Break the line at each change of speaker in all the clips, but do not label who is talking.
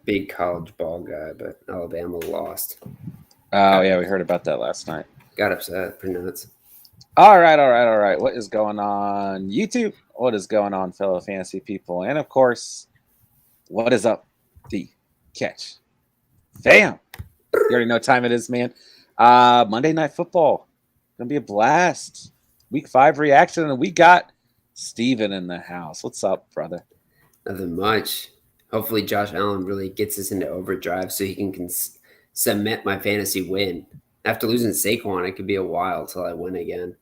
big college ball guy, but Alabama lost.
Oh, yeah, we heard about that last night.
Got upset. Pretty nuts.
All right. What is going on, YouTube? What is going on, fellow fantasy people? And, of course, what is up, the catch? Fam! You already know what time it is, man. Monday Night Football. Going to be a blast. Week 5 reaction, and we got Steven in the house. What's up, brother?
Nothing much. Hopefully Josh Allen really gets us into overdrive so he can cement my fantasy win. After losing Saquon, it could be a while till I win again.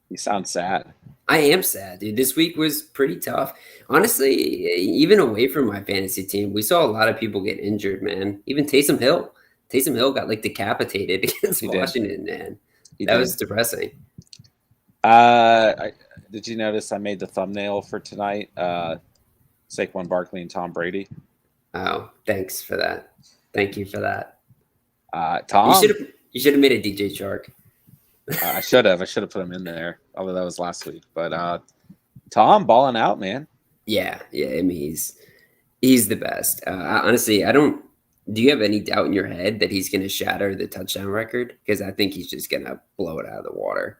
You sound sad.
I am sad, dude. This week was pretty tough. Honestly, even away from my fantasy team, we saw a lot of people get injured, man. Even Taysom Hill. Taysom Hill got like decapitated against Washington, man. That was depressing.
Did you notice I made the thumbnail for tonight? Saquon Barkley and Tom Brady.
Oh, thanks for that. Thank you for that.
Tom,
you should have made a DJ Chark.
I should have put him in there, although that was last week. But Tom balling out, man.
Yeah. I mean, he's the best. Honestly, I don't. Do you have any doubt in your head that he's going to shatter the touchdown record? Because I think he's just going to blow it out of the water.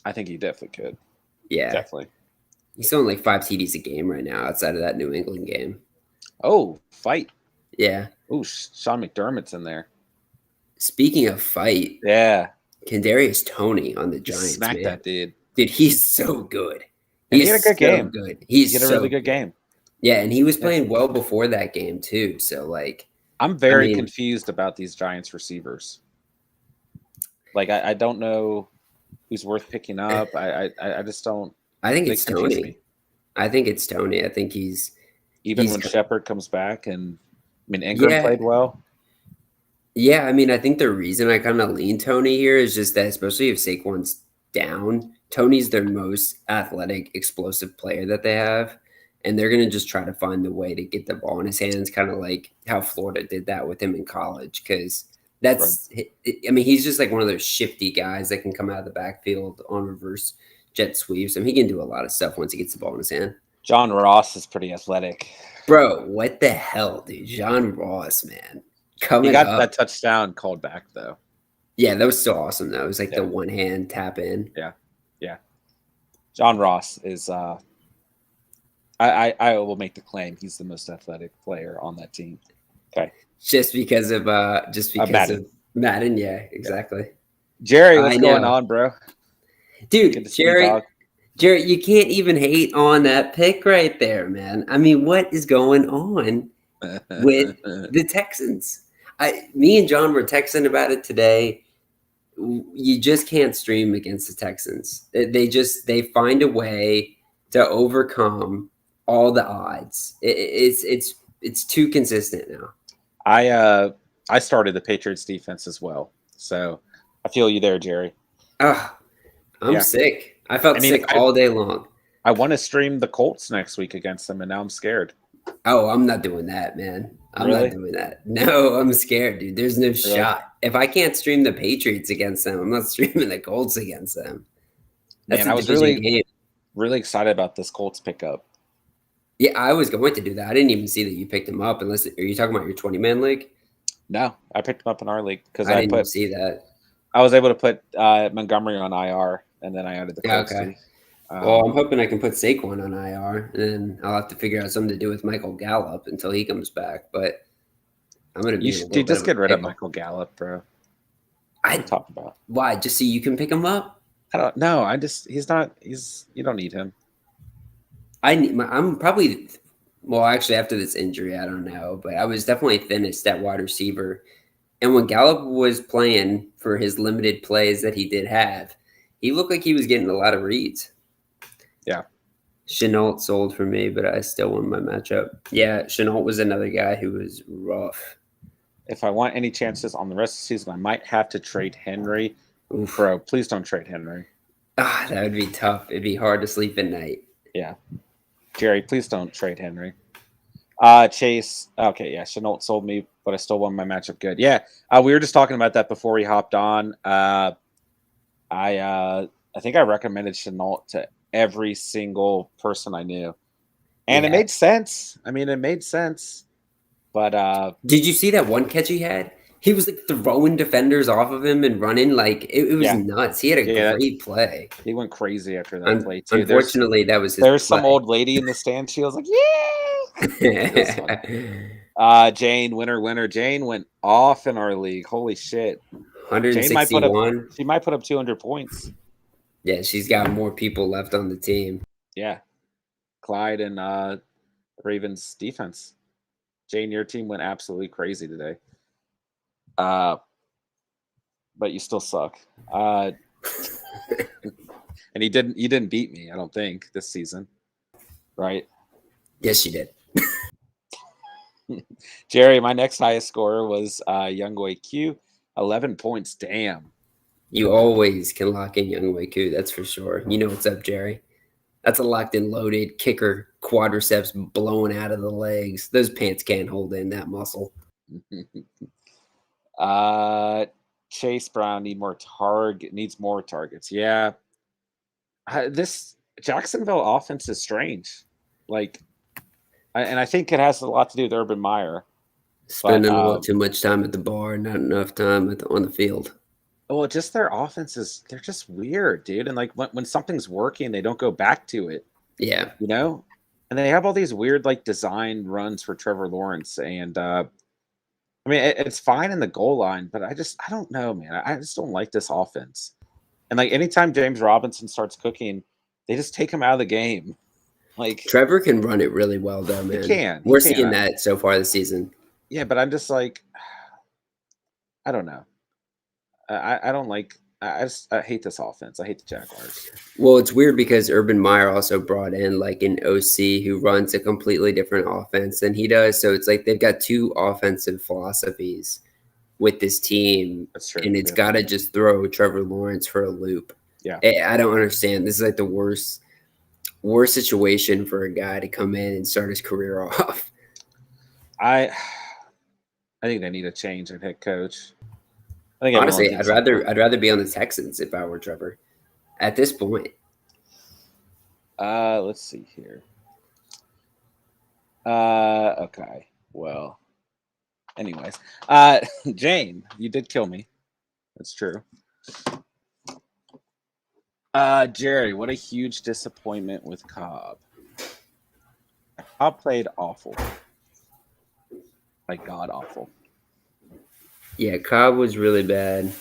I think he definitely could.
Yeah,
definitely.
He's throwing like 5 TDs a game right now outside of that New England game.
Oh, fight.
Yeah.
Oh, Sean McDermott's in there.
Speaking of fight.
Yeah.
Darius Slay on the Giants.
Smack that dude.
Dude, he's so good.
He had a good game.
Good.
He had a really good game.
Yeah, and he was playing well before that game too. So like,
I'm very confused about these Giants receivers. Like, I don't know who's worth picking up. I just don't.
I think it's Tony. I think it's Tony. I think he's
when Shepard comes back, and Ingram played well.
Yeah, I mean, I think the reason I kind of lean Tony here is just that, especially if Saquon's down, Tony's their most athletic, explosive player that they have, and they're going to just try to find the way to get the ball in his hands, kind of like how Florida did that with him in college, because that's, I mean, he's just like one of those shifty guys that can come out of the backfield on reverse jet sweeps. I mean, he can do a lot of stuff once he gets the ball in his hand.
John Ross is pretty athletic.
Bro, what the hell, dude? John Ross, man.
He got that touchdown called back, though.
Yeah, that was so awesome, though. It was like the one-hand tap in.
Yeah. John Ross is I will make the claim he's the most athletic player on that team. Okay.
Just because of Madden. Yeah, exactly.
Jerry, what's going on, bro?
Dude, Jerry, you can't even hate on that pick right there, man. I mean, what is going on with the Texans? Me and John were texting about it today. You just can't stream against the Texans. They find a way to overcome all the odds. It's too consistent now.
I started the Patriots defense as well, so I feel you there, Jerry.
I'm sick. I felt sick all day long.
I want to stream the Colts next week against them, and now I'm scared.
Oh, I'm not doing that, man. I'm not doing that. No, I'm scared, dude. There's no shot. If I can't stream the Patriots against them, I'm not streaming the Colts against them.
I was really excited about this Colts pickup.
Yeah, I was going to do that. I didn't even see that you picked him up. Are you talking about your 20-man league?
No, I picked him up in our league because
I didn't see that.
I was able to put Montgomery on IR, and then I added the Colts.
Okay. Well, I'm hoping I can put Saquon on IR, and then I'll have to figure out something to do with Michael Gallup until he comes back. But I'm going to be.
Dude, just get rid of Michael Gallup, bro.
I
talk about
why? Just so you can pick him up?
I don't know. He's not. You don't need him.
I'm probably. Well, actually, after this injury, I don't know, but I was definitely thinnest at wide receiver. And when Gallup was playing for his limited plays that he did have, he looked like he was getting a lot of reads.
Yeah.
Shenault sold for me, but I still won my matchup. Yeah, Shenault was another guy who was rough.
If I want any chances on the rest of the season, I might have to trade Henry. Oof. Bro, please don't trade Henry.
That would be tough. It'd be hard to sleep at night.
Yeah. Jerry, please don't trade Henry. Chase. Okay, yeah, Shenault sold me, but I still won my matchup good. Yeah, we were just talking about that before we hopped on. I think I recommended Shenault to every single person I knew. And it made sense. I mean, it made sense. But
Did you see that one catch he had? He was like throwing defenders off of him and running like it was
yeah,
nuts. He had a
yeah,
great play.
he went crazy after that play too.
Unfortunately, that was his
There's some
play.
old lady in the stand. She was like, "Yeah." It was funny. Jane, winner. Jane went off in our league. Holy shit. Jane might put up
161.
she might put up 200 points.
Yeah, she's got more people left on the team.
Yeah. Clyde and Ravens defense. Jane, your team went absolutely crazy today. But you still suck. And you didn't beat me, I don't think, this season. Right?
Yes, she did.
Jerry, my next highest scorer was Youngway Q, 11 points. Damn.
You always can lock in Young Wei Koo, that's for sure. You know what's up, Jerry. That's a locked and loaded kicker, quadriceps blowing out of the legs. Those pants can't hold in that muscle.
Chase Brown needs more targets. Yeah. This Jacksonville offense is strange. And I think it has a lot to do with Urban Meyer.
Spending a little too much time at the bar, not enough time on the field.
Well, just their offenses, they're just weird, dude. And like when something's working, they don't go back to it.
Yeah.
You know? And they have all these weird like design runs for Trevor Lawrence. And I mean it's fine in the goal line, but I don't know, man. I just don't like this offense. And like anytime James Robinson starts cooking, they just take him out of the game. Like
Trevor can run it really well, though, man. We're seeing that so far this season.
Yeah, but I'm just like, I don't know. I don't like. I hate this offense. I hate the Jaguars.
Well, it's weird because Urban Meyer also brought in like an OC who runs a completely different offense than he does. So it's like they've got two offensive philosophies with this team.
That's true.
And it's got to just throw Trevor Lawrence for a loop.
Yeah.
I don't understand. This is like the worst situation for a guy to come in and start his career off.
I think they need a change in head coach. I think
honestly, I'd rather be on the Texans if I were Trevor at this point.
Let's see here. Okay. Well, anyways, Jane, you did kill me. That's true. Jerry, what a huge disappointment with Cobb. Cobb played awful. Like god awful.
Yeah, Cobb was really bad.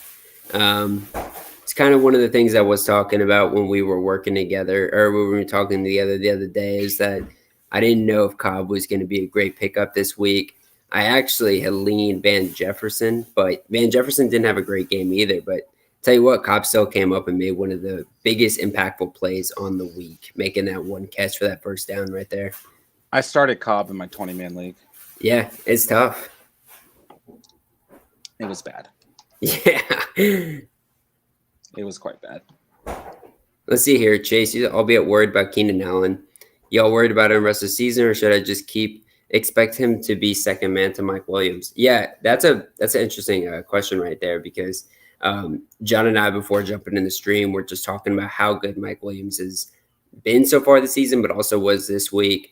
It's kind of one of the things I was talking about when we were working together, or when we were talking together the other day, is that I didn't know if Cobb was going to be a great pickup this week. I actually had leaned Van Jefferson, but Van Jefferson didn't have a great game either. But tell you what, Cobb still came up and made one of the biggest impactful plays on the week, making that one catch for that first down right there.
I started Cobb in my 20-man league.
Yeah, it's tough.
It was bad.
Yeah.
It was quite bad.
Let's see here, Chase. I'll be worried about Keenan Allen. Y'all worried about him the rest of the season, or should I just expect him to be second man to Mike Williams? Yeah, that's an interesting question right there, because John and I, before jumping in the stream, we're just talking about how good Mike Williams has been so far this season, but also was this week.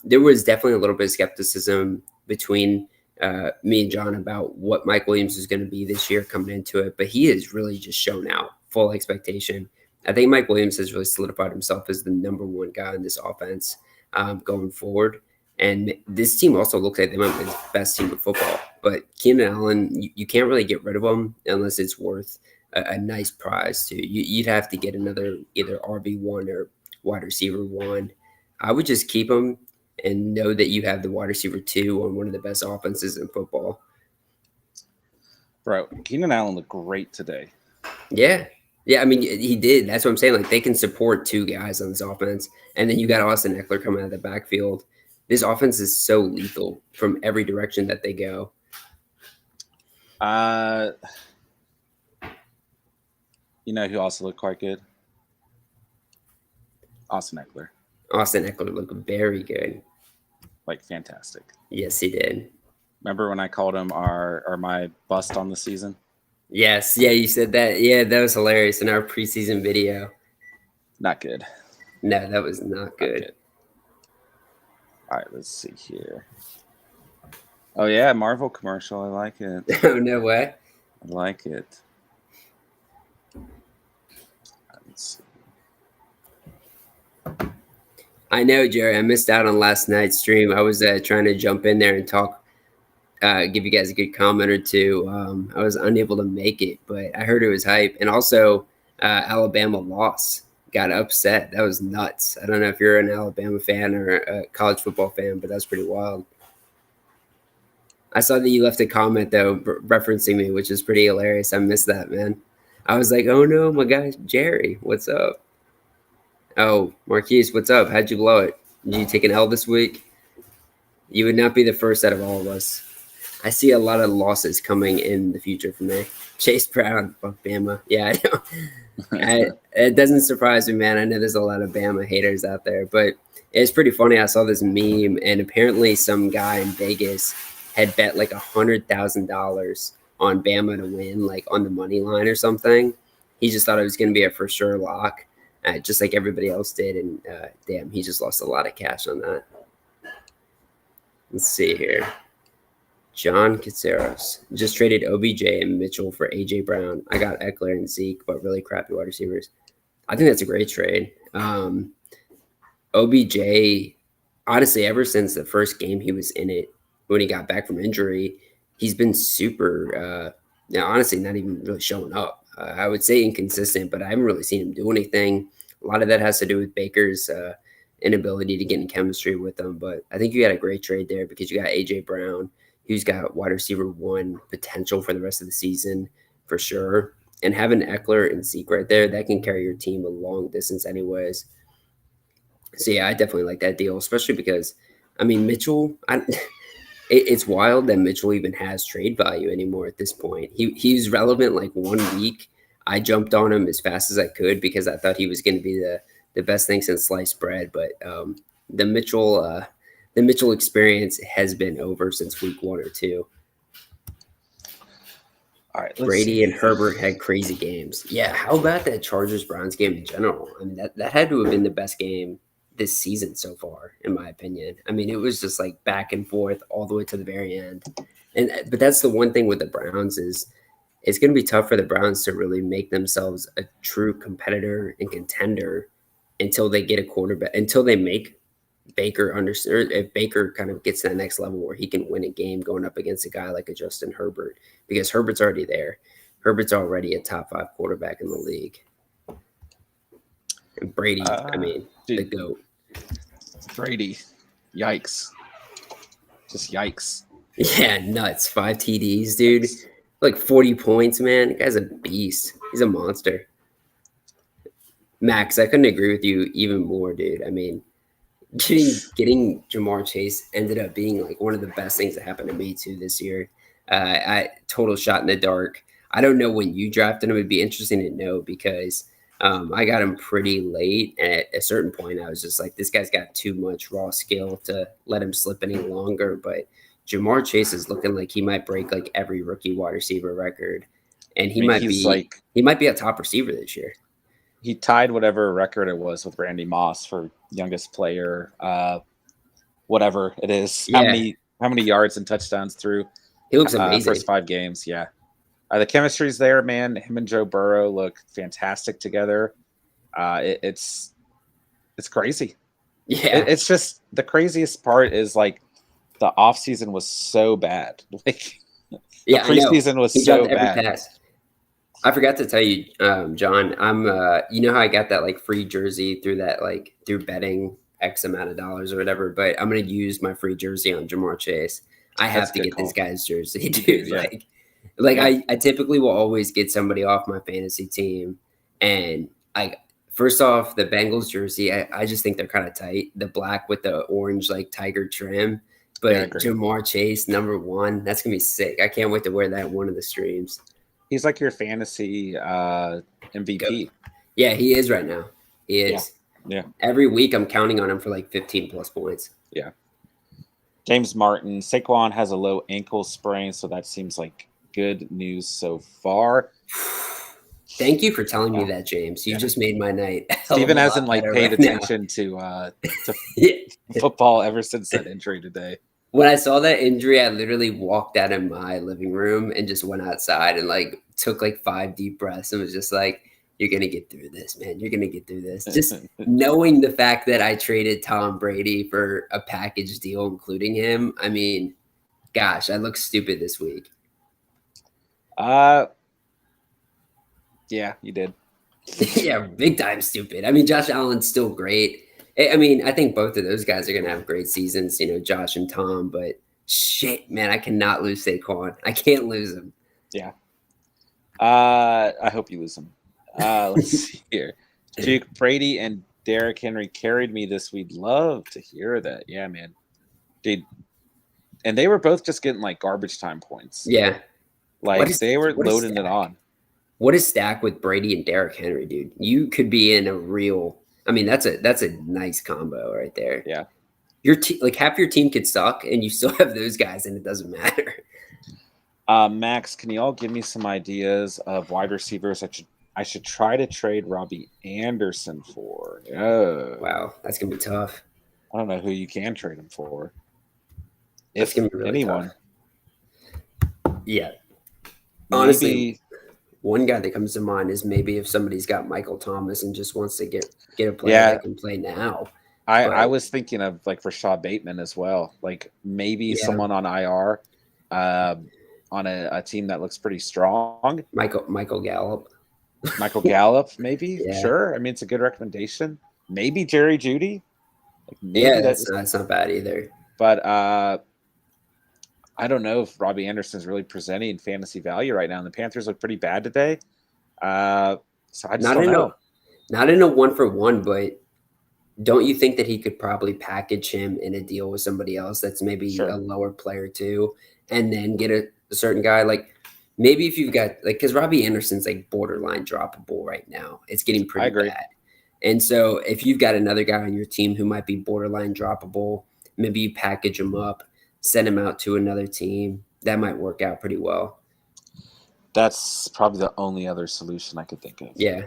There was definitely a little bit of skepticism between me and John about what Mike Williams is going to be this year coming into it, but he has really just shown out full expectation. I think Mike Williams has really solidified himself as the number one guy in this offense going forward. And this team also looks like they might be the best team in football. But Keenan Allen, you can't really get rid of him unless it's worth a nice prize too. You'd have to get another either RB1 or wide receiver 1. I would just keep him and know that you have the wide receiver 2 on one of the best offenses in football.
Bro, Keenan Allen looked great today.
Yeah. Yeah, I mean, he did. That's what I'm saying. Like, they can support 2 guys on this offense. And then you got Austin Eckler coming out of the backfield. This offense is so lethal from every direction that they go.
You know who also looked quite good? Austin Eckler.
Austin Eckler looked very good.
Like, fantastic.
Yes, he did.
Remember when I called him my bust on the season?
Yes. Yeah, you said that. Yeah, that was hilarious in our preseason video.
Not good.
No, that was not good.
All right, let's see here. Oh yeah, Marvel commercial. I like it.
Oh, no way.
I like it. Let's see.
I know, Jerry. I missed out on last night's stream. I was trying to jump in there and talk, give you guys a good comment or two. I was unable to make it, but I heard it was hype. And also, Alabama lost, got upset. That was nuts. I don't know if you're an Alabama fan or a college football fan, but that's pretty wild. I saw that you left a comment though, referencing me, which is pretty hilarious. I missed that, man. I was like, oh no, my guy Jerry, what's up? Oh, Marquise, what's up? How'd you blow it? Did you take an L this week? You would not be the first out of all of us. I see a lot of losses coming in the future for me. Chase Brown, fuck Bama. Yeah, I know. It doesn't surprise me, man. I know there's a lot of Bama haters out there, but it's pretty funny. I saw this meme, and apparently some guy in Vegas had bet like $100,000 on Bama to win, like on the money line or something. He just thought it was going to be a for sure lock, just like everybody else did. And damn, he just lost a lot of cash on that. Let's see here. John Caceros just traded OBJ and Mitchell for AJ Brown. I got Eckler and Zeke, but really crappy wide receivers. I think that's a great trade. OBJ, honestly, ever since the first game he was in it, when he got back from injury, he's been super, honestly, not even really showing up. I would say inconsistent, but I haven't really seen him do anything. A lot of that has to do with Baker's inability to get in chemistry with them. But I think you got a great trade there because you got AJ Brown, who's got wide receiver one potential for the rest of the season for sure. And having Eckler and Zeke right there, that can carry your team a long distance anyways. So yeah, I definitely like that deal, especially because, I mean, Mitchell, it's wild that Mitchell even has trade value anymore at this point. He's relevant like 1 week. I jumped on him as fast as I could because I thought he was going to be the best thing since sliced bread. But the Mitchell experience has been over since week 1 or 2.
All right,
Brady and Herbert had crazy games. Yeah, how about that Chargers-Browns game in general? I mean, that had to have been the best game this season so far, in my opinion. I mean, it was just like back and forth all the way to the very end. But that's the one thing with the Browns is it's going to be tough for the Browns to really make themselves a true competitor and contender until they get a quarterback, until they make Baker understand, if Baker kind of gets to that next level where he can win a game going up against a guy like a Justin Herbert, because Herbert's already there. Herbert's already a top 5 quarterback in the league. And Brady, I mean, the GOAT.
Brady, yikes. Just yikes.
Yeah, nuts. 5 TDs, dude. Like 40 points, man. The guy's a beast. He's a monster. Max, I couldn't agree with you even more, dude. I mean, getting Jamar Chase ended up being like one of the best things that happened to me too this year. I total shot in the dark. I don't know when you drafted him. It'd be interesting to know because I got him pretty late. And at a certain point, I was just like, this guy's got too much raw skill to let him slip any longer. But Jamar Chase is looking like he might break like every rookie wide receiver record, and he might be a top receiver this year.
He tied whatever record it was with Randy Moss for youngest player, whatever it is.
Yeah.
How many yards and touchdowns through?
He looks amazing.
First 5 games, yeah. The chemistry's there, man. Him and Joe Burrow look fantastic together. It's crazy.
Yeah.
It's just the craziest part is like the offseason was so bad. Like the preseason was so bad.
Pass. I forgot to tell you, John, I'm you know how I got that like free jersey through betting X amount of dollars or whatever, but I'm gonna use my free jersey on Jamar Chase. I have to get this guy's jersey, dude.
Yeah.
I typically will always get somebody off my fantasy team, and first off, the Bengals jersey, I just think they're kind of tight. The black with the orange like tiger trim. But Jamar Chase, number 1, that's gonna be sick. I can't wait to wear that one of the streams.
He's like your fantasy MVP.
Yeah, he is right now. He is.
Yeah.
Every week I'm counting on him for like 15 plus points.
Yeah. James Martin, Saquon has a low ankle sprain, so that seems like good news so far.
Thank you for telling me that, James. You just made my night.
Steven hasn't paid attention to football ever since that injury today.
when I saw that injury, I literally walked out of my living room and just went outside and like took like 5 deep breaths and was just like, "You're gonna get through this, man. You're gonna get through this." Just knowing the fact that I traded Tom Brady for a package deal, including him. I mean, gosh, I look stupid this week.
Yeah, you did.
Yeah, big time stupid. I mean, Josh Allen's still great. I mean, I think both of those guys are going to have great seasons, Josh and Tom, but shit, man, I cannot lose Saquon. I can't lose him.
Yeah. I hope you lose him. Let's see here. Duke Brady and Derrick Henry carried me this week. Love to hear that. Yeah, man. Dude. And they were both just getting like garbage time points.
Yeah.
Like they were loading it on.
What a stack with Brady and Derrick Henry, dude. You could be in a real. I mean, that's a nice combo right there.
Yeah.
Your like half your team could suck, and you still have those guys, and it doesn't matter.
Max, can you all give me some ideas of wide receivers I should try to trade Robbie Anderson for? Oh,
wow, that's gonna be tough.
I don't know who you can trade him for.
It's gonna be really
anyone.
Tough. Yeah. Honestly, one guy that comes to mind is maybe if somebody's got Michael Thomas and just wants to get a player that can play now.
I was thinking of like Rashad Bateman as well. Like maybe someone on IR, on a team that looks pretty strong.
Michael Gallup.
Michael Gallup, maybe. Sure. I mean, it's a good recommendation. Maybe Jerry Jeudy.
Like maybe that's not bad either.
But I don't know if Robbie Anderson's really presenting fantasy value right now. And the Panthers look pretty bad today. So I just don't know.
Not in a 1-for-1, but don't you think that he could probably package him in a deal with somebody else that's maybe a lower player too, and then get a certain guy? Like maybe if you've got because Robbie Anderson's like borderline droppable right now. It's getting pretty bad. And so if you've got another guy on your team who might be borderline droppable, maybe you package him up, send him out to another team. That might work out pretty well.
That's probably the only other solution I could think of.
Yeah.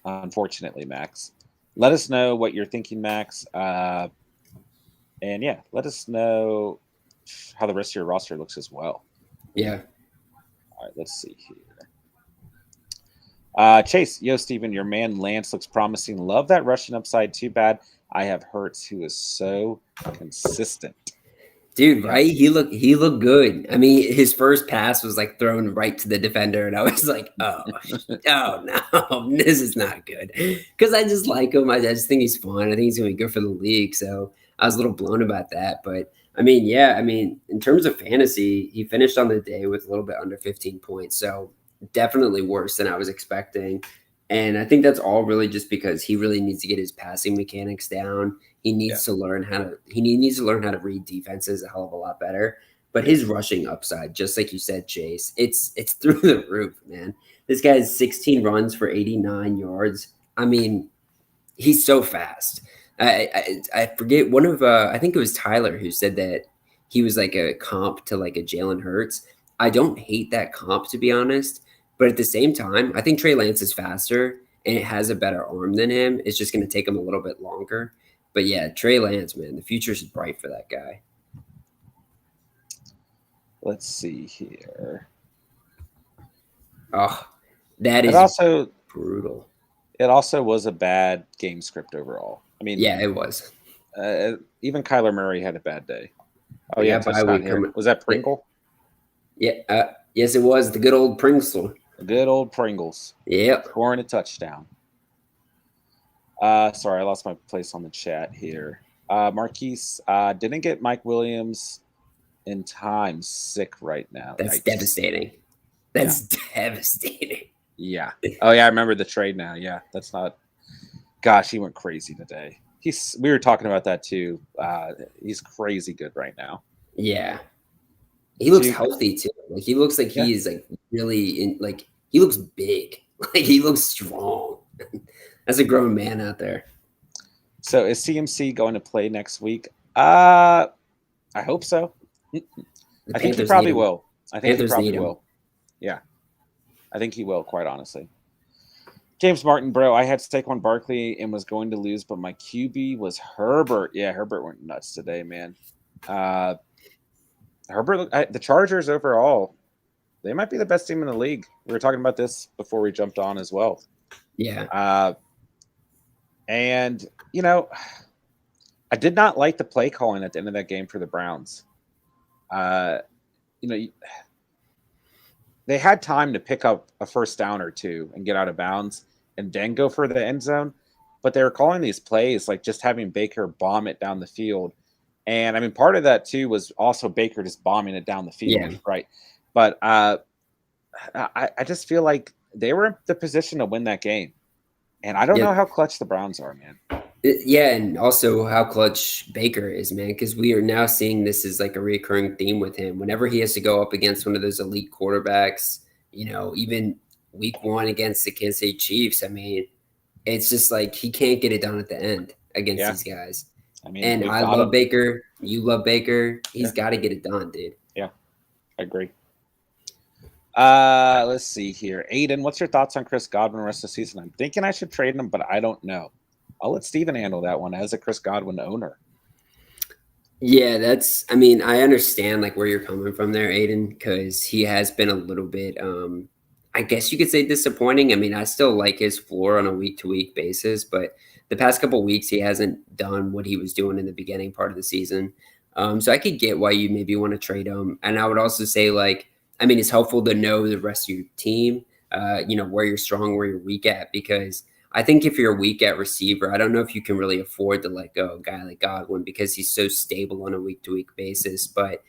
Unfortunately, Max. Let us know what you're thinking, Max. And yeah, let us know how the rest of your roster looks as well.
Yeah.
All right, let's see here. Chase, Steven, your man Lance looks promising. Love that rushing upside. Too bad I have Hurts, who is so consistent.
Dude, right? He looked good. I mean, his first pass was like thrown right to the defender, and I was like, oh no, this is not good. Because I just like him. I just think he's fun. I think he's going to be good for the league. So I was a little blown about that. But I mean, in terms of fantasy, he finished on the day with a little bit under 15 points. So definitely worse than I was expecting. And I think that's all really just because he really needs to get his passing mechanics down. He needs to learn how to read defenses a hell of a lot better. But his rushing upside, just like you said, Chase, it's through the roof, man. This guy has 16 runs for 89 yards. I mean, he's so fast. I forget I think it was Tyler who said that he was like a comp to like a Jalen Hurts. I don't hate that comp, to be honest. But at the same time, I think Trey Lance is faster and it has a better arm than him. It's just going to take him a little bit longer. But yeah, Trey Lance, man, the future's bright for that guy.
Let's see here.
Oh, that is
also
brutal.
It also was a bad game script overall. I mean,
yeah, it was.
Even Kyler Murray had a bad day. Oh
yeah,
was that Pringle?
Yeah, yes, it was the good old Pringles.
The good old Pringles.
Yep.
Scoring a touchdown. Sorry, I lost my place on the chat here. Marquise didn't get Mike Williams in time. Sick right now.
That's devastating. That's devastating.
Yeah. Oh yeah, I remember the trade now. Yeah, that's not. Gosh, he went crazy today. We were talking about that too. He's crazy good right now.
Yeah. He looks healthy too. Like he looks like he is like really he looks big. Like he looks strong. That's a grown man out there.
So is CMC going to play next week? I hope so. I think he probably will. I think he probably will. Yeah. I think he will, quite honestly. James Martin, bro, I had Saquon Barkley and was going to lose, but my QB was Herbert. Yeah, Herbert went nuts today, man. Herbert, the Chargers overall, they might be the best team in the league. We were talking about this before we jumped on as well.
Yeah.
And, you know, I did not like the play calling at the end of that game for the Browns. You know, they had time to pick up a first down or two and get out of bounds and then go for the end zone. But they were calling these plays like just having Baker bomb it down the field. And I mean, part of that too was also Baker just bombing it down the field, right? But I just feel like they were in the position to win that game. And I don't know how clutch the Browns are, man.
Yeah, and also how clutch Baker is, man, because we are now seeing this as like a recurring theme with him. Whenever he has to go up against one of those elite quarterbacks, you know, even week 1 against the Kansas City Chiefs, I mean, it's just like he can't get it done at the end against these guys. I mean, and I love Baker. You love Baker. He's got to get it done, dude.
Yeah, I agree. Let's see here. Aiden, what's your thoughts on Chris Godwin the rest of the season? I'm thinking I should trade him, but I don't know. I'll let Steven handle that one as a Chris Godwin owner.
Yeah, I mean, I understand like where you're coming from there, Aiden, because he has been a little bit, I guess you could say disappointing. I mean, I still like his floor on a week-to-week basis, but the past couple of weeks, he hasn't done what he was doing in the beginning part of the season. So I could get why you maybe want to trade him. And I would also say, like, I mean, it's helpful to know the rest of your team, you know, where you're strong, where you're weak at, because I think if you're weak at receiver, I don't know if you can really afford to let go a guy like Godwin because he's so stable on a week-to-week basis. But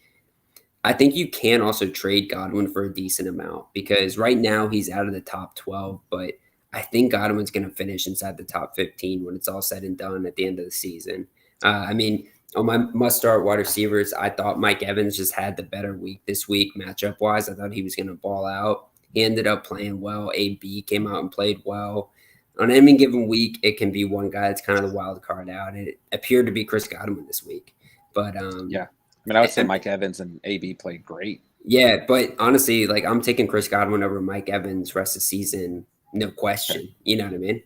I think you can also trade Godwin for a decent amount because right now he's out of the top 12, but I think Godwin's going to finish inside the top 15 when it's all said and done at the end of the season. I mean, on my must-start wide receivers, I thought Mike Evans just had the better week this week matchup-wise. I thought he was going to ball out. He ended up playing well. AB came out and played well. On any given week, it can be one guy that's kind of the wild card out. It appeared to be Chris Godwin this week. But
yeah. I mean, I would say Mike Evans and AB played great.
Yeah, but honestly, like I'm taking Chris Godwin over Mike Evans rest of the season, no question. You know what I mean?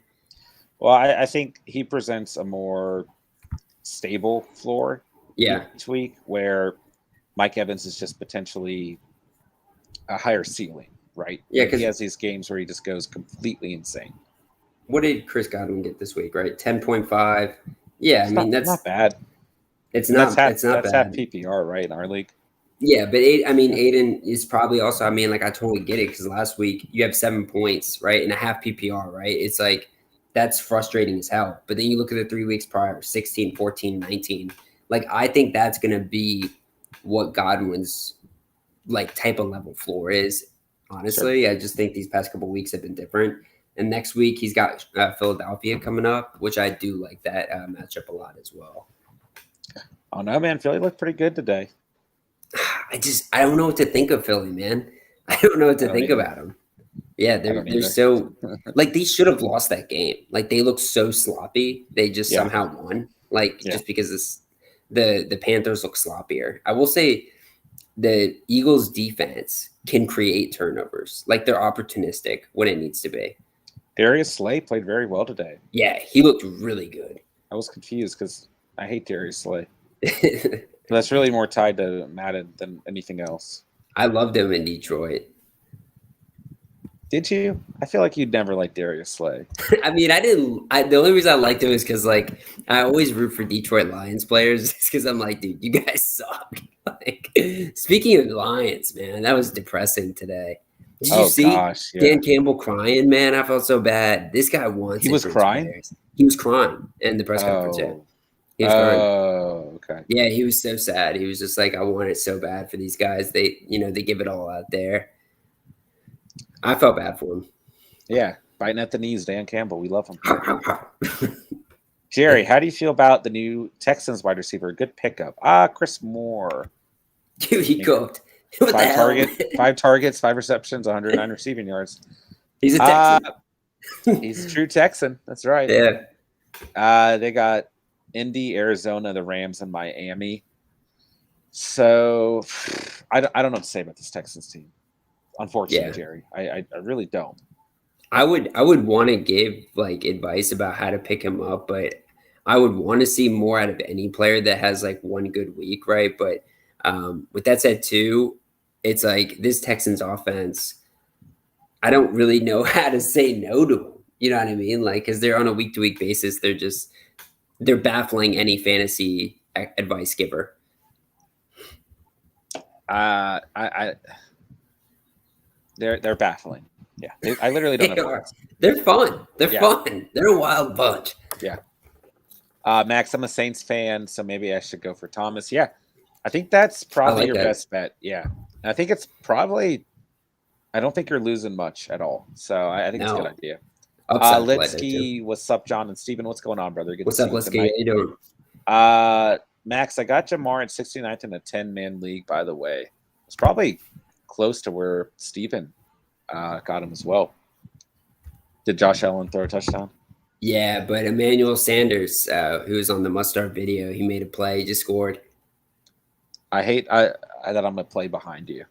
Well, I think he presents a more stable floor each week, where Mike Evans is just potentially a higher ceiling, right?
Yeah, because
he has these games where he just goes completely insane.
What did Chris Godwin get this week? Right, 10.5. Yeah, I mean that's
not bad.
It's not. It's not
bad. That's PPR, right, in our league.
Yeah, but Aiden is probably also. I mean, like I totally get it because last week you have 7 points, right, and a half PPR, right? It's like that's frustrating as hell. But then you look at the 3 weeks prior, 16, 14, 19. Like I think that's going to be what Godwin's like type of level floor is. Honestly, I just think these past couple of weeks have been different. And next week he's got Philadelphia coming up, which I do like that matchup a lot as well.
Oh no, man! Philly looked pretty good today.
I don't know what to think of Philly, man. I don't know what to think about them. Yeah, they're so like they should have lost that game. Like they look so sloppy. They just somehow won. Like just because the Panthers look sloppier. I will say the Eagles defense can create turnovers. Like they're opportunistic when it needs to be.
Darius Slay played very well today.
Yeah, he looked really good.
I was confused because I hate Darius Slay. That's really more tied to Madden than anything else.
I loved him in Detroit.
Did you? I feel like you'd never like Darius Slay.
I mean, I didn't. The only reason I liked him is because, like, I always root for Detroit Lions players. It's because I'm like, dude, you guys suck. Like, speaking of Lions, man, that was depressing today. Did you see Dan Campbell crying? Man, I felt so bad. This guy wants.
He was crying.
Players. He was crying in the press conference. Yeah. He was crying.
Okay.
Yeah, he was so sad. He was just like, I want it so bad for these guys. They give it all out there. I felt bad for him.
Yeah, biting at the knees, Dan Campbell. We love him. Jerry, how do you feel about the new Texans wide receiver? Good pickup. Chris Moore.
Dude, he cooked.
5 targets, 5 receptions, 109 receiving yards.
He's a Texan.
He's a true Texan. That's right.
Yeah.
They got Indy, Arizona, the Rams, and Miami. So I don't know what to say about this Texans team. Unfortunately, Jerry, I really don't.
I would want to give like advice about how to pick him up, but I would want to see more out of any player that has like one good week, right? But With that said, too, it's like this Texans offense, I don't really know how to say no to them. You know what I mean? Like, because they're on a week to week basis, they're baffling any fantasy advice giver.
They're baffling. Yeah, I literally don't know.
They're fun. They're fun. They're a wild bunch.
Yeah. Max, I'm a Saints fan, so maybe I should go for Thomas. Yeah, I think that's probably your best bet. Yeah, I think it's probably. I don't think you're losing much at all, so I think it's a good idea. Litsky, what's up, John and Steven? What's going on, brother? Good
what's up, Litsky? How you doing?
Max, I got Jamar at 69th in a 10-man league, by the way. It's probably close to where Steven got him as well. Did Josh Allen throw a touchdown?
Yeah, but Emmanuel Sanders, who was on the must-start video, he made a play, he just scored.
I hate that I'm going to play behind you.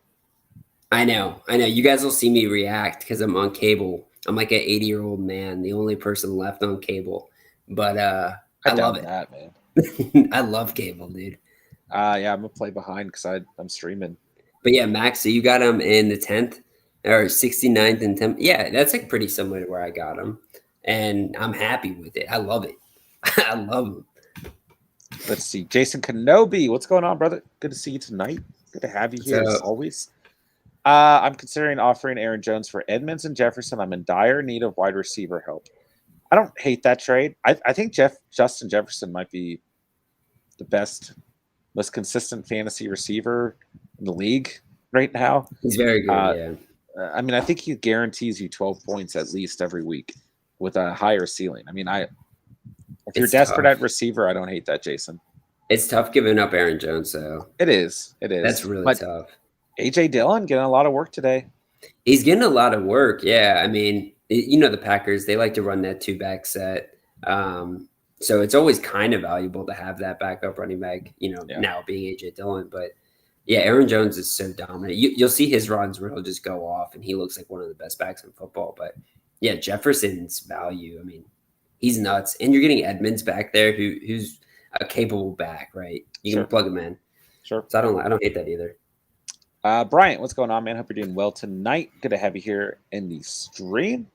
I know. You guys will see me react because I'm on cable. I'm like an 80-year-old man, the only person left on cable. But I love it.
That, man.
I love cable, dude.
Yeah, I'm going to play behind because I'm streaming.
But yeah, Max, so you got him in the 10th or 69th and 10th. Yeah, that's like pretty similar to where I got him. And I'm happy with it. I love it. I love him.
Let's see. Jason Kenobi, what's going on, brother? Good to see you tonight. Good to have you here as always. I'm considering offering Aaron Jones for Edmonds and Jefferson. I'm in dire need of wide receiver help. I don't hate that trade. I think Justin Jefferson might be the best, most consistent fantasy receiver in the league right now.
He's very good, yeah.
I mean, I think he guarantees you 12 points at least every week with a higher ceiling. I mean, if you're desperate at receiver, I don't hate that, Jason.
It's tough giving up Aaron Jones, though.
It is.
That's really tough.
A.J. Dillon getting a lot of work today.
He's getting a lot of work, yeah. I mean, the Packers, they like to run that two-back set. So it's always kind of valuable to have that backup running back, now being A.J. Dillon. But, yeah, Aaron Jones is so dominant. You'll see his runs where he'll just go off, and he looks like one of the best backs in football. But, yeah, Jefferson's value, I mean, he's nuts. And you're getting Edmonds back there who's a capable back, right? You can plug him in.
Sure.
So I don't hate that either.
Bryant, what's going on, man? Hope you're doing well tonight. Good to have you here in the stream.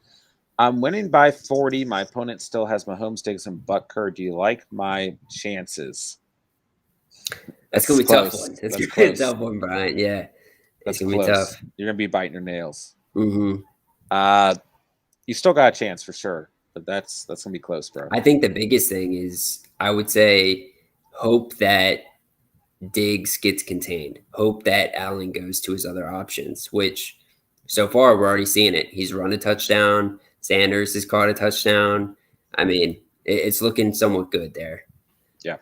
I'm winning by 40. My opponent still has Mahomes, Diggs, and Butker. Do you like my chances?
That's going to be a tough one. That's going to be a tough one, Bryant. Yeah.
That's going to be tough. You're going to be biting your nails.
Mm-hmm.
You still got a chance for sure, but that's going to be close, bro.
I think the biggest thing is, I would say, hope that Diggs gets contained. Hope that Allen goes to his other options, which so far we're already seeing it. He's run a touchdown. Sanders has caught a touchdown. I mean, it's looking somewhat good there.
Yeah.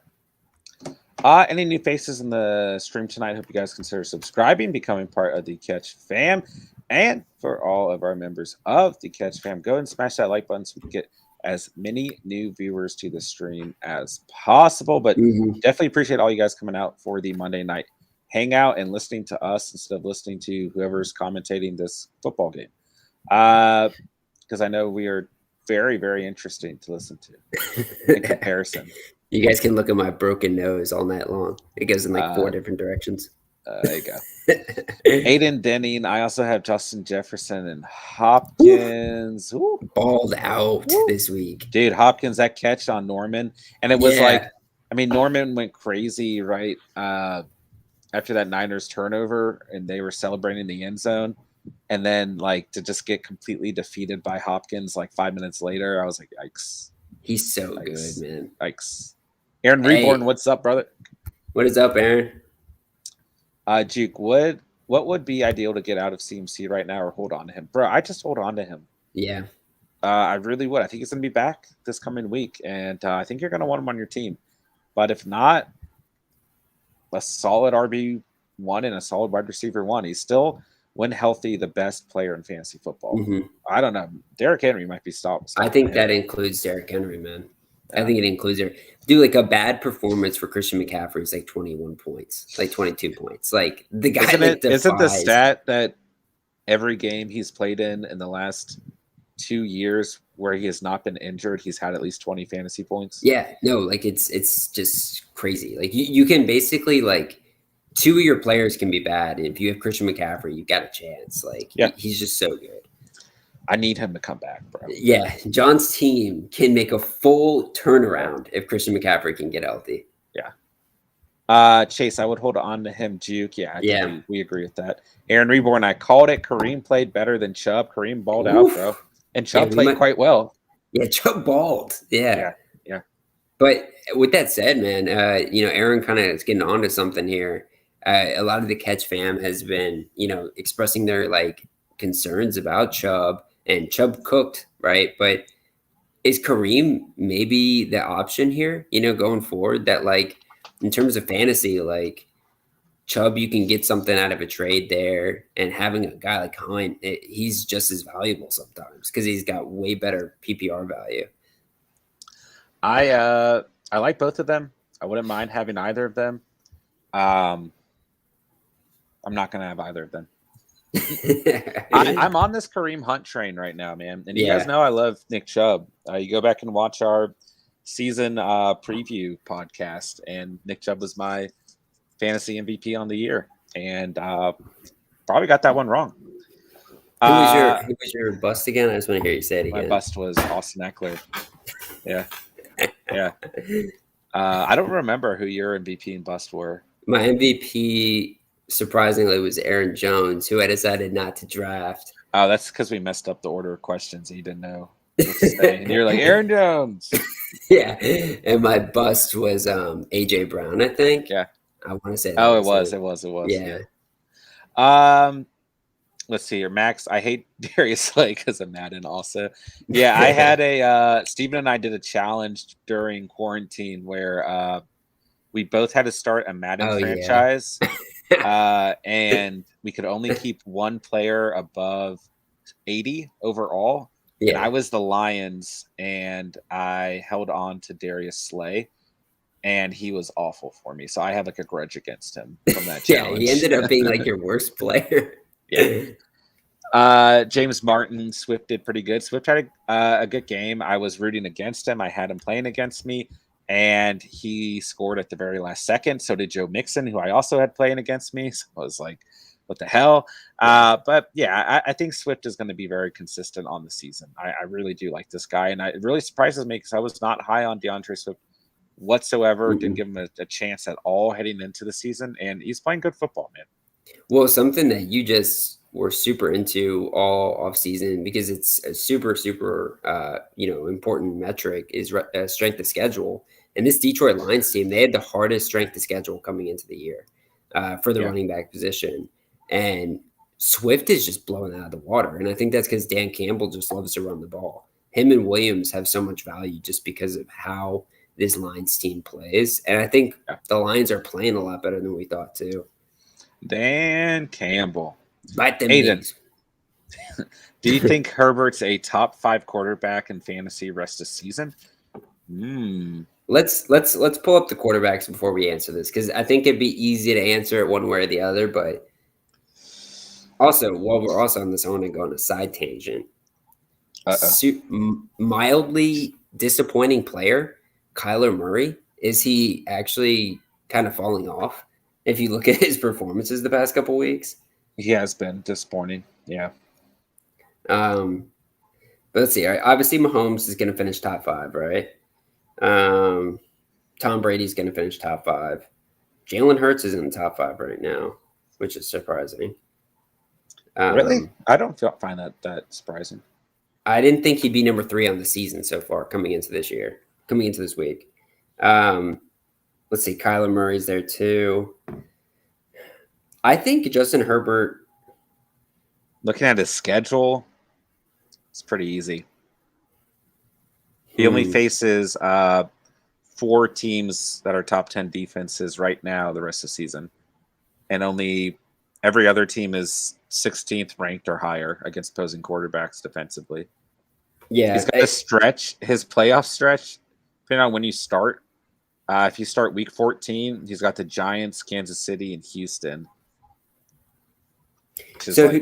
Any new faces in the stream tonight? Hope you guys consider subscribing, becoming part of the Catch fam. And for all of our members of the Catch fam, go and smash that like button so we can get as many new viewers to the stream as possible. But definitely appreciate all you guys coming out for the Monday night hangout and listening to us instead of listening to whoever's commentating this football game. Because I know we are very, very interesting to listen to in comparison.
You guys can look at my broken nose all night long. It goes in like 4 different directions.
There you go. Aiden Denning. I also have Justin Jefferson and Hopkins.
Ooh. Balled out this week.
Dude, Hopkins, that catch on Norman. And it was Norman went crazy, right? After that Niners turnover, and they were celebrating the end zone. And then, to just get completely defeated by Hopkins, 5 minutes later, I was like, yikes.
He's so good, man.
Yikes. Aaron Reborn, what's up, brother?
What is up, Aaron?
Juke, what would be ideal to get out of CMC right now or hold on to him? Bro, I just hold on to him.
Yeah.
I really would. I think he's going to be back this coming week, and I think you're going to want him on your team. But if not, a solid RB1 and a solid wide receiver 1. He's still, when healthy, the best player in fantasy football. I don't know. Derrick Henry might be stopped.
I think that includes Derrick Henry, man. Yeah. I think it includes a bad performance for Christian McCaffrey is 21 points, 22 points. The guy
isn't the stat that every game he's played in the last 2 years where he has not been injured, he's had at least 20 fantasy points?
Yeah, no, it's just crazy. You can basically two of your players can be bad, and if you have Christian McCaffrey, you've got a chance. Like, he's just so good.
I need him to come back, bro.
Yeah, John's team can make a full turnaround if Christian McCaffrey can get healthy.
Yeah. Chase, I would hold on to him. Juke. Yeah, I think we agree with that. Aaron Reborn, I called it. Kareem played better than Chubb. Kareem balled out, bro. And Chubb played quite well.
Yeah, Chubb balled. Yeah. But with that said, man, Aaron kind of is getting onto something here. A lot of the Catch fam has been, expressing their like concerns about Chubb, and Chubb cooked, right? But is Kareem maybe the option here, going forward, that like in terms of fantasy, like Chubb, you can get something out of a trade there, and having a guy like Hunt, he's just as valuable sometimes because he's got way better PPR value.
I like both of them. I wouldn't mind having either of them. I'm not going to have either of them. I'm on this Kareem Hunt train right now, man. And you guys know I love Nick Chubb. You go back and watch our season preview podcast, and Nick Chubb was my fantasy MVP on the year, and probably got that one wrong.
Who was your bust again? I just want to hear you say it again.
My bust was Austin Eckler. Yeah. I don't remember who your MVP and bust were.
My MVP, surprisingly, was Aaron Jones, who I decided not to draft.
Oh, that's because we messed up the order of questions and you didn't know what to say. And you're like, Aaron Jones.
Yeah. And my bust was AJ Brown, I think.
Yeah.
I want to say that.
Oh, it was.
Yeah.
Let's see here. Max, I hate Darius Slay because of Madden also. Yeah, I had Steven and I did a challenge during quarantine where we both had to start a Madden franchise. And we could only keep one player above 80 overall. Yeah. And I was the Lions, and I held on to Darius Slay, and he was awful for me. So I have like a grudge against him from that challenge.
He ended up being like your worst player.
Yeah. James Martin, Swift did pretty good. Swift had a good game. I was rooting against him. I had him playing against me, and he scored at the very last second. So did Joe Mixon, who I also had playing against me. So I was like, what the hell? But yeah, I think Swift is going to be very consistent on the season. I really do like this guy, and it really surprises me because I was not high on DeAndre Swift whatsoever. Mm-hmm. Didn't give him a chance at all heading into the season, and he's playing good football, man.
Well, something that you just were super into all off season, because it's a super important metric, is strength of schedule. And this Detroit Lions team, they had the hardest strength of schedule coming into the year for the running back position. And Swift is just blowing out of the water. And I think that's because Dan Campbell just loves to run the ball. Him and Williams have so much value just because of how this Lions team plays. And I think the Lions are playing a lot better than we thought too.
Dan Campbell.
Bite them
Aiden, do you think Herbert's a top 5 quarterback in fantasy rest of season?
Let's pull up the quarterbacks before we answer this, because I think it'd be easy to answer it one way or the other. But also, while we're also on this, I want to go on a side tangent. Mildly disappointing player, Kyler Murray. Is he actually kind of falling off? If you look at his performances the past couple weeks,
he has been disappointing. Yeah.
But let's see. All right, obviously, Mahomes is going to finish top 5, right? Tom Brady's going to finish top 5. Jalen Hurts is in the top 5 right now, which is surprising.
Really? I don't find that surprising.
I didn't think he'd be number 3 on the season so far coming into this week. Let's see. Kyler Murray's there too. I think Justin Herbert.
Looking at his schedule, it's pretty easy. He only faces 4 teams that are top 10 defenses right now the rest of the season. And only every other team is 16th ranked or higher against opposing quarterbacks defensively.
Yeah.
He's got a stretch, his playoff stretch, depending on when you start. If you start week 14, he's got the Giants, Kansas City, and Houston.
So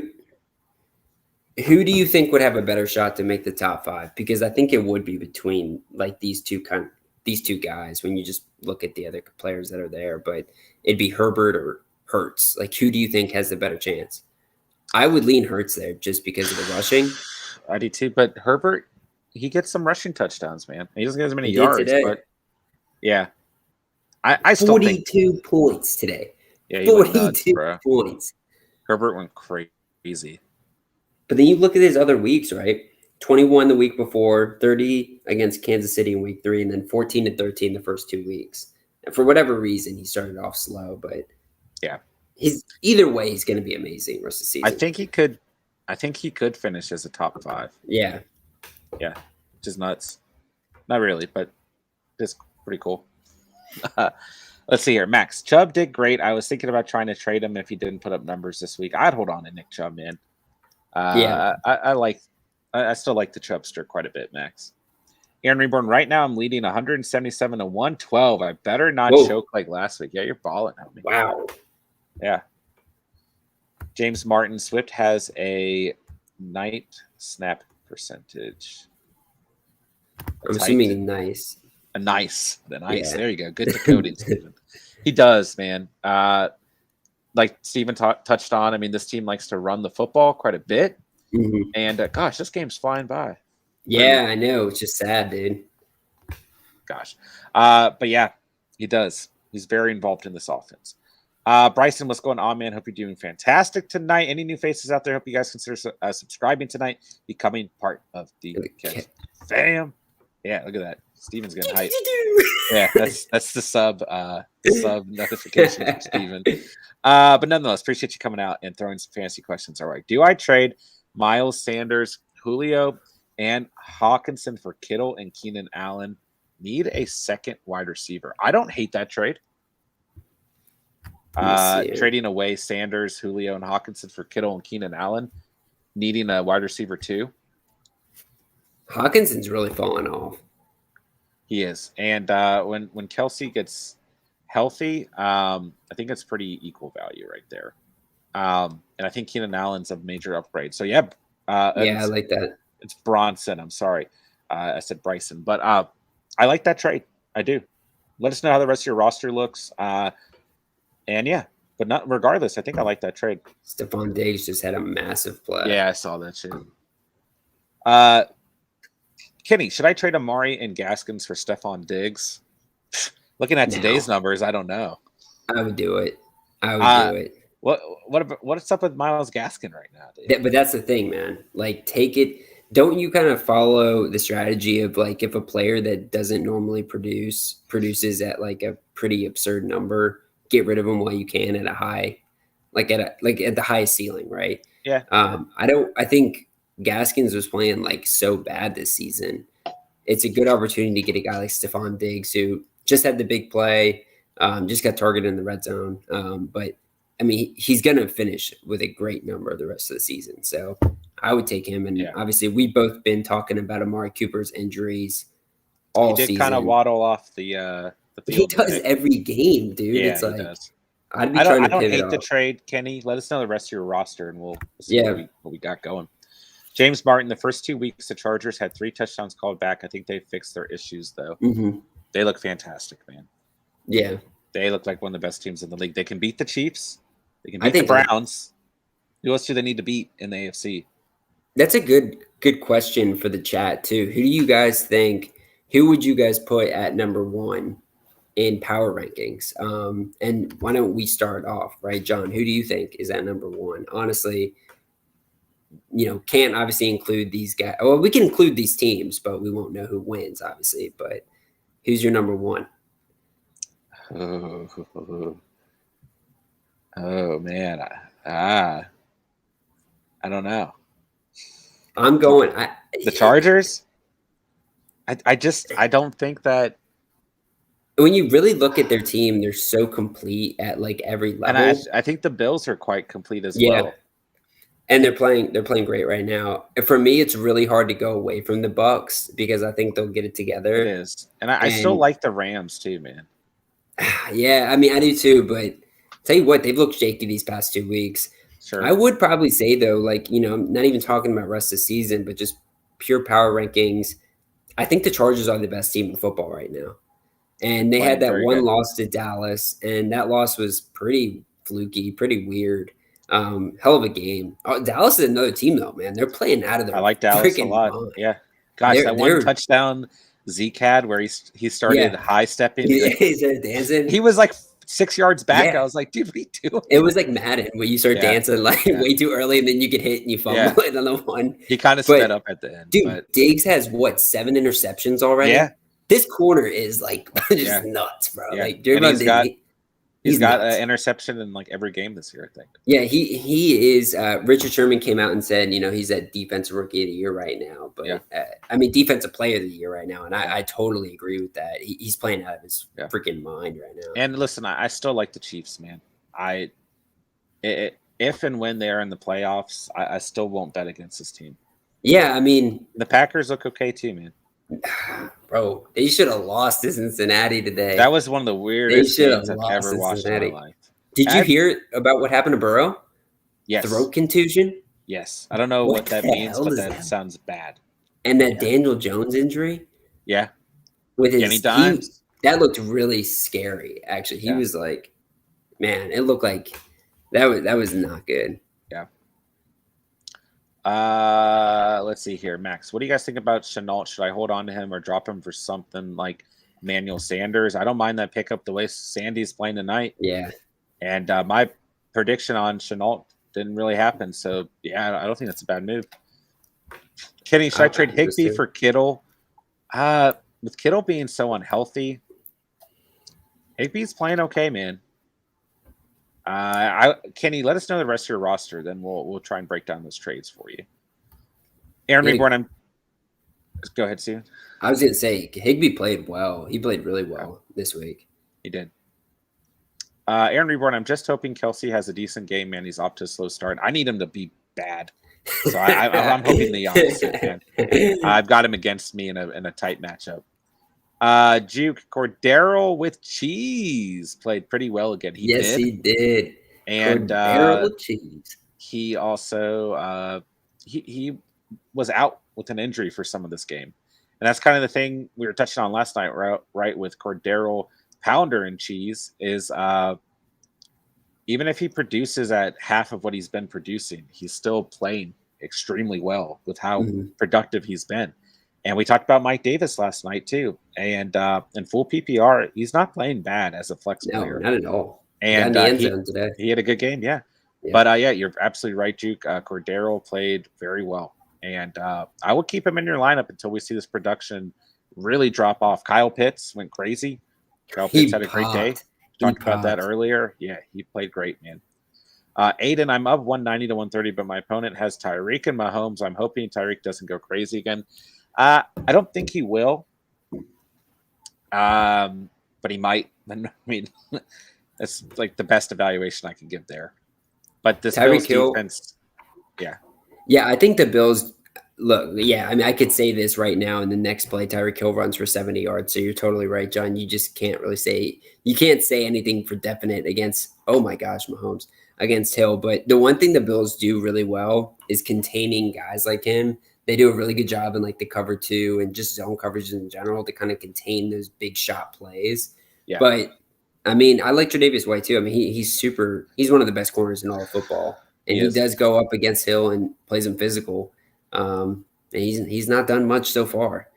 who do you think would have a better shot to make the top 5? Because I think it would be between like these two guys when you just look at the other players that are there. But it'd be Herbert Hurts? Like, who do you think has the better chance? I would lean Hurts there just because of the rushing.
I do too, but Herbert, he gets some rushing touchdowns, man. He doesn't get as many
He did
yards,
today.
but yeah. I still think
42 points today.
Yeah, he went nuts,
42
bro.
points.
Herbert went crazy.
But then you look at his other weeks, right? 21 the week before, 30 against Kansas City in week 3, and then 14 and 13 the first 2 weeks. And for whatever reason, he started off slow, but
yeah,
either way, he's going to be amazing rest of the season.
I think he could finish as a top 5.
Yeah,
which is nuts. Not really, but just pretty cool. Let's see here. Max, Chubb did great. I was thinking about trying to trade him if he didn't put up numbers this week. I'd hold on to Nick Chubb, man. I still like the Chubbster quite a bit, Max. Aaron Reborn, right now I'm leading 177 to 112. I better not choke like last week. Yeah, you're balling at me.
Wow.
Yeah. James Martin, Swift has a night snap percentage.
I'm assuming nice.
A nice. The nice. Yeah. There you go. Good decoding, Steven. He does, man. Like Steven touched on, I mean, this team likes to run the football quite a bit.
Mm-hmm.
And gosh, this game's flying by.
Yeah, I know. It's just sad, dude.
Gosh. But yeah, he does. He's very involved in this offense. Bryson, what's going on, man? Hope you're doing fantastic tonight. Any new faces out there? Hope you guys consider subscribing tonight, becoming part of the fam. Yeah, look at that. Steven's getting hyped. Yeah, that's the sub notification from Steven. But nonetheless, appreciate you coming out and throwing some fantasy questions. All right. Do I trade Miles Sanders, Julio, and Hawkinson for Kittle and Keenan Allen? Need a second wide receiver. I don't hate that trade. Trading away Sanders, Julio, and Hawkinson for Kittle and Keenan Allen, needing a wide receiver too.
Hawkinson's really fallen off.
He is, and when Kelsey gets healthy, I think it's pretty equal value right there. And I think Keenan Allen's a major upgrade. So yeah,
I like that.
It's Bronson. I'm sorry, I said Bryson, but I like that trade. I do. Let us know how the rest of your roster looks. And yeah, but not regardless, I think I like that trade.
Stephon Diggs just had a massive play.
Yeah, I saw that shit. Kenny, should I trade Amari and Gaskins for Stephon Diggs? Looking at today's numbers, I don't know.
I would do it. I would do it.
What's up with Myles Gaskin right now, dude?
But that's the thing, man. Like, take it. Don't you kind of follow the strategy of like if a player that doesn't normally produces at like a pretty absurd number, get rid of them while you can at a high, at the highest ceiling, right?
Yeah.
I think Gaskins was playing like so bad this season. It's a good opportunity to get a guy like Stephon Diggs who just had the big play, just got targeted in the red zone. But I mean, he's going to finish with a great number the rest of the season. So I would take him. And obviously we've both been talking about Amari Cooper's injuries all season.
He did kind of waddle off the
field. He does every game, dude.
Yeah,
it's like,
he does.
I don't
hate the trade, Kenny. Let us know the rest of your roster and we'll see what we got going. James Martin, the first 2 weeks, the Chargers had 3 touchdowns called back. I think they fixed their issues, though.
Mm-hmm.
They look fantastic, man.
Yeah.
They look like one of the best teams in the league. They can beat the Chiefs. They can beat the Browns. Who else do they need to beat in the AFC?
That's a good question for the chat, too. Who do you guys think – who would you guys put at number 1 in power rankings? And why don't we start off, right, John? Who do you think is at number 1? Honestly – can't obviously include these guys. Well, we can include these teams, but we won't know who wins, obviously. But who's your number 1?
Oh man. I don't know.
I'm going.
The Chargers? I don't think that.
When you really look at their team, they're so complete at like every level.
And I think the Bills are quite complete as well.
And they're playing great right now. For me, it's really hard to go away from the Bucks because I think they'll get it together.
It is. And I still like the Rams too, man.
Yeah, I mean, I do too, but tell you what, they've looked shaky these past 2 weeks.
Sure.
I would probably say though, not even talking about rest of the season, but just pure power rankings. I think the Chargers are the best team in football right now. And they had that one loss to Dallas, and that loss was pretty fluky, pretty weird. Hell of a game. Oh, Dallas is another team though, man. They're playing out of their
I like Dallas a
freaking
lot.
mind.
Yeah. Gosh, that one touchdown Zeke had where he started high stepping.
He started dancing.
He was like 6 yards back.
Yeah.
I was like, dude, what are you doing?
It was like Madden where you start dancing like way too early and then you get hit and you fumble it on the one.
He kind of sped up at the end.
Dude, Diggs has what, 7 interceptions already?
Yeah.
This corner is like just nuts, bro.
Yeah.
Like Trayvon
He's got an interception in like every game this year, I think.
Yeah, he is. Richard Sherman came out and said, he's at defensive rookie of the year right now. But I mean, defensive player of the year right now, and I totally agree with that. He's playing out of his freaking mind right now.
And listen, I still like the Chiefs, man. If and when they are in the playoffs, I still won't bet against this team.
Yeah, I mean,
the Packers look okay too, man.
Bro, they should have lost to Cincinnati today.
That was one of the weirdest games I've ever watched in my life.
Did you hear about what happened to Burrow?
Yes.
Throat contusion?
Yes. I don't know what that means, but that sounds bad.
And that Daniel Jones injury?
Yeah.
With his that looked really scary, actually. He was like, man, it looked like that was not good.
Yeah. Let's see here, Max. What do you guys think about Shenault? Should I hold on to him or drop him for something like Manuel Sanders? I don't mind that pickup the way Sandy's playing tonight.
Yeah.
And my prediction on Shenault didn't really happen. So, yeah, I don't think that's a bad move. Kenny, should I trade Higbee for Kittle? With Kittle being so unhealthy, Higbee's playing okay, man. Kenny, let us know the rest of your roster, then we'll try and break down those trades for you. Aaron Reborn, go ahead, Steven.
I was gonna say Higbee played well. He played really well this week.
He did. Aaron Reborn, I'm just hoping Kelsey has a decent game, man. He's off to a slow start. I need him to be bad. So I'm hoping the opposite, man. I've got him against me in a tight matchup. Juke Cordero with cheese played pretty well again. He
did.
And
Cordero with cheese.
He also he was out with an injury for some of this game, and that's kind of the thing we were touching on last night, right? With Cordero Pounder and cheese is even if he produces at half of what he's been producing, he's still playing extremely well with how productive he's been. And we talked about Mike Davis last night too. And in full PPR, he's not playing bad as a flex player.
Not at all.
And he had a good game, yeah. But you're absolutely right, Juke. Cordero played very well. And I will keep him in your lineup until we see this production really drop off. Kyle Pitts went crazy. Kyle Pitts had a great day. Talked about that earlier. Yeah, he played great, man. Aiden, I'm up 190 to 130, but my opponent has Tyreek and Mahomes. I'm hoping Tyreek doesn't go crazy again. I don't think he will, but he might. I mean, that's like the best evaluation I can give there. But this Bills defense,
yeah, I think the Bills. Look, yeah, I mean, I could say this right now in the next play, Tyreek Hill runs for 70 yards. So you're totally right, John. You just can't really say anything for definite against. Oh my gosh, Mahomes against Hill. But the one thing the Bills do really well is containing guys like him. They do a really good job in like the cover 2 and just zone coverage in general to kind of contain those big shot plays.
Yeah.
But I mean, I like Tre'Davious White too. I mean, he's one of the best corners in all of football. And he does go up against Hill and plays him physical. And he's not done much so far.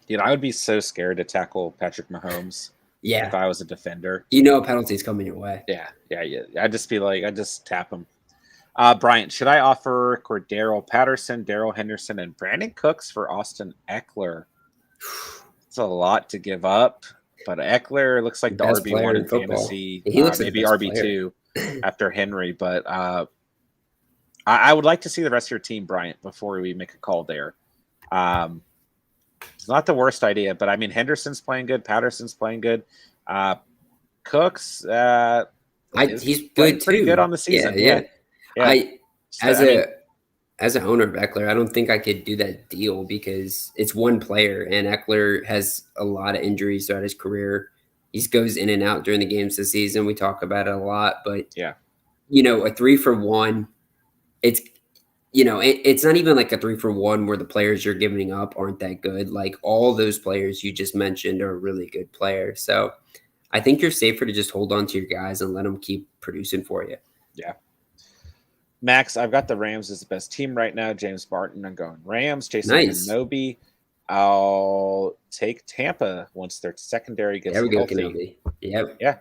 Dude, I would be so scared to tackle Patrick Mahomes.
Yeah.
If I was a defender.
A penalty's coming your way.
Yeah. I'd just be like, I'd just tap him. Bryant, should I offer Cordero Patterson, Darrell Henderson, and Brandon Cooks for Austin Eckler? It's a lot to give up, but Eckler looks like the RB1 in fantasy.
He looks
maybe RB2 after Henry, but I would like to see the rest of your team, Bryant, before we make a call there. It's not the worst idea, but I mean, Henderson's playing good. Patterson's playing good. Cooks,
he's good
pretty good on the season. Yeah.
As an owner of Eckler, I don't think I could do that deal because it's one player, and Eckler has a lot of injuries throughout his career. He goes in and out during the games this season. We talk about it a lot, but a 3-for-1. It's not even like a 3-for-1 where the players you're giving up aren't that good. Like all those players you just mentioned are really good players. So I think you're safer to just hold on to your guys and let them keep producing for you.
Yeah. Max, I've got the Rams as the best team right now. James Barton, I'm going Rams. Jason
Nice.
Kenobi, I'll take Tampa once their secondary gets
There we go,
healthy.
Kenobi. Yep.
Yeah.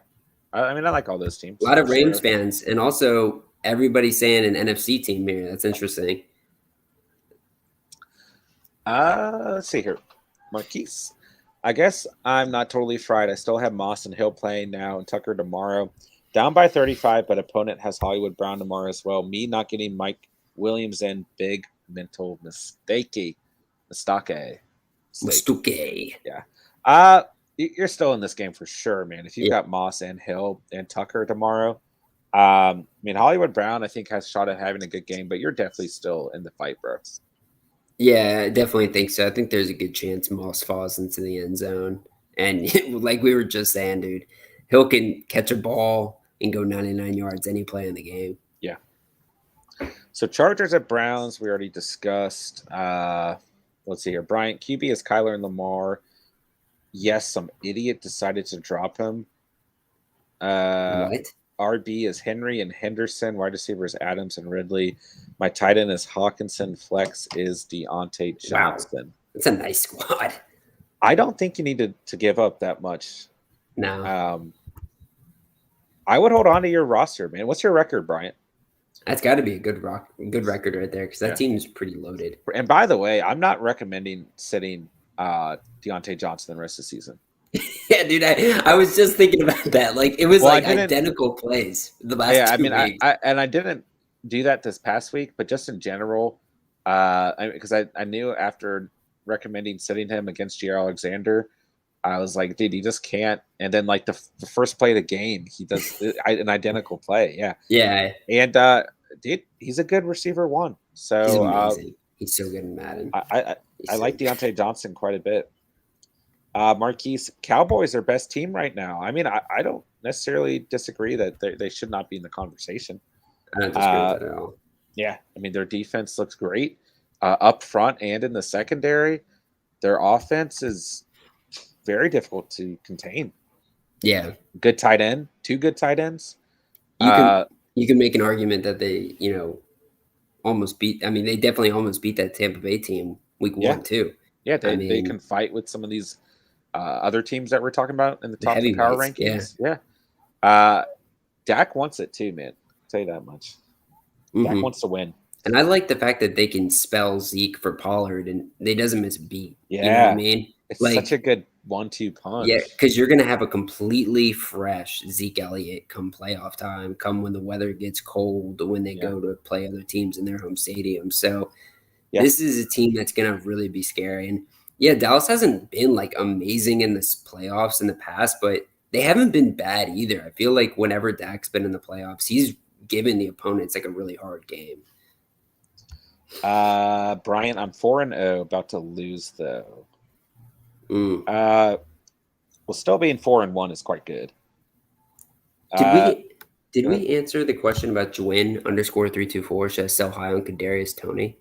I mean, I like all those teams.
A lot of Rams
sure.
fans, and also everybody saying an NFC team here. That's interesting.
Let's see here. Marquise. I guess I'm not totally fried. I still have Moss and Hill playing now and Tucker tomorrow. Down by 35, but opponent has Hollywood Brown tomorrow as well. Me not getting Mike Williams in, big mental mistake. Mistake. Yeah. You're still in this game for sure, man. If you've got Moss and Hill and Tucker tomorrow, I mean, Hollywood Brown, I think, has a shot at having a good game, but you're definitely still in the fight, bro.
Yeah, I definitely think so. I think there's a good chance Moss falls into the end zone. And like we were just saying, dude, Hill can catch a ball and go 99 yards any play in the game.
Yeah. So Chargers at Browns, we already discussed. Let's see here. Bryant, QB is Kyler and Lamar. Yes, some idiot decided to drop him.
What?
RB is Henry and Henderson. Wide receivers Adams and Ridley. My tight end is Hawkinson. Flex is Deontay Johnson.
Wow. That's a nice squad.
I don't think you need to give up that much.
No.
I would hold on to your roster, man. What's your record, Bryant?
That's got to be a good record right there because that team is pretty loaded.
And by the way, I'm not recommending sitting Deontay Johnson the rest of the season.
Yeah, dude, I was just thinking about that. Like it was identical plays the last 2 weeks.
I didn't do that this past week, but just in general, because I knew after recommending sitting him against Jair Alexander, I was like, dude, he just can't. And then like the first play of the game, he does an identical play. Yeah,
yeah.
And dude, he's a good receiver one. So
he's amazing. He's so good in Madden.
I like Deontay Johnson quite a bit. Marquise, Cowboys are best team right now. I mean, I don't necessarily disagree that they should not be in the conversation.
I don't disagree with that at all.
Yeah, I mean, their defense looks great up front and in the secondary. Their offense is very difficult to contain.
Yeah.
Good tight end, 2 good tight ends.
You can make an argument that they, almost beat. I mean, they definitely almost beat that Tampa Bay team week 1 too.
Yeah, they can fight with some of these other teams that we're talking about in the top of the power rankings. Yeah. Dak wants it too, man. I'll tell you that much. Dak wants to win.
And I like the fact that they can spell Zeke for Pollard and they doesn't miss a beat.
Yeah.
You know what I mean?
It's such a good 1-2 punch.
Yeah, because you're going to have a completely fresh Zeke Elliott come playoff time, come when the weather gets cold, when they go to play other teams in their home stadium. So this is a team that's going to really be scary. And yeah, Dallas hasn't been like amazing in the playoffs in the past, but they haven't been bad either. I feel like whenever Dak's been in the playoffs, he's given the opponents like a really hard game.
Brian, I'm 4-0, about to lose though. Well, still being 4-1 is quite good.
Did we answer the question about Jwin _324 should I sell high on Kadarius Toney?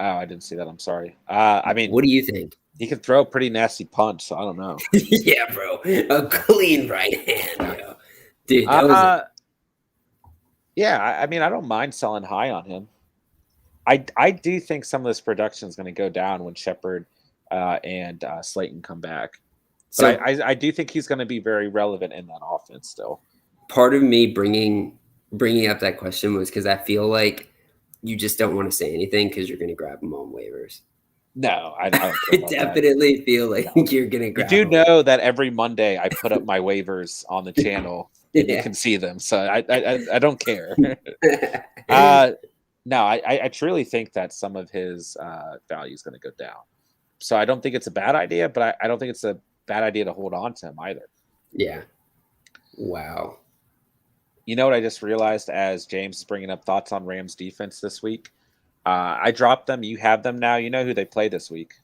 Oh, I didn't see that. I'm sorry. I mean,
what do you think?
He can throw a pretty nasty punch, so I don't know.
Yeah, bro, a clean right hand, yo. Dude. That was
yeah, I mean, I don't mind selling high on him. I do think some of this production is going to go down when Shepard and Slayton come back. But so, I do think he's going to be very relevant in that offense still.
Part of me bringing up that question was because I feel like you just don't want to say anything because you're going to grab them on waivers.
No, I don't.
I definitely feel like you're going to grab
them. You do know that every Monday I put up my waivers on the channel and you can see them. So I don't care. No, I truly think that some of his value is going to go down. So I don't think it's a bad idea, but I don't think it's a bad idea to hold on to him either.
Yeah. Wow.
You know what I just realized as James is bringing up thoughts on Rams defense this week? I dropped them. You have them now. You know who they play this week.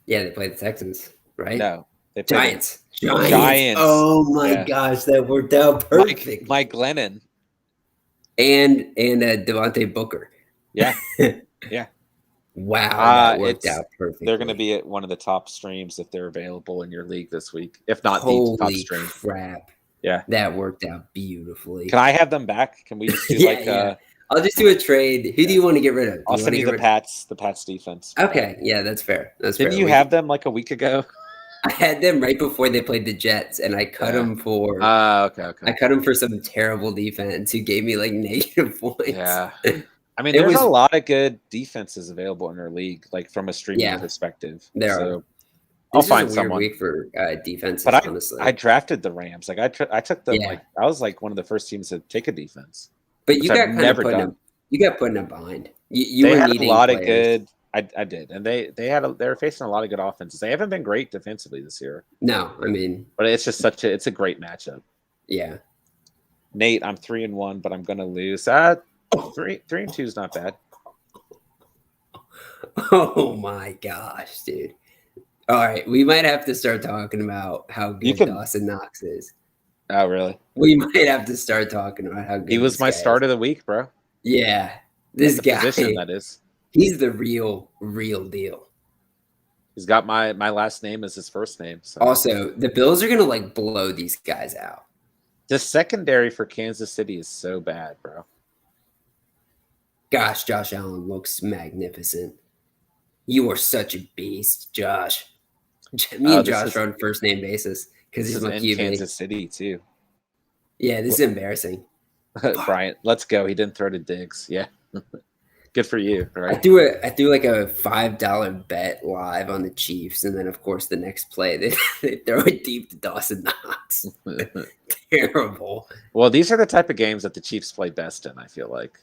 Yeah, they play the Texans, right?
No. They
play Giants. Oh, my gosh. That worked out perfect.
Mike Glennon.
And Devontae Booker.
Yeah. Yeah.
Wow, that worked
It's
out perfectly.
they're going to be at one of the top streams if they're available in your league this week, if not the top
Holy
stream.
crap.
Yeah.
That worked out beautifully.
Can I have them back? Can we just do
Yeah. I'll just do a trade. Who do you want to get rid of?
I'll send you the Pats defense.
Okay, yeah, that's fair.
Didn't you have them like a week ago?
I had them right before they played the Jets, and I cut them for.
Okay.
I cut them for some terrible defense who gave me like negative points.
Yeah, I mean, there's a lot of good defenses available in our league, like from a streaming perspective.
There
so
are.
I'll find someone.
Week for defenses,
but
honestly.
I drafted the Rams. Like I took them. Like I was like one of the first teams to take a defense.
But you got never done. You got putting them behind. You
were
had
needing a lot of good. I did, and they were facing a lot of good offenses. They haven't been great defensively this year.
No, I mean,
but it's just it's a great matchup.
Yeah,
Nate, I'm 3-1, but I'm gonna lose. 3-2 is not bad.
Oh my gosh, dude! All right, we might have to start talking about how good Dawson Knox is.
Oh, really?
We might have to start talking about how good
he was. My start of the week, bro.
Yeah, this guy.
Position, that is.
He's the real deal.
He's got my last name as his first name. So.
Also, the Bills are gonna like blow these guys out.
The secondary for Kansas City is so bad, bro.
Gosh, Josh Allen looks magnificent. You are such a beast, Josh. Me and Josh are on first name basis because he's my QB.
Kansas City too.
Yeah, this is embarrassing.
Bryant, let's go. He didn't throw to Diggs. Yeah. Good for you, right?
I threw like a $5 bet live on the Chiefs, and then of course the next play they throw it deep to Dawson Knox. Terrible.
Well, these are the type of games that the Chiefs play best in, I feel like.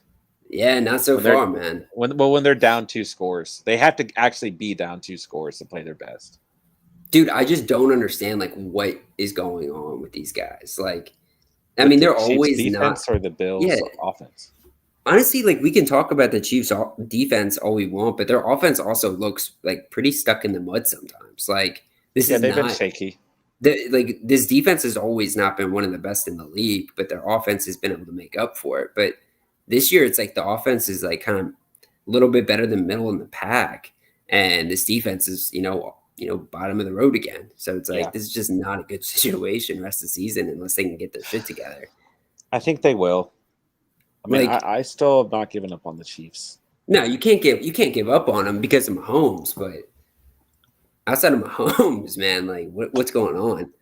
Yeah, not so far, man.
When they're down 2 scores, they have to actually be down 2 scores to play their best.
Dude, I just don't understand like what is going on with these guys. Like, I mean, they're always
defense
not
or the Bills offense.
Honestly, like we can talk about the Chiefs defense all we want, but their offense also looks like pretty stuck in the mud sometimes. Like they've
been shaky.
Like this defense has always not been one of the best in the league, but their offense has been able to make up for it. But this year, it's like the offense is like kind of a little bit better than middle in the pack, and this defense is bottom of the road again. So it's like this is just not a good situation rest of the season unless they can get their shit together.
I think they will. I mean, I still have not given up on the Chiefs.
No, you can't give up on them because of Mahomes, but outside of Mahomes, man, like what's going on?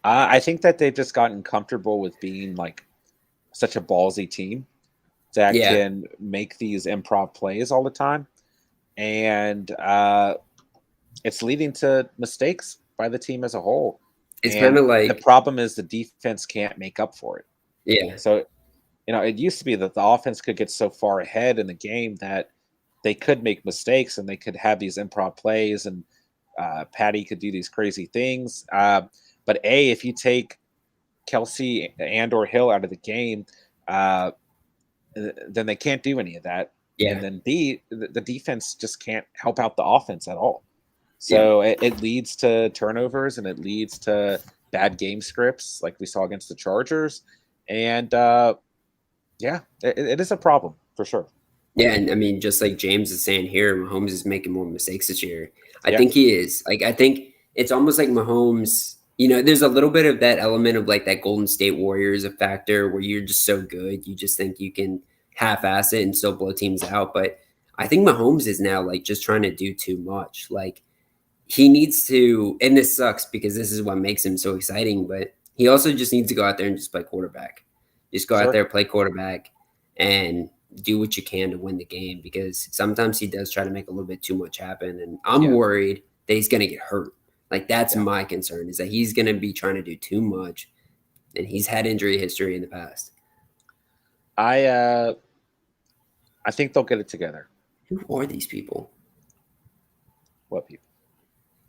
I think that they've just gotten comfortable with being like such a ballsy team that can make these improv plays all the time, and it's leading to mistakes by the team as a whole.
It's kind of like
the problem is the defense can't make up for it.
Yeah.
So. It used to be that the offense could get so far ahead in the game that they could make mistakes and they could have these improv plays and Patty could do these crazy things. But if you take Kelsey and or Hill out of the game, then they can't do any of that.
Yeah.
And then the defense just can't help out the offense at all. So it leads to turnovers and it leads to bad game scripts like we saw against the Chargers. And it is a problem for sure.
Yeah, and I mean, just like James is saying here, Mahomes is making more mistakes this year. I think he is. Like, I think it's almost like Mahomes, there's a little bit of that element of like that Golden State Warriors factor where you're just so good. You just think you can half-ass it and still blow teams out. But I think Mahomes is now like just trying to do too much. Like he needs to, and this sucks because this is what makes him so exciting, but he also just needs to go out there and just play quarterback. Just go out there, play quarterback, and do what you can to win the game because sometimes he does try to make a little bit too much happen. And I'm worried that he's going to get hurt. Like that's my concern is that he's going to be trying to do too much. And he's had injury history in the past.
I think they'll get it together.
Who are these people?
What people?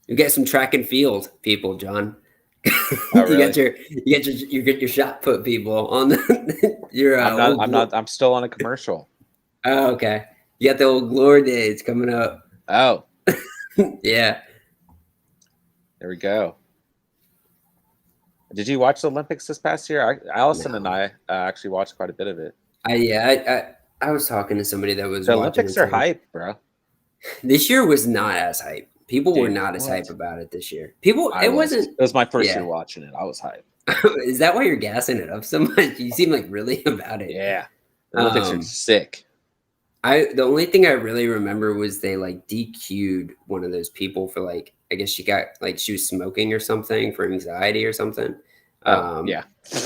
You get some track and field people, John.
Oh, really?
you get your shot put people on your.
I'm still on a commercial.
Oh, okay. You got the old glory days coming up.
Oh,
yeah.
There we go. Did you watch the Olympics this past year? Allison and I actually watched quite a bit of it.
I was talking to somebody that was
The
watching
Olympics
and
are
said
hype, bro.
this year was not as hype. People were
Dude,
not as hype
what?
about it this year. People,
I
it
was.
wasn't.
It was my first year
Yeah,
watching it. I was hyped.
is that why you're gassing it up so much? You seem like really about it.
Yeah. The Olympics are
Um,
sick.
the only thing I really remember was they like DQ'd one of those people for like I guess she got like she was smoking or something for anxiety or something,
Oh,
um,
yeah.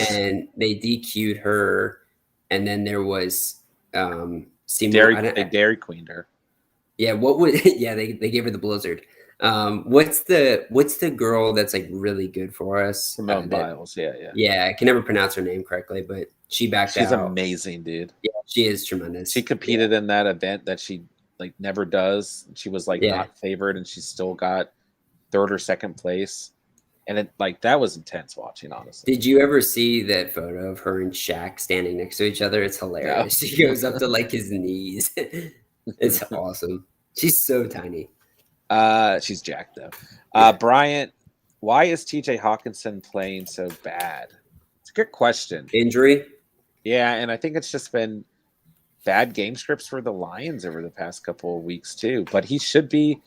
and they DQ'd her, and then there was Simone.
They Dairy Queened her.
Yeah, what would yeah, they gave her the blizzard. What's the girl that's like really good for us?
Simone
That
Biles. Yeah, yeah.
yeah, I can never pronounce her name correctly, but she backed
She's
out.
amazing, dude.
Yeah, she is
She
tremendous. Yeah,
competed in that event that she like never does. She was like
yeah.
not favored and she still got third or second place. And it like that was intense watching, honestly.
Did you ever see that photo of her and Shaq standing next to each other? It's
No.
hilarious. She goes up to like his knees. It's awesome. She's so tiny.
She's jacked though.
Yeah.
Bryant, why is TJ Hawkinson playing so bad? It's a good question.
Injury?
Yeah, and I think it's just been bad game scripts for the Lions over the past couple of weeks too. But he should be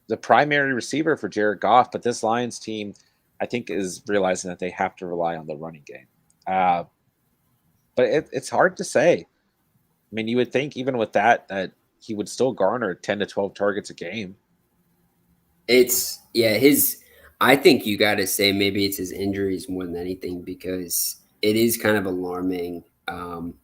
the primary receiver for Jared Goff. But this Lions team, I think, is realizing that they have to rely on the running game. But it's hard to say. I mean, you would think even with that he would still garner 10 to 12 targets a game.
It's yeah, his I think you gotta say maybe it's his injuries more than anything because it is kind of alarming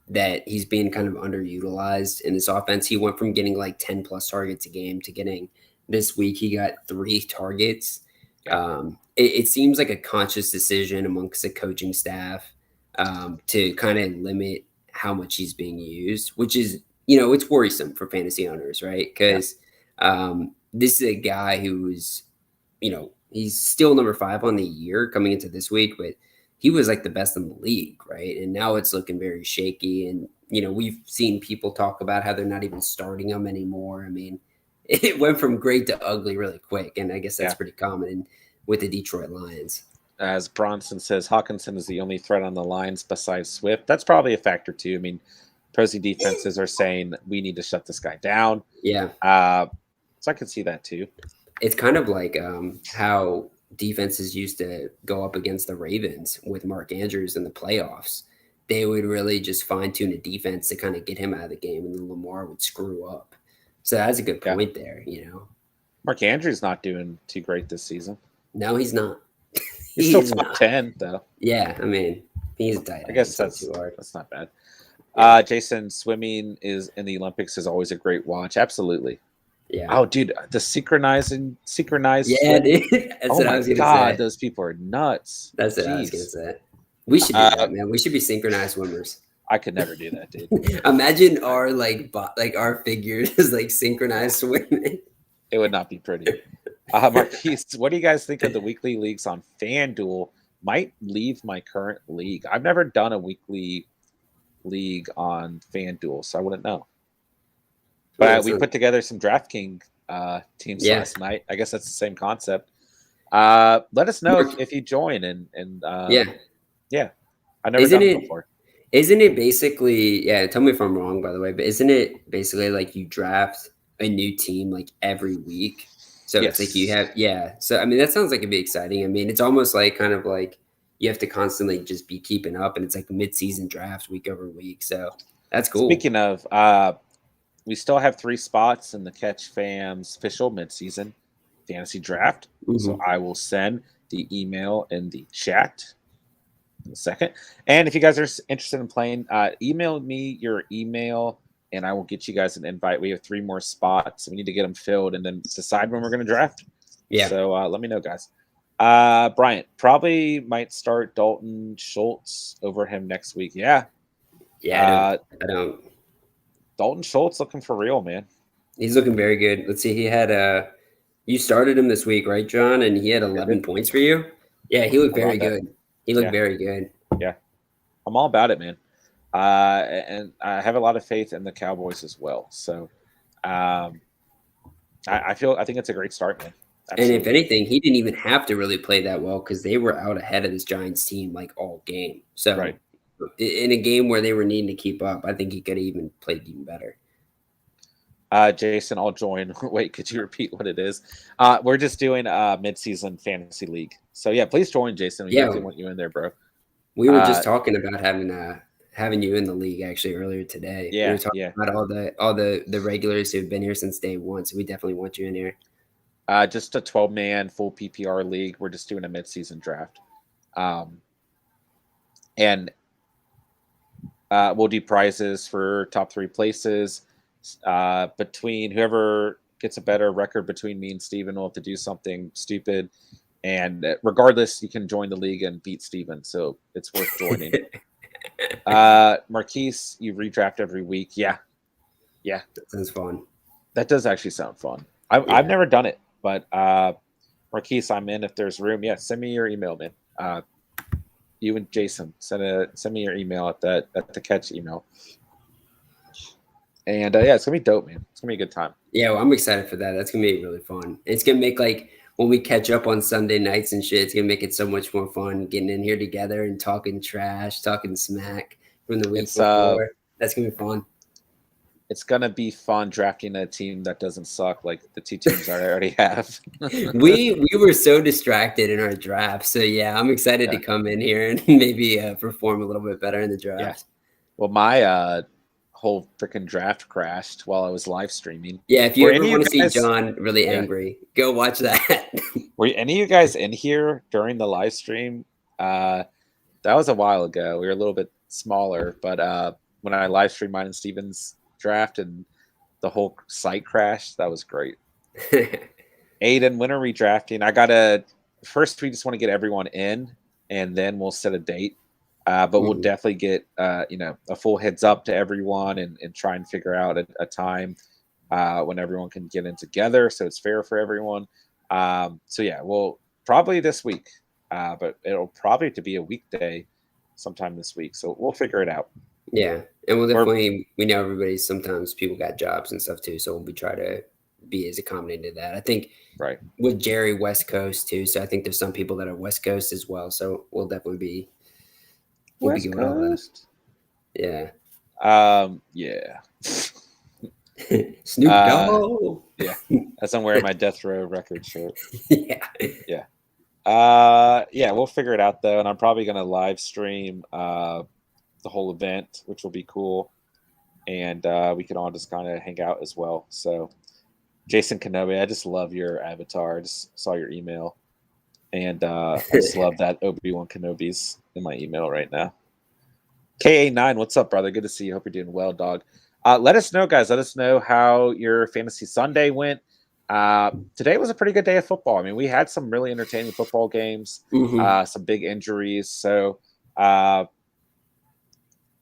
that he's being kind of underutilized in this offense. He went from getting like 10 plus targets a game to getting this week he got 3 targets.
Yeah.
It seems like a conscious decision amongst the coaching staff to kind of limit how much he's being used, which is, it's worrisome for fantasy owners, right? Because this is a guy who's, he's still number 5 on the year coming into this week, but he was like the best in the league, right? And now it's looking very shaky. And, we've seen people talk about how they're not even starting him anymore. I mean, it went from great to ugly really quick. And I guess that's pretty common with the Detroit Lions.
As Bronson says, Hawkinson is the only threat on the lines besides Swift. That's probably a factor too. I mean, opposing defenses are saying we need to shut this guy down.
Yeah.
So I could see that too.
It's kind of like how defenses used to go up against the Ravens with Mark Andrews in the playoffs. They would really just fine tune a defense to kind of get him out of the game, and then Lamar would screw up. So that's a good point there,
Mark Andrews not doing too great this season.
No, he's not.
He's still top 10 though.
Yeah, I mean, he's tight.
I guess that's not bad. Jason, swimming is in the Olympics is always a great watch. Absolutely.
Yeah.
Oh, dude, the synchronized.
Yeah, dude. That's what I was gonna say.
Those people are nuts.
That's what I was gonna say. We should do that, man. We should be synchronized swimmers.
I could never do that, dude.
Imagine our our figures is like synchronized swimming.
It would not be pretty. Marquise, what do you guys think of the weekly leagues on FanDuel? Might leave my current league. I've never done a weekly league on FanDuel, so I wouldn't know. But we put together some DraftKings teams last night. I guess that's the same concept. Let us know if you join and I've never done it before.
Isn't it basically tell me if I'm wrong by the way, but isn't it basically like you draft a new team like every week? So it's like you have so I mean that sounds like it'd be exciting. I mean it's almost like kind of like you have to constantly just be keeping up, and it's like mid-season draft week over week. So that's cool.
Speaking of we still have 3 spots in the Catch Fam's official mid-season fantasy draft. Mm-hmm. So I will send the email in the chat in a second. And if you guys are interested in playing, email me your email and I will get you guys an invite. We have 3 more spots. We need to get them filled and then decide when we're going to draft.
Yeah.
So let me know, guys. Bryant probably might start Dalton Schultz over him next week. Yeah.
Yeah. I don't.
Dalton Schultz looking for real, man.
He's looking very good. Let's see. He had you started him this week, right, John? And he had 11 points for you. Yeah, he looked very good. He looked very good.
Yeah, I'm all about it, man. And I have a lot of faith in the Cowboys as well. So, I think it's a great start, man.
Absolutely. And if anything, he didn't even have to really play that well because they were out ahead of this Giants team like all game. So in a game where they were needing to keep up, I think he could have even played even better.
Jason, I'll join. Wait, could you repeat what it is? We're just doing a mid-season fantasy league. So yeah, please join, Jason. We definitely want you in there, bro.
We were just talking about having you in the league actually earlier today.
Yeah,
we were talking about all the regulars who've been here since day one, so we definitely want you in here.
Just a 12-man full PPR league. We're just doing a mid-season draft, and we'll do prizes for top 3 places. Between whoever gets a better record between me and Steven will have to do something stupid. And regardless, you can join the league and beat Steven. So it's worth joining. Marquise, you redraft every week. Yeah.
That sounds fun.
That does actually sound fun. I've never done it, but Marquise, I'm in if there's room. Yeah, send me your email, man. You and Jason, send me your email at the catch email. And yeah, it's gonna be dope, man. It's gonna be a good time.
Yeah, well, I'm excited for that. That's gonna be really fun. It's gonna make when we catch up on Sunday nights and shit, it's gonna make it so much more fun getting in here together and talking trash, talking smack from the week before. That's gonna be fun.
It's gonna be fun drafting a team that doesn't suck like the 2 teams I already have.
we were so distracted in our draft, so yeah, I'm excited to come in here and maybe perform a little bit better in the draft.
Yeah. Well, my whole freaking draft crashed while I was live streaming.
Yeah, if you ever want to see John really angry, go watch that.
Were any of you guys in here during the live stream? That was a while ago. We were a little bit smaller, but when I live streamed mine and Steven's draft and the whole site crashed, that was great. Aiden, when are we drafting? First we just want to get everyone in and then we'll set a date. But we'll definitely get a full heads up to everyone and try and figure out a time when everyone can get in together so it's fair for everyone. So yeah, we'll probably this week, but it'll probably have to be a weekday sometime this week. So we'll figure it out.
Yeah, and we'll definitely we know sometimes people got jobs and stuff too, so we'll try to be as accommodating to that. I think with Jerry West Coast too, so I think there's some people that are West Coast as well. So we'll definitely be.
West Coast.
Yeah.
Yeah.
Snoop Dogg.
Yeah. As I'm wearing my Death Row record shirt.
Yeah.
Yeah, we'll figure it out though. And I'm probably gonna live stream the whole event, which will be cool. And we can all just kind of hang out as well. So Jason Kenobi, I just love your avatar. I just saw your email. And I just love that Obi-Wan Kenobi's in my email right now. KA9, what's up, brother? Good to see you. Hope you're doing well, dog. Let us know, guys. Let us know how your Fantasy Sunday went. Today was a pretty good day of football. I mean, we had some really entertaining football games, some big injuries. So let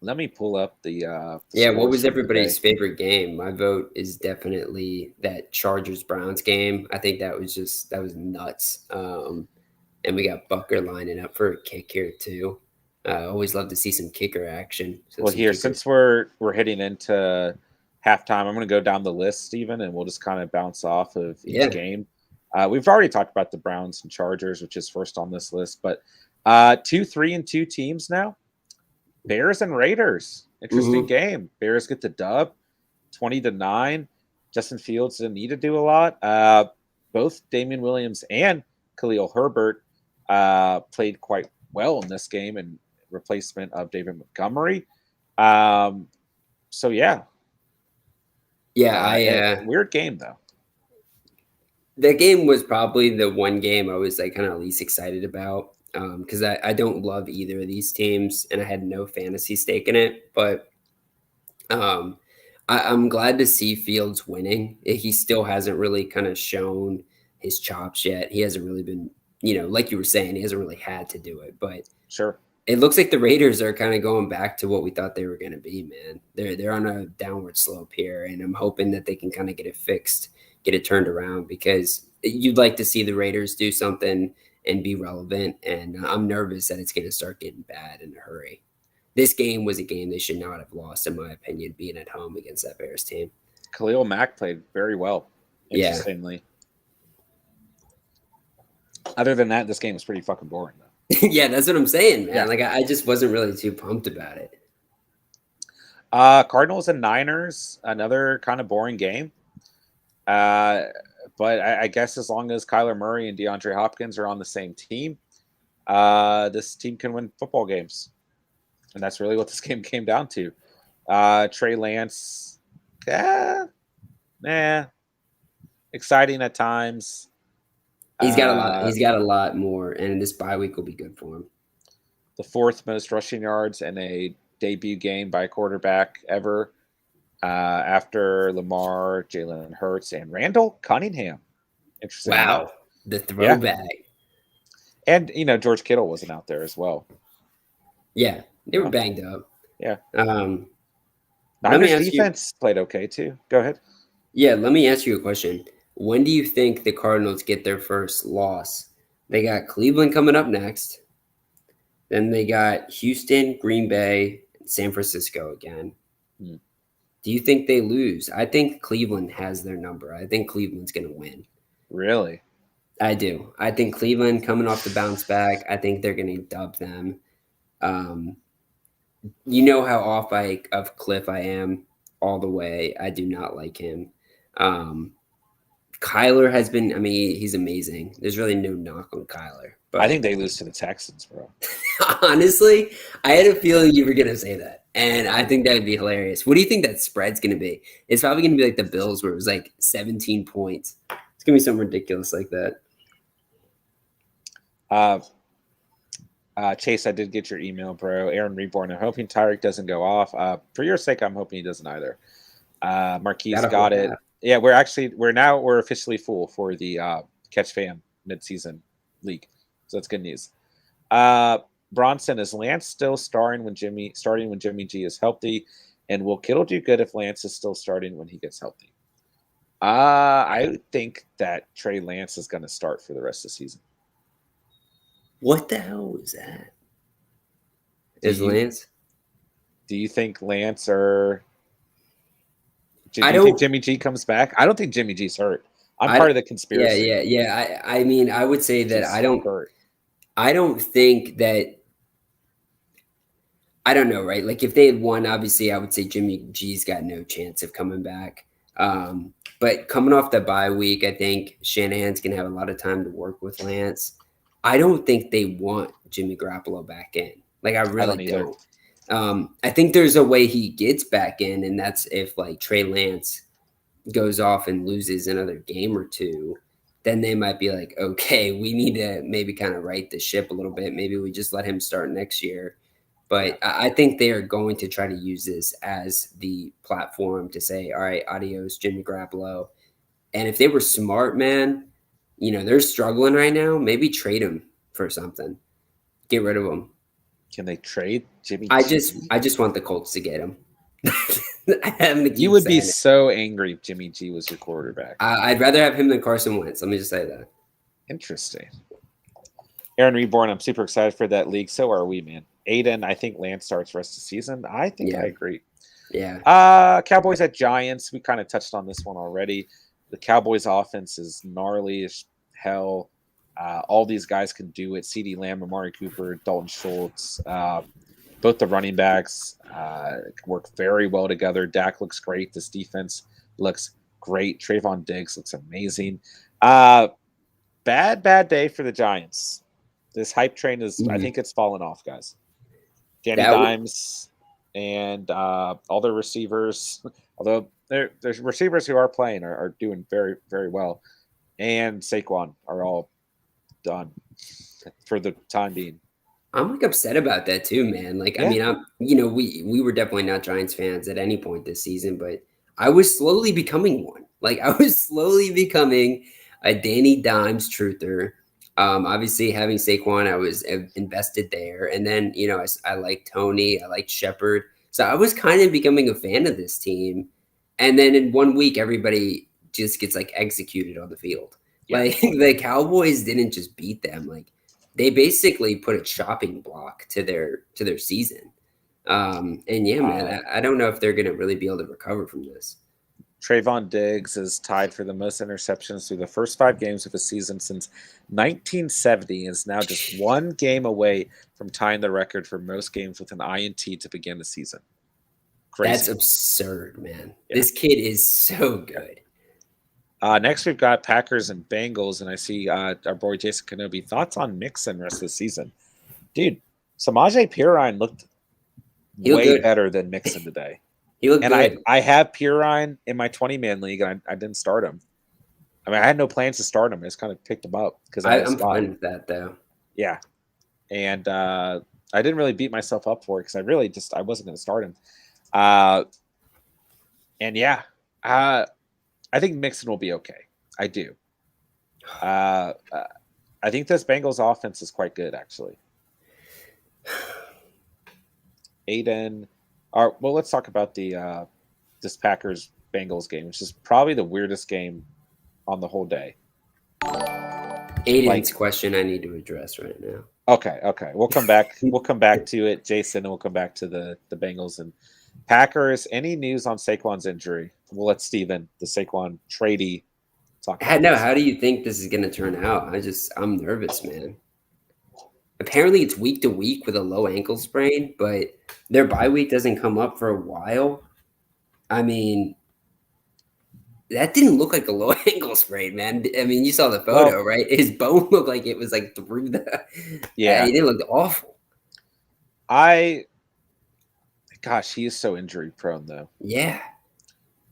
me pull up the
what was everybody's favorite game? My vote is definitely that Chargers-Browns game. I think that was nuts. And we got Bucker lining up for a kick here too. I always love to see some kicker action.
Since we're heading into halftime, I'm going to go down the list, Steven, and we'll just kind of bounce off of each game. We've already talked about the Browns and Chargers, which is first on this list, but 2-3-2 teams now. Bears and Raiders. Interesting game. Bears get the dub, 20-9. Justin Fields didn't need to do a lot. Both Damian Williams and Khalil Herbert played quite well in this game in replacement of David Montgomery. So yeah. Weird game though.
That game was probably the one game I was kind of least excited about because I don't love either of these teams and I had no fantasy stake in it. But I'm glad to see Fields winning. He still hasn't really kind of shown his chops yet. He hasn't really been, like you were saying, he hasn't really had to do it. But
sure,
it looks like the Raiders are kind of going back to what we thought they were going to be, man. They're on a downward slope here, and I'm hoping that they can kind of get it fixed, get it turned around, because you'd like to see the Raiders do something and be relevant, and I'm nervous that it's going to start getting bad in a hurry. This game was a game they should not have lost, in my opinion, being at home against that Bears team.
Khalil Mack played very well, interestingly. Yeah. Other than that, this game was pretty fucking boring, though.
Yeah, that's what I'm saying, man.
Yeah.
Like I just wasn't really too pumped about it.
Cardinals and Niners, another kind of boring game. But I guess as long as Kyler Murray and DeAndre Hopkins are on the same team, this team can win football games. And that's really what this game came down to. Trey Lance, exciting at times.
He's got a lot. He's got a lot more, and this bye week will be good for him.
The fourth most rushing yards in a debut game by a quarterback ever, after Lamar, Jalen Hurts, and Randall Cunningham. Interesting.
Wow,
Enough.
the throwback.
Yeah. And George Kittle wasn't out there as well.
Yeah, they were banged up.
Yeah.
Let me
Niners
ask
defense played okay too. Go ahead.
Yeah, let me ask you a question. When do you think the Cardinals get their first loss? They got Cleveland coming up next. Then they got Houston, Green Bay, and San Francisco again. Do you think they lose? I think Cleveland has their number. I think Cleveland's going to win.
Really?
I do. I think Cleveland coming off the bounce back. I think they're going to dub them. You know how off of Cliff I am all the way. I do not like him. Kyler has been, I mean, he's amazing. There's really no knock on Kyler. But
I think they lose to the Texans, bro.
Honestly, I had a feeling you were going to say that. And I think that would be hilarious. What do you think that spread's going to be? It's probably going to be like the Bills where it was like 17 points. It's going to be something ridiculous like that.
Chase, I did get your email, bro. Aaron Reborn, I'm hoping Tyreek doesn't go off. For your sake, I'm hoping he doesn't either. Marquise got it. Yeah, we're officially full for the Catch Fam midseason league. So that's good news. Bronson, is Lance still starting when Jimmy G is healthy? And will Kittle do good if Lance is still starting when he gets healthy? I think that Trey Lance is going to start for the rest of the season.
What the hell was that? Lance?
Do you think Lance or do you think Jimmy G comes back? I don't think Jimmy G's hurt. I'm part of the conspiracy.
Yeah. I mean, I would say that I don't think that. I don't know, right? Like if they had won, obviously, I would say Jimmy G's got no chance of coming back. But coming off the bye week, I think Shanahan's gonna have a lot of time to work with Lance. I don't think they want Jimmy Garoppolo back in. Like I really don't. I think there's a way he gets back in, and that's if like Trey Lance goes off and loses another game or two, then they might be like, okay, we need to maybe kind of right the ship a little bit. Maybe we just let him start next year. But I think they are going to try to use this as the platform to say, all right, adios, Jimmy Garoppolo. And if they were smart, man, they're struggling right now. Maybe trade him for something. Get rid of him.
Can they trade Jimmy?
I just want the Colts to get him.
You would be so angry if Jimmy G was your quarterback.
I'd rather have him than Carson Wentz. Let me just say that.
Interesting. Aaron Reborn, I'm super excited for that league. So are we, man. Aiden, I think Lance starts rest of the season. I think I agree.
Yeah.
Cowboys at Giants. We kind of touched on this one already. The Cowboys offense is gnarly as hell. All these guys can do it. CeeDee Lamb, Amari Cooper, Dalton Schultz. Both the running backs work very well together. Dak looks great. This defense looks great. Trayvon Diggs looks amazing. Bad day for the Giants. This hype train is, I think it's fallen off, guys. Danny Dimes and all the receivers, although there's receivers who are playing are doing very, very well, and Saquon are all done for the time being.
I'm like upset about that too, man. Like, I mean, we were definitely not Giants fans at any point this season, but I was slowly becoming one. Like, I was slowly becoming a Danny Dimes truther. Obviously, having Saquon, I was invested there. And then, I like Tony, I like Shepard. So I was kind of becoming a fan of this team. And then in 1 week, everybody just gets like executed on the field. Yeah. Like the Cowboys didn't just beat them. Like they basically put a chopping block to their season. And yeah, man, I don't know if they're going to really be able to recover from this.
Trayvon Diggs is tied for the most interceptions through the first 5 games of a season since 1970 and is now just 1 game away from tying the record for most games with an INT to begin the season. Crazy.
That's absurd, man.
Yeah.
This kid is so good.
Next, we've got Packers and Bengals, and I see our boy Jason Kenobi. Thoughts on Mixon rest of the season? Dude, Samaje Perine looked way
good.
better than Mixon today.
He looked good.
I have Perine in my 20-man league, and I didn't start him. I mean, I had no plans to start him. I just kind of picked him up because
I'm fine with that, though.
Yeah, and I didn't really beat myself up for it because I wasn't going to start him. And yeah, I think Mixon will be okay. I do. I think this Bengals offense is quite good, actually. Aiden, well, let's talk about the this Packers Bengals game, which is probably the weirdest game on the whole day.
Aiden's question I need to address right now.
Okay. We'll come back. We'll come back to it, Jason, and we'll come back to the Bengals and Packers. Any news on Saquon's injury? We'll let Steven, the Saquon tradey, talk about this.
How do you think this is going to turn out? I'm nervous, man. Apparently, it's week to week with a low ankle sprain, but their bye week doesn't come up for a while. I mean, that didn't look like a low ankle sprain, man. I mean, you saw the photo, right? His bone looked like it was like through the.
Yeah,
it looked awful.
Gosh, he is so injury prone, though.
Yeah,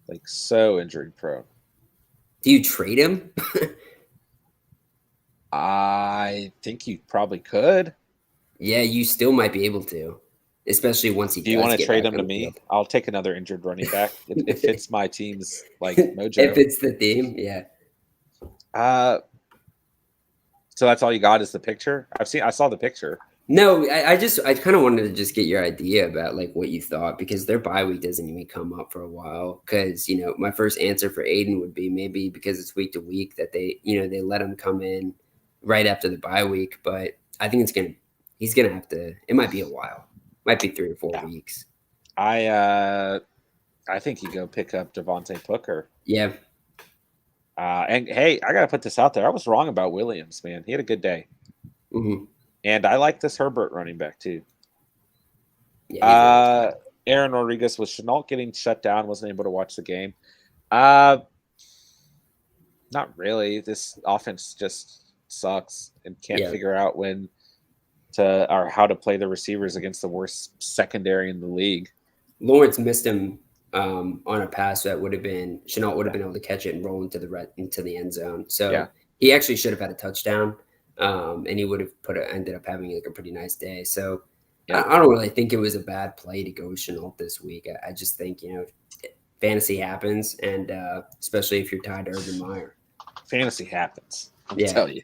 like so injury prone.
Do you trade him?
I think you probably could.
Yeah, you still might be able to, especially once he.
Do you want to trade him to me? I'll take another injured running back if it's my team's like mojo.
If it's the theme, yeah.
So that's all you got is the picture? I saw the picture.
No, I kind of wanted to just get your idea about like what you thought because their bye week doesn't even come up for a while. Because my first answer for Aiden would be maybe because it's week to week that they let him come in right after the bye week. But I think he's gonna have to. It might be a while. Might be 3 or 4 weeks.
I think you go pick up Devontae Booker.
Yeah.
And hey, I gotta put this out there. I was wrong about Williams, man. He had a good day.
Mm-hmm.
And I like this Herbert running back too.
Yeah,
Aaron Rodriguez was Chenault getting shut down, wasn't able to watch the game. Not really. This offense just sucks and can't figure out how to play the receivers against the worst secondary in the league.
Lawrence missed him on a pass that would have been Chenault would have been able to catch it and roll into the end zone. So he actually should have had a touchdown. And he would have ended up having like a pretty nice day. So I don't really think it was a bad play to go with Chenault this week. I just think, fantasy happens, and especially if you're tied to Urban Meyer.
Fantasy happens. I'll tell you.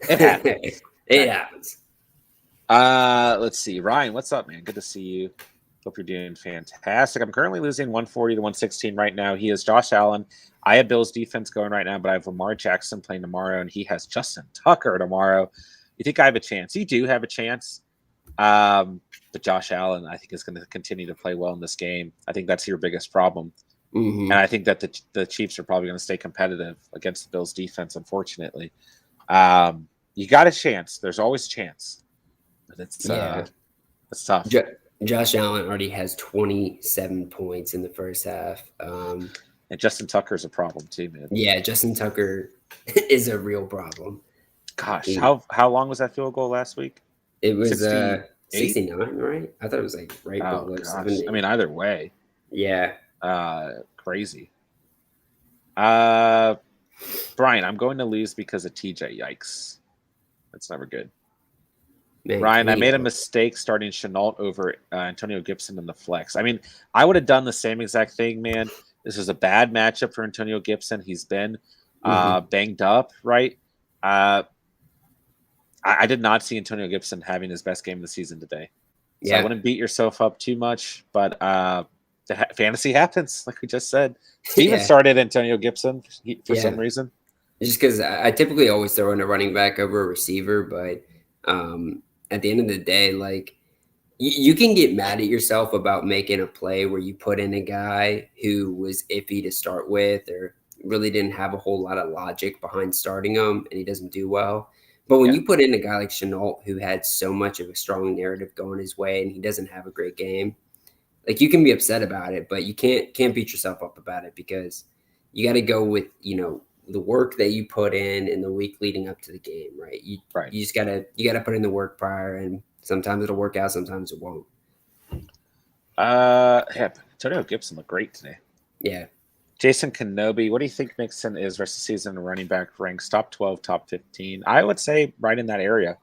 It happens. It happens.
Let's see. Ryan, what's up, man? Good to see you. Hope you're doing fantastic. I'm currently losing 140 to 116 right now. He is Josh Allen. I have Bills defense going right now, but I have Lamar Jackson playing tomorrow, and he has Justin Tucker tomorrow. You think I have a chance? You do have a chance. But Josh Allen, I think, is going to continue to play well in this game. I think that's your biggest problem.
Mm-hmm.
And I think that the Chiefs are probably going to stay competitive against the Bills defense, unfortunately. You got a chance. There's always a chance. But it's tough.
Josh Allen already has 27 points in the first half.
And Justin Tucker is a problem too, man.
Yeah, Justin Tucker is a real problem.
Gosh, how long was that field goal last week?
It was 69, right? I thought it was like right below 70.
I mean, either way.
Yeah.
Crazy. Brian, I'm going to lose because of TJ. Yikes. That's never good. Man, Ryan, I made a mistake starting Chenault over Antonio Gibson in the flex. I mean, I would have done the same exact thing, man. This is a bad matchup for Antonio Gibson. He's been banged up, right? I did not see Antonio Gibson having his best game of the season today. So I wouldn't beat yourself up too much, but fantasy happens, like we just said. Steven started Antonio Gibson for some reason.
Just because I typically always throw in a running back over a receiver, but at the end of the day, like You can get mad at yourself about making a play where you put in a guy who was iffy to start with or really didn't have a whole lot of logic behind starting him and he doesn't do well. But when
Yeah.
you put in a guy like Chenault who had so much of a strong narrative going his way and he doesn't have a great game, like you can be upset about it, but you can't beat yourself up about it because you got to go with, the work that you put in the week leading up to the game, right?
Right.
You just gotta put in the work prior, and sometimes it'll work out, sometimes it won't.
Yeah, Antonio Gibson looked great today.
Yeah.
Jason Kenobi, what do you think Mixon is rest of the season running back ranks top 12, top 15? I would say right in that area.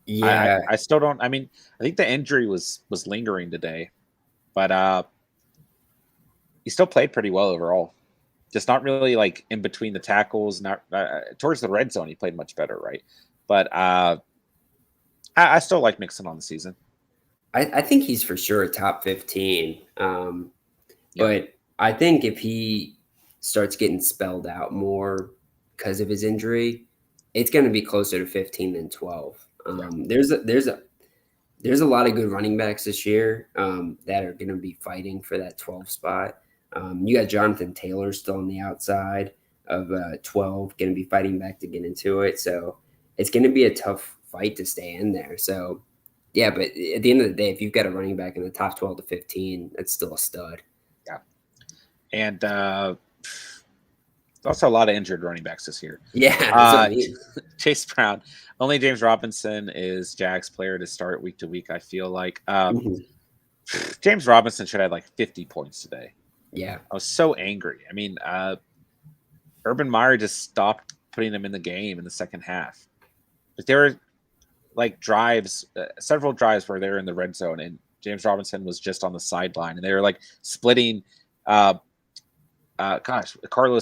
Yeah.
I still don't. I mean, I think the injury was lingering today, but he still played pretty well overall. Just not really like in between the tackles. Not towards the red zone, he played much better, right? But I still like Mixon on the season.
I think he's for sure a top 15. But I think if he starts getting spelled out more because of his injury, it's going to be closer to 15 than 12. There's a lot of good running backs this year that are going to be fighting for that 12 spot. You got Jonathan Taylor still on the outside of 12, going to be fighting back to get into it. So it's going to be a tough fight to stay in there. So, yeah, but at the end of the day, if you've got a running back in the top 12 to 15, that's still a stud.
Yeah. And also a lot of injured running backs this year.
Yeah. That's what I mean.
Chase Brown. Only James Robinson is Jags player to start week to week, I feel like. James Robinson should have like 50 points today.
Yeah.
I was so angry. I mean, Urban Meyer just stopped putting him in the game in the second half. But there were like drives, several drives where they were in the red zone, and James Robinson was just on the sideline, and they were like splitting. Carlos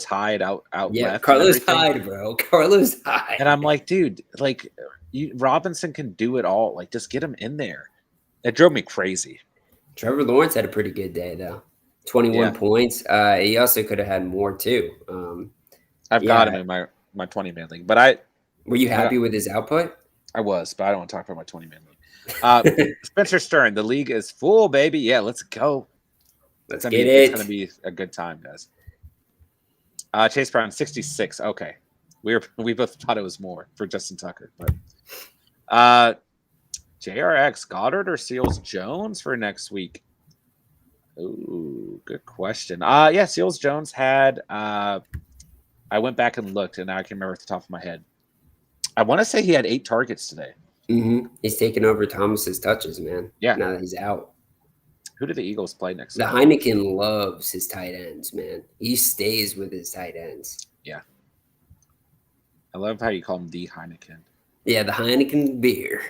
Hyde out left.
Carlos Hyde, bro. Carlos Hyde.
And I'm like, dude, like Robinson can do it all. Like, just get him in there. It drove me crazy.
Trevor Lawrence had a pretty good day though. 21 points. He also could have had more too.
I've got him in my 20-man league, but
were you happy with his output?
I was, but I don't want to talk about my 20-man league. Spencer Stern, the league is full, baby. Yeah, let's go.
Let's get it. It's
going to be a good time, guys. Chase Brown, 66. Okay, we both thought it was more for Justin Tucker, but JRX, Goddard or Seals Jones for next week? Ooh, good question. Yeah, Seals Jones had. I went back and looked, and now I can remember at the top of my head. I want to say he had 8 targets today.
He's taking over Thomas's touches, man.
Yeah.
Now that he's out.
Who do the Eagles play next
week? Heineken loves his tight ends, man. He stays with his tight ends.
Yeah. I love how you call him the Heineken.
Yeah, the Heineken beer.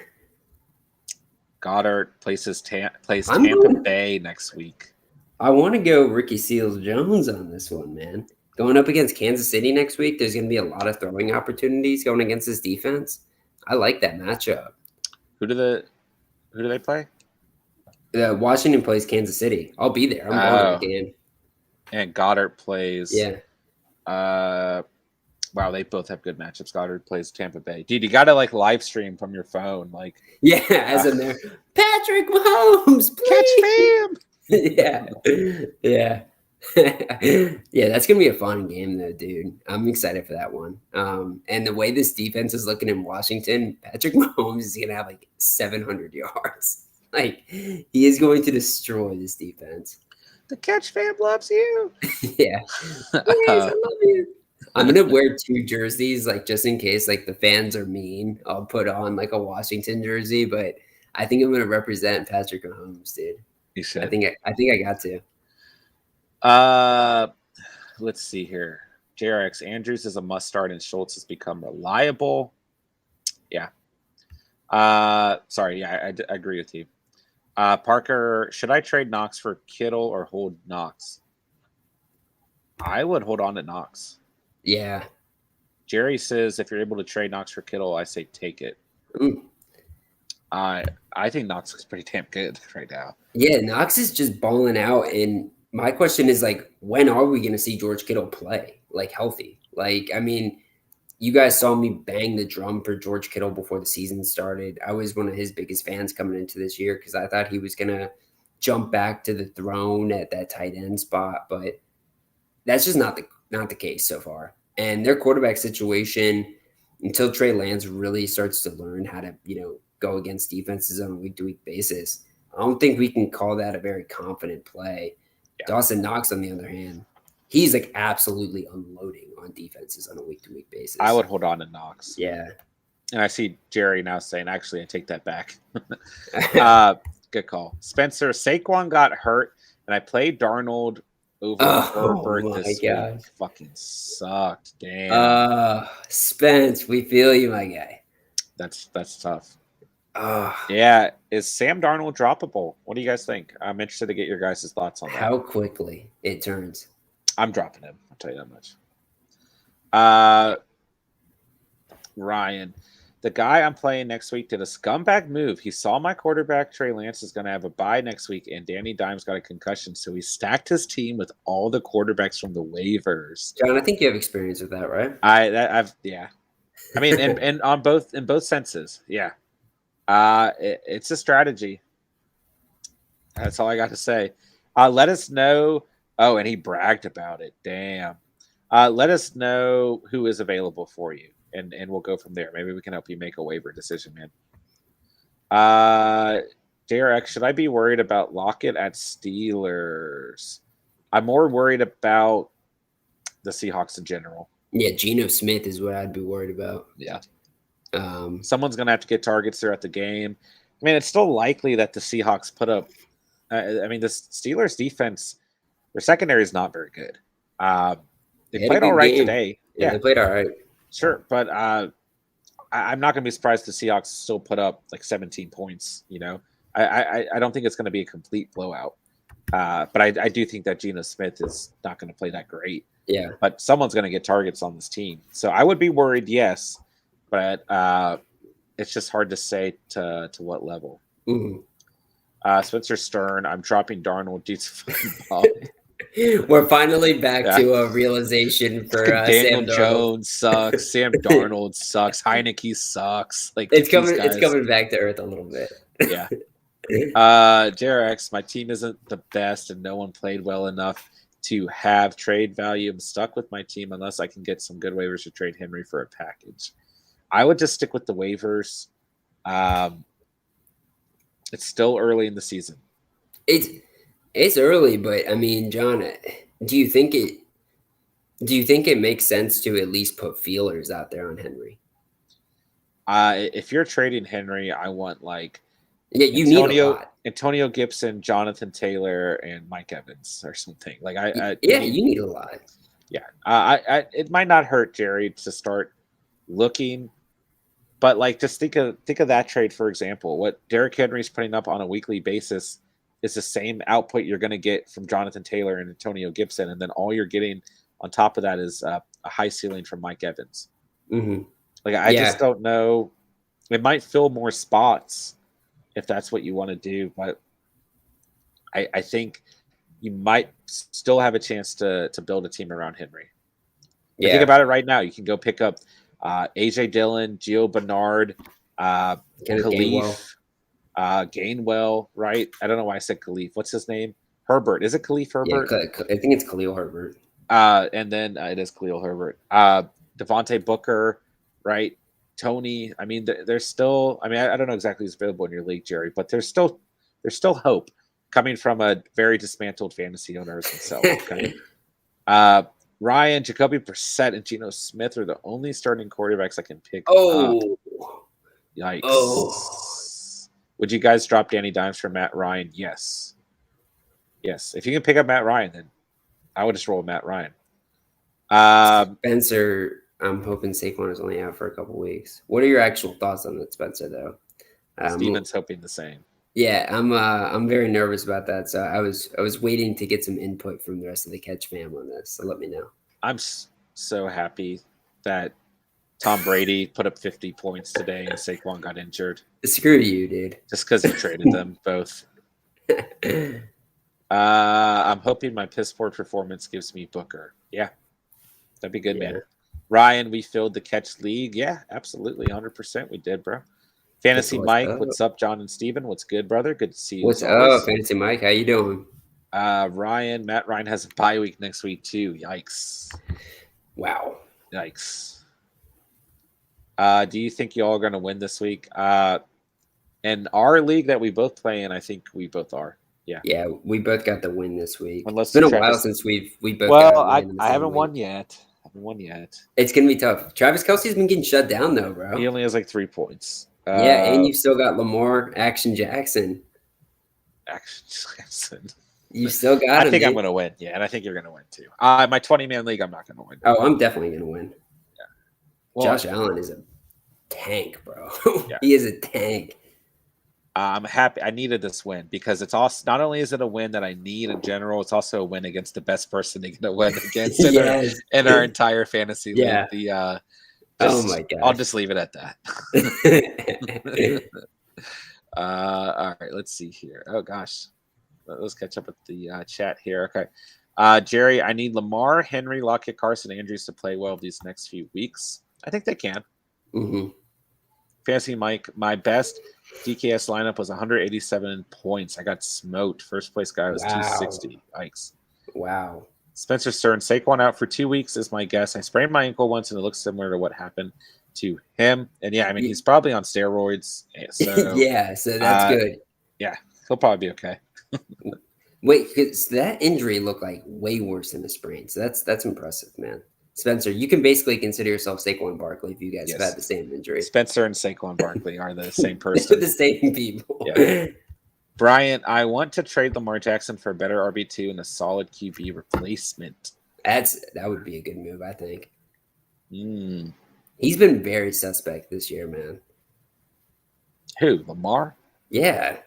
Goddard plays Tampa Bay next week.
I want to go Ricky Seals-Jones on this one, man. Going up against Kansas City next week, there's going to be a lot of throwing opportunities going against this defense. I like that matchup.
Who do they play?
Washington plays Kansas City. I'll be there. I'm going to the game.
And Goddard plays.
Yeah.
Wow, they both have good matchups. Goddard plays Tampa Bay. Dude, you got to like live stream from your phone, like.
Yeah, as in there, Patrick Mahomes, please.
Catch him.
Yeah. Yeah, that's gonna be a fun game though, dude. I'm excited for that one. And the way this defense is looking in Washington, Patrick Mahomes is gonna have like 700 yards. Like he is going to destroy this defense.
The Catch fam loves you.
Yeah, please, I love you. I'm gonna wear 2 jerseys, like just in case like the fans are mean. I'll put on like a Washington jersey, but I think I'm gonna represent Patrick Mahomes, dude.
You should.
I think I got to.
Let's see here. JRX Andrews is a must start, and Schultz has become reliable. Yeah. Sorry. Yeah, I agree with you. Parker, should I trade Knox for Kittle or hold Knox? I would hold on to Knox.
Yeah.
Jerry says if you're able to trade Knox for Kittle, I say take it.
Ooh.
I think Knox is pretty damn good right now.
Yeah, Knox is just balling out, and my question is like, when are we going to see George Kittle play like healthy? Like, I mean, you guys saw me bang the drum for George Kittle before the season started. I was one of his biggest fans coming into this year because I thought he was going to jump back to the throne at that tight end spot, but that's just not the case so far. And their quarterback situation, until Trey Lance really starts to learn how to, go against defenses on a week-to-week basis, I don't think we can call that a very confident play.
Yeah.
Dawson Knox, on the other hand, he's like absolutely unloading on defenses on a week-to-week basis.
I would hold on to Knox.
Yeah.
And I see Jerry now saying, actually, I take that back. Good call. Spencer, Saquon got hurt, and I played Darnold over Herbert this week. Fucking sucked. Damn.
Spence, we feel you, my guy.
That's tough. Yeah. Is Sam Darnold droppable? What do you guys think? I'm interested to get your guys' thoughts on that.
How quickly it turns.
I'm dropping him. I'll tell you that much. Ryan, the guy I'm playing next week did a scumbag move. He saw my quarterback, Trey Lance, is going to have a bye next week, and Danny Dimes got a concussion. So he stacked his team with all the quarterbacks from the waivers.
John, I think you have experience with that, right?
Yeah. I mean, in both senses, yeah. It's a strategy. That's all I got to say. Let us know. Oh, and he bragged about it. Damn. Let us know who is available for you, and we'll go from there. Maybe we can help you make a waiver decision, man. Derek, should I be worried about Lockett at Steelers? I'm more worried about the Seahawks in general.
Yeah, Geno Smith is what I'd be worried about.
Yeah. Someone's going to have to get targets throughout the game. I mean, it's still likely that the Seahawks put up I mean, the Steelers defense, their secondary is not very good. They played all right today.
Yeah, they played all right.
Sure, but I'm not going to be surprised the Seahawks still put up like 17 points. I don't think it's going to be a complete blowout. But I do think that Geno Smith is not going to play that great.
Yeah.
But someone's going to get targets on this team. So I would be worried, yes. But it's just hard to say to what level.
Mm-hmm.
Spencer Stern, I'm dropping Darnold due to fucking Bob.
We're finally back to a realization for
Daniel
Sam Darnold.
Jones sucks. Sam Darnold sucks. Heineke sucks. Like
it's coming back to earth a little bit.
Yeah. JRX, my team isn't the best and no one played well enough to have trade value. I'm stuck with my team unless I can get some good waivers to trade Henry for a package. I would just stick with the waivers. It's still early in the season.
It's early, but I mean, John, do you think it makes sense to at least put feelers out there on Henry?
If you're trading Henry, I want
you need a lot.
Antonio Gibson, Jonathan Taylor, and Mike Evans or something.
You need a lot.
Yeah, it might not hurt Jerry to start looking. But just think of that trade, for example. What Derrick Henry's putting up on a weekly basis is the same output you're going to get from Jonathan Taylor and Antonio Gibson, and then all you're getting on top of that is a high ceiling from Mike Evans.
Mm-hmm.
I just don't know. It might fill more spots if that's what you want to do, but I think you might still have a chance to build a team around Henry. Yeah. Think about it right now. You can go pick up AJ Dillon, Gio Bernard, Khalif, Gainwell, right? I don't know why I said Khalif. What's his name? Herbert. Is it Khalif Herbert?
Yeah, I think it's Khalil Herbert.
And then it is Khalil Herbert. Devontae Booker, right? Tony. I mean, there's still. I mean, I don't know exactly who's available in your league, Jerry, but there's still hope coming from a very dismantled fantasy owner as himself. Okay. Ryan, Jacoby Brissett, and Geno Smith are the only starting quarterbacks I can pick up. Yikes.
Oh.
Would you guys drop Danny Dimes for Matt Ryan? Yes. Yes. If you can pick up Matt Ryan, then I would just roll Matt Ryan.
Spencer, I'm hoping Saquon is only out for a couple weeks. What are your actual thoughts on that, Spencer, though?
Steven's hoping the same.
Yeah, I'm very nervous about that. So I was waiting to get some input from the rest of the Catch fam on this. So let me know.
I'm so happy that Tom Brady put up 50 points today and Saquon got injured.
Screw you, dude.
Just because he traded them both. I'm hoping my piss poor performance gives me Booker. Yeah, that'd be good, man. Ryan, we filled the catch league. Yeah, absolutely. 100% we did, bro. Fantasy Mike, what's up? John and Steven, what's good, brother? Good to see you.
What's up, Fantasy Mike? How you doing?
Matt Ryan has a bye week next week too. Yikes.
Wow.
Yikes. Do you think y'all are going to win this week? In our league that we both play in, I think we both are.
Yeah, we both got the win this week.
Unless
it's been a while since we both got a win.
I haven't won yet.
It's gonna be tough. Travis Kelce's been getting shut down though, bro.
He only has like 3 points.
Yeah, and you've still got Lamar, Action Jackson. You still got him.
I think I'm going to win. Yeah, and I think you're going to win too. My 20-man league, I'm not going to win.
Oh, I'm definitely going to win.
Yeah. Well,
Josh Allen is a tank, bro. Yeah. He is a tank.
I'm happy. I needed this win because it's also not only is it a win that I need in general, it's also a win against the best person to get a win against in our entire fantasy league. Oh my god! I'll just leave it at that. All right, let's see here. Oh gosh, let's catch up with the chat here. Okay, Jerry, I need Lamar, Henry, Lockett, Carson, Andrews to play well these next few weeks. I think they can.
Mm-hmm.
Fantasy Mike, my best DKS lineup was 187 points. I got smoked. First place guy was 260. Yikes.
Wow.
Spencer Stern, Saquon out for 2 weeks is my guess. I sprained my ankle once, and it looks similar to what happened to him. And yeah, I mean, he's probably on steroids. So
yeah, so that's good.
Yeah, he'll probably be okay.
Wait, because that injury looked like way worse than a sprain. So that's impressive, man. Spencer, you can basically consider yourself Saquon Barkley if you guys have had the same injury.
Spencer and Saquon Barkley are the same person.
The same people.
Yeah. Brian, I want to trade Lamar Jackson for a better RB2 and a solid QB replacement.
That would be a good move, I think. He's been very suspect this year, man.
Who, Lamar?
Yeah.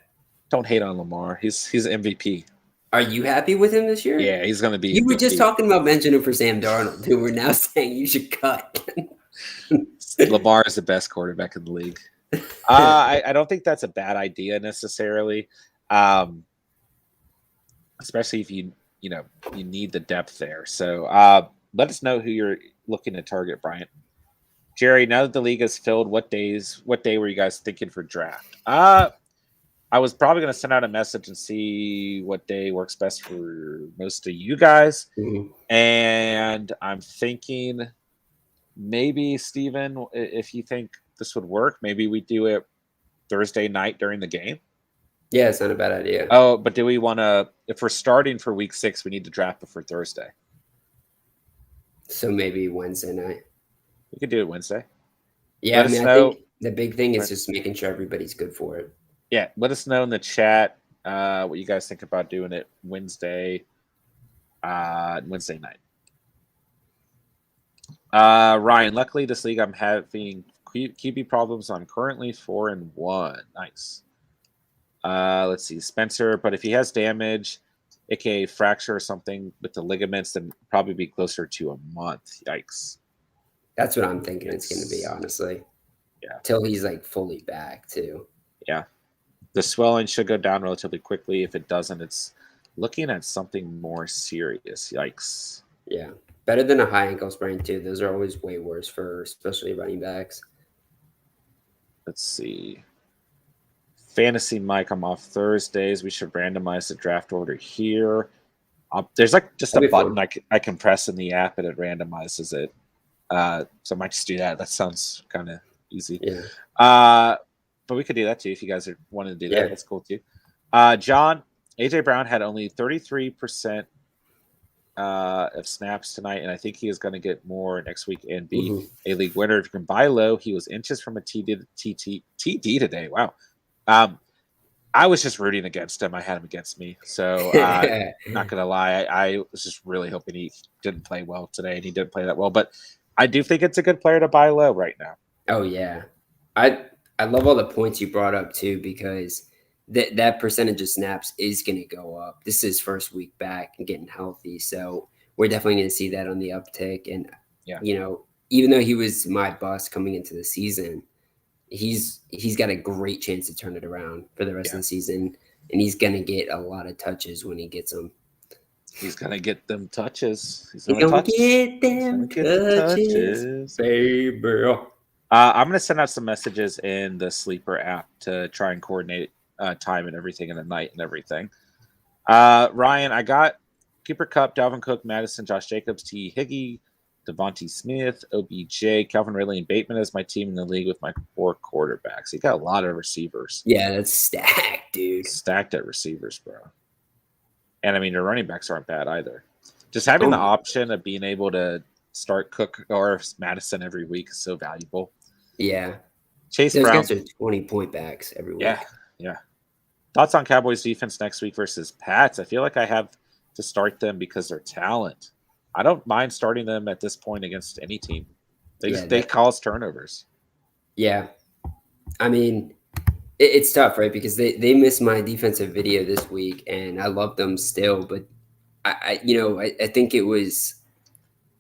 Don't hate on Lamar. He's MVP.
Are you happy with him this year?
Yeah, he's going to be.
You were just talking about mentioning him for Sam Darnold, who we're now saying you should cut.
Lamar is the best quarterback in the league. I don't think that's a bad idea necessarily, especially if you need the depth there. So let us know who you're looking to target, Bryant. Jerry, now that the league is filled, what day were you guys thinking for draft? I was probably going to send out a message and see what day works best for most of you guys.
Mm-hmm.
And I'm thinking maybe, Steven, if you think this would work, maybe we do it Thursday night during the game.
Yeah, it's not a bad idea.
Oh, but do we want to, if we're starting for week 6, we need to draft before Thursday.
So maybe Wednesday night.
We could do it Wednesday.
Yeah, I think the big thing is just making sure everybody's good for it.
Yeah, let us know in the chat what you guys think about doing it Wednesday night. Ryan, luckily this league I'm having QB problems. I'm currently 4-1. Nice. Let's see, Spencer. But if he has damage, aka fracture or something with the ligaments, then probably be closer to a month. Yikes.
That's what I'm thinking it's going to be, honestly.
Yeah.
Till he's like fully back too.
Yeah. The swelling should go down relatively quickly. If it doesn't, it's looking at something more serious. Yikes.
Yeah. Better than a high ankle sprain too. Those are always way worse for especially running backs.
Let's see. Fantasy Mike, I'm off Thursdays. We should randomize the draft order here. There's like just a button I can press in the app and it randomizes it. So I might just do that. That sounds kind of easy.
Yeah.
But we could do that too if you guys are wanting to do that. Yeah. That's cool too. John, AJ Brown had only 33% of snaps tonight, and I think he is going to get more next week and be a league winner. If you can buy low, he was inches from a TD today. Wow. I was just rooting against him. I had him against me. So not going to lie. I was just really hoping he didn't play well today, and he didn't play that well. But I do think it's a good player to buy low right now.
Oh, yeah. I love all the points you brought up, too, because that percentage of snaps is going to go up. This is his first week back and getting healthy. So we're definitely going to see that on the uptick. And, even though he was my bust coming into the season, he's got a great chance to turn it around for the rest of the season. And he's going to get a lot of touches when he gets them.
He's gonna get them touches. He's
You
gonna
gonna
touch.
get
He's
them
gonna get the touches.
baby.
I'm gonna send out some messages in the Sleeper app to try and coordinate time and everything in the night and everything. Ryan, I got Cooper Kupp, Dalvin Cook, Madison, Josh Jacobs, T. Higgy, Devontae Smith, OBJ, Calvin Ridley, and Bateman as my team in the league with my 4 quarterbacks. He got a lot of receivers.
Yeah, that's stacked, dude.
Stacked at receivers, bro. And I mean, your running backs aren't bad either. Just having the option of being able to start Cook or Madison every week is so valuable.
Yeah.
Chase
Those
Brown.
guys are 20-point backs every week.
Yeah. Thoughts on Cowboys defense next week versus Pats? I feel like I have to start them because they're talent. I don't mind starting them at this point against any team. They cause turnovers.
Yeah. I mean, it's tough, right? Because they missed my defensive video this week, and I love them still. But I think it was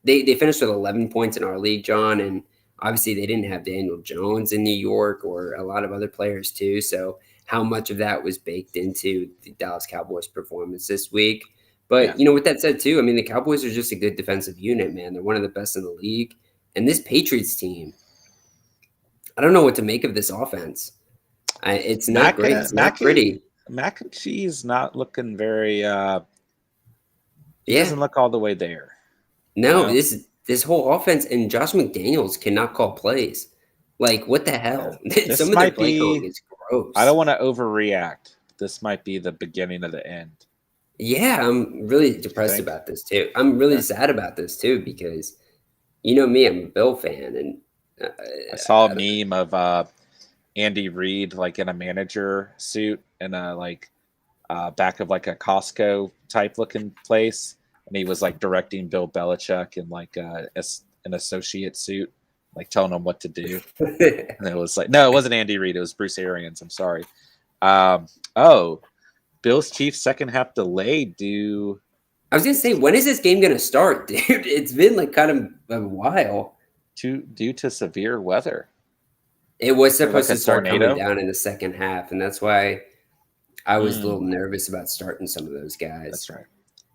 they finished with 11 points in our league, John, and obviously they didn't have Daniel Jones in New York or a lot of other players too. So how much of that was baked into the Dallas Cowboys performance this week? But with that said too, I mean the Cowboys are just a good defensive unit, man. They're one of the best in the league, and this Patriots team, I don't know what to make of this offense. It's not great. It's not pretty.
Mac and cheese not looking very. He doesn't look all the way there.
No, this whole offense and Josh McDaniels cannot call plays. Like what the hell? Some of their play calling is gross.
I don't want to overreact. This might be the beginning of the end.
Yeah, I'm really depressed about this too. I'm really sad about this too because you know me, I'm a Bill fan, and
I saw a meme of Andy Reid like in a manager suit and back of like a Costco type looking place, and he was like directing Bill Belichick in like an associate suit, like telling him what to do. And it was like, no, it wasn't Andy Reid. It was Bruce Arians. I'm sorry. Bills Chiefs second half delayed.
I was gonna say, when is this game gonna start, dude? It's been like kind of a while.
Due to severe weather.
It was supposed to start coming down in the second half, and that's why I was a little nervous about starting some of those guys.
That's right.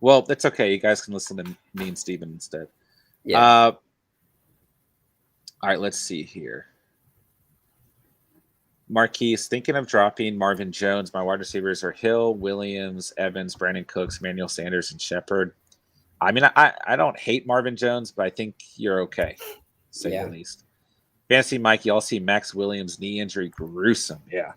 Well, that's okay. You guys can listen to me and Steven instead.
Yeah.
All right, let's see here. Marquise, thinking of dropping Marvin Jones. My wide receivers are Hill, Williams, Evans, Brandon Cooks, Manuel Sanders, and Shepard. I mean, I don't hate Marvin Jones, but I think you're okay, to say the least. Fantasy Mike, y'all see Max Williams' knee injury. Gruesome. Yeah.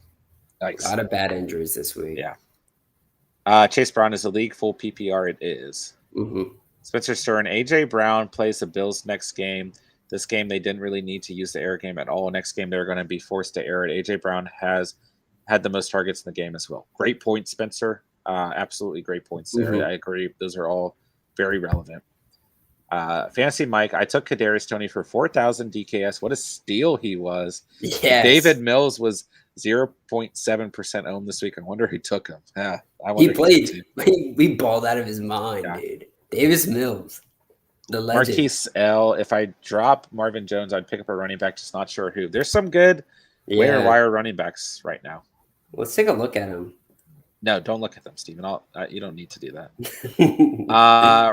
Nice.
A lot of bad injuries this week.
Yeah. Chase Brown is a league full PPR. It is.
Mm-hmm.
Spencer Stern, AJ Brown plays the Bills next game. This game, they didn't really need to use the air game at all. Next game, they're going to be forced to air it. AJ Brown has had the most targets in the game as well. Great points, Spencer. Absolutely great points there. Mm-hmm. I agree. Those are all very relevant. Fantasy Mike, I took Kadarius Toney for 4,000 DKS. What a steal he was.
Yes.
David Mills was 0.7% owned this week. I wonder who took him.
He played. We balled out of his mind, dude. Davis Mills, the legend.
Marquise L. If I drop Marvin Jones, I'd pick up a running back. Just not sure who. There's some good waiver wire running backs right now.
Let's take a look at them.
No, don't look at them, Steven. You don't need to do that.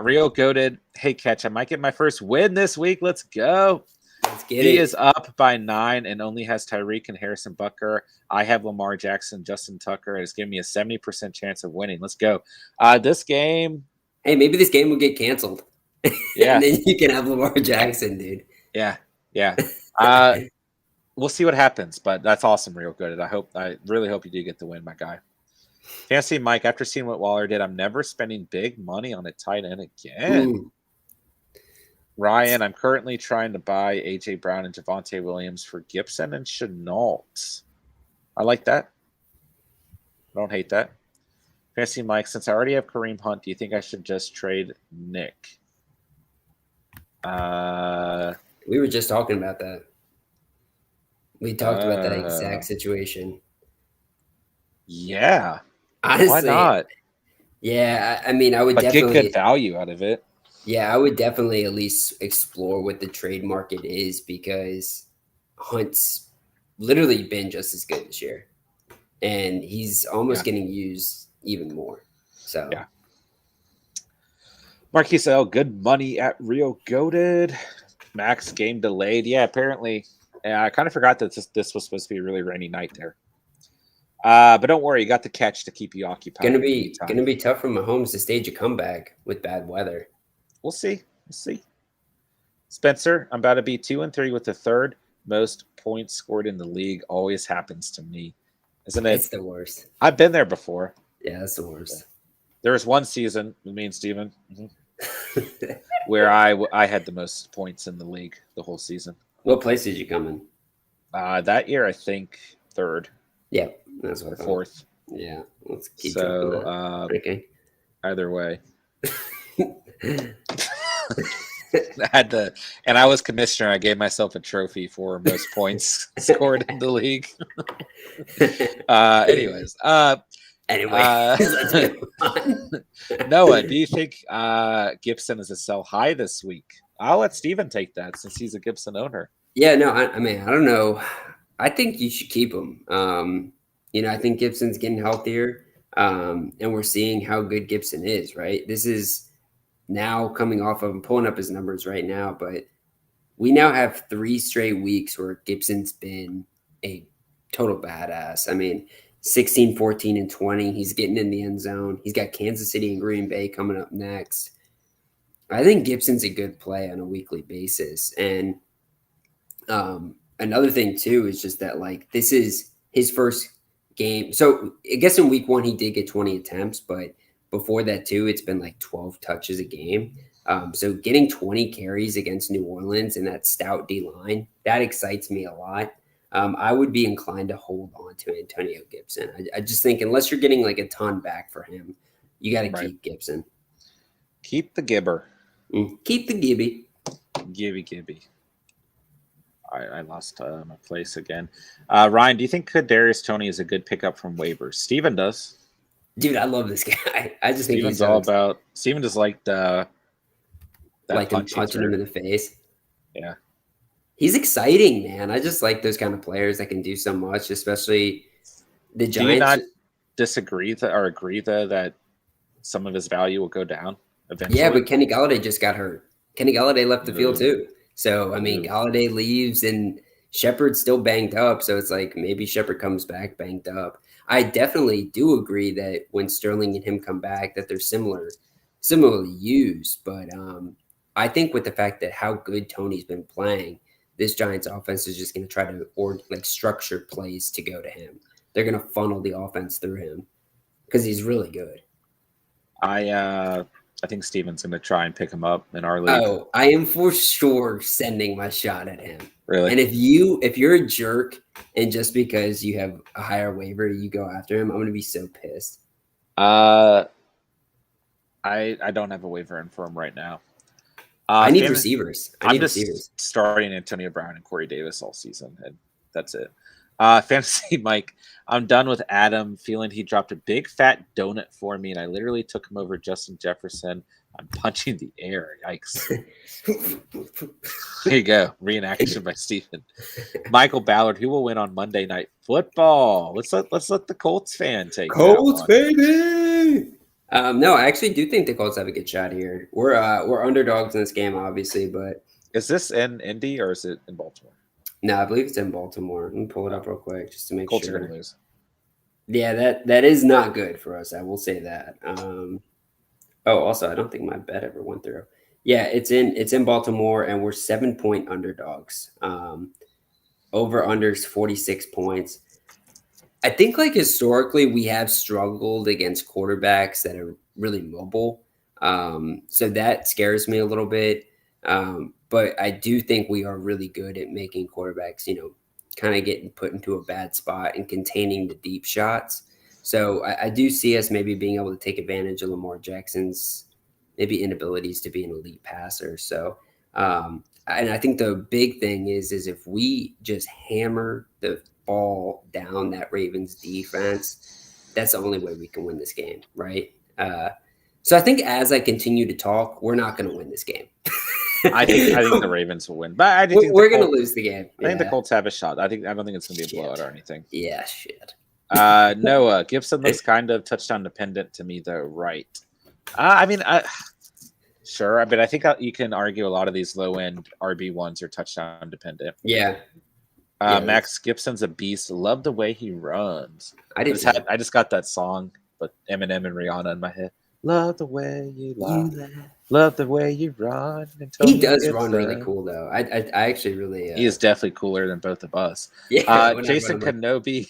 Rio Goated. Hey, Catch. I might get my first win this week. Let's go.
Let's get
He is up by 9 and only has Tyreek and Harrison Butker. I have Lamar Jackson, Justin Tucker. It's giving me a 70% chance of winning. Let's go. This game.
Hey, maybe this game will get canceled.
Yeah.
And then you can have Lamar Jackson, dude.
Yeah. We'll see what happens, but that's awesome, Real Good. I really hope you do get the win, my guy. Fantasy Mike, after seeing what Waller did, I'm never spending big money on a tight end again. Ooh. Ryan, I'm currently trying to buy A.J. Brown and Javonte Williams for Gibson and Chenault. I like that. I don't hate that. Fantasy Mike, since I already have Kareem Hunt, do you think I should just trade Nick?
We were just talking about that. We talked about that exact situation.
Yeah.
Honestly,
why not?
Yeah, I mean, I would definitely
get good value out of it.
Yeah, I would definitely at least explore what the trade market is because Hunt's literally been just as good this year, and he's almost getting used even more. So,
Marquise L, good money at Rio Goated. Max game delayed. Yeah, apparently. Yeah, I kind of forgot that this was supposed to be a really rainy night there. But don't worry, you got the catch to keep you occupied.
Gonna be tough for Mahomes to stage a comeback with bad weather.
We'll see. Spencer, I'm about to be 2-3 with the third most points scored in the league. Always happens to me, isn't it?
It's the worst.
I've been there before.
Yeah, that's the worst.
There was one season, me and Steven, where I had the most points in the league the whole season.
What place did you come in?
That year, I think third.
Yeah, that's what
or fourth.
Yeah, let's keep
so. Okay. Either way, and I was commissioner. I gave myself a trophy for most points scored in the league. Anyways, let's move on. Noah, do you think Gibson is a sell high this week? I'll let Steven take that since he's a Gibson owner.
Yeah, no, I mean, I don't know. I think you should keep him. I think Gibson's getting healthier, and we're seeing how good Gibson is, right? This is now coming off of, I'm pulling up his numbers right now, but we now have 3 straight weeks where Gibson's been a total badass. I mean, 16, 14, and 20. He's getting in the end zone. He's got Kansas City and Green Bay coming up next. I think Gibson's a good play on a weekly basis. And another thing, too, is just that, like, this is his first game. So I guess in week 1, he did get 20 attempts, but before that, too, it's been like 12 touches a game. So getting 20 carries against New Orleans and that stout D-line, that excites me a lot. I would be inclined to hold on to Antonio Gibson. I just think unless you're getting like a ton back for him, you got to keep Gibson.
Keep the Gibber.
Keep the Gibby.
Gibby. I lost my place again. Ryan, do you think Kadarius Toney is a good pickup from waivers? Steven does.
Dude, I love this guy. I just think
Steven's all about. Steven just liked
him punching him in the face.
Yeah,
he's exciting, man. I just like those kind of players that can do so much, especially the Giants.
Do you not disagree or agree that some of his value will go down eventually?
Yeah, but Kenny Golladay just got hurt. Kenny Golladay left the field too. So, I mean, Golladay leaves and Shepard's still banged up. So it's like maybe Shepard comes back banged up. I definitely do agree that when Sterling and him come back that they're similarly used. But I think with the fact that how good Tony's been playing, this Giants offense is just going to try to structure plays to go to him. They're going to funnel the offense through him because he's really good.
I think Steven's going to try and pick him up in our league.
Oh, I am for sure sending my shot at him.
Really?
And if you're a jerk and just because you have a higher waiver, you go after him, I'm going to be so pissed.
I don't have a waiver in for him right now.
I need receivers.
I'm just starting Antonio Brown and Corey Davis all season, and that's it. Fantasy Mike, I'm done with Adam feeling he dropped a big fat donut for me, and I literally took him over Justin Jefferson. I'm punching the air. Yikes. There you go. Reenaction by Stephen. Michael Ballard, who will win on Monday Night Football? Let's let the Colts fan take
Colts, baby. No, I actually do think the Colts have a good shot here. We're underdogs in this game, obviously, but
is this in Indy or is it in Baltimore?
No, I believe it's in Baltimore. Let me pull it up real quick just to make
Colts
sure.
Are gonna lose.
Yeah, that is not good for us. I will say that. Also, I don't think my bet ever went through. Yeah, it's in Baltimore, and we're 7-point underdogs. Over unders 46 points. I think like historically we have struggled against quarterbacks that are really mobile. So that scares me a little bit. But I do think we are really good at making quarterbacks, kind of getting put into a bad spot and containing the deep shots. So I do see us maybe being able to take advantage of Lamar Jackson's maybe inabilities to be an elite passer. So, and I think the big thing is if we just hammer the ball down that Ravens defense, that's the only way we can win this game, right? So I think as I continue to talk, we're not going to win this game.
I think the Ravens will win, but I think
we're going to lose the game.
I think the Colts have a shot. I don't think it's going to be a blowout or anything.
Yeah, shit.
Noah Gibson looks kind of touchdown dependent to me, though, right? Sure. I mean, I think you can argue a lot of these low-end RB1s are touchdown dependent.
Yeah.
Max Gibson's a beast. Love the way he runs.
I
just got that song, but Eminem and Rihanna in my head. Love the way you laugh. Love the way you run.
He does run really cool, though. I actually really.
He is definitely cooler than both of us.
Yeah.
Jason Kenobi,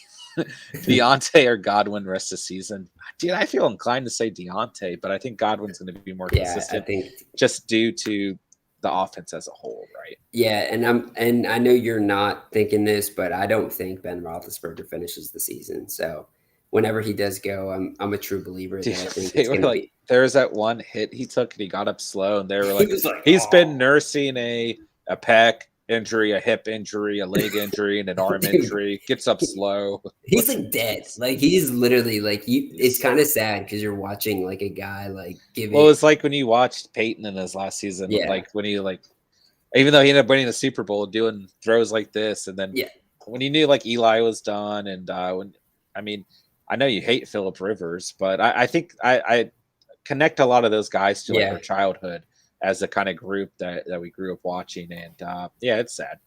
Deontay or Godwin rest of the season. Dude, I feel inclined to say Deontay, but I think Godwin's going to be more consistent, just due to the offense as a whole, right?
Yeah, and I know you're not thinking this, but I don't think Ben Roethlisberger finishes the season. So whenever he does go, I'm a true believer that I think it's going to be.
There was that one hit he took and he got up slow, and they were like, he's been nursing a pec injury, a hip injury, a leg injury, and an arm injury. Gets up slow.
He's like dead. Like he's literally like you. It's kind of sad because you're watching like a guy like giving.
Well, it's like when you watched Peyton in his last season. Yeah. Like when he even though he ended up winning the Super Bowl, doing throws like this, and then when you knew like Eli was done, and I know you hate Phillip Rivers, but I think I connect a lot of those guys to like our childhood as a kind of group that we grew up watching, and it's sad.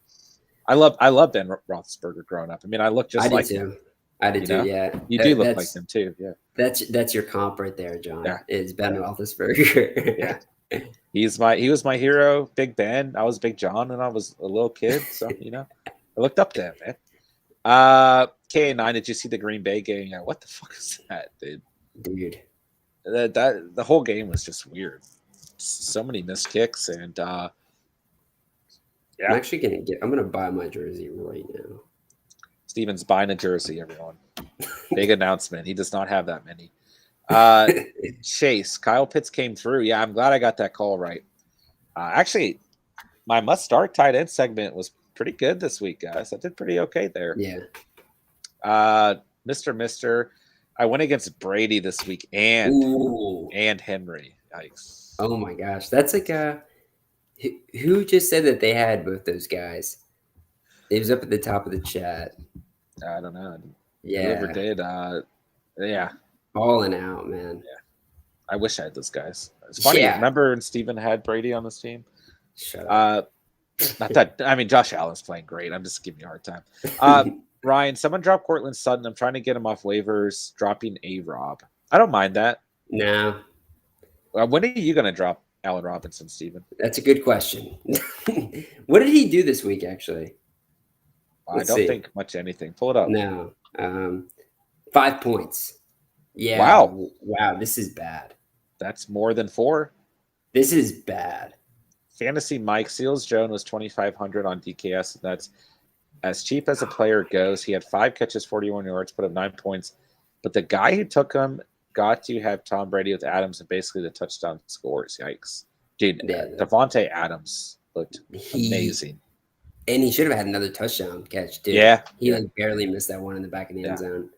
I love Ben Roethlisberger growing up. I mean, I look just like him.
I did too. Yeah,
you do look like him too. Yeah,
that's your comp right there, John. Yeah. Is Ben Roethlisberger.
Yeah. He was my hero, Big Ben. I was Big John when I was a little kid, so I looked up to him, man. KA9, did you see the Green Bay game? What the fuck is that, dude? That the whole game was just weird. So many missed kicks, and
I'm actually gonna buy my jersey right now.
Steven's buying a jersey, everyone. Big announcement. He does not have that many. Chase, Kyle Pitts came through. Yeah, I'm glad I got that call right. Actually, my must start tight end segment was pretty good this week, guys. I did pretty okay there.
Yeah.
Mr. I went against Brady this week and Henry. Yikes.
Oh my gosh. That's like who just said that they had both those guys? It was up at the top of the chat.
I don't know.
Yeah.
Whoever did, yeah.
Balling out, man.
Yeah. I wish I had those guys. It's funny. Yeah. Remember when Steven had Brady on this team?
Shut up.
Not that. I mean, Josh Allen's playing great. I'm just giving you a hard time. Ryan, someone dropped Cortland Sutton. I'm trying to get him off waivers. Dropping A-Rob. I don't mind that.
No.
When are you going to drop Allen Robinson, Steven?
That's a good question. What did he do this week, actually?
I don't think much anything. Pull it up.
No. 5 points. Yeah. Wow. This is bad.
That's more than 4.
This is bad.
Fantasy Mike Seals Jones was 2,500 on DKS. That's as cheap as a player goes. He had 5 catches, 41 yards, put up 9 points. But the guy who took him got to have Tom Brady with Adams and basically the touchdown scores. Yikes. Dude, Devontae Adams looked amazing.
And he should have had another touchdown catch, dude.
Yeah.
He barely missed that one in the back of the end zone.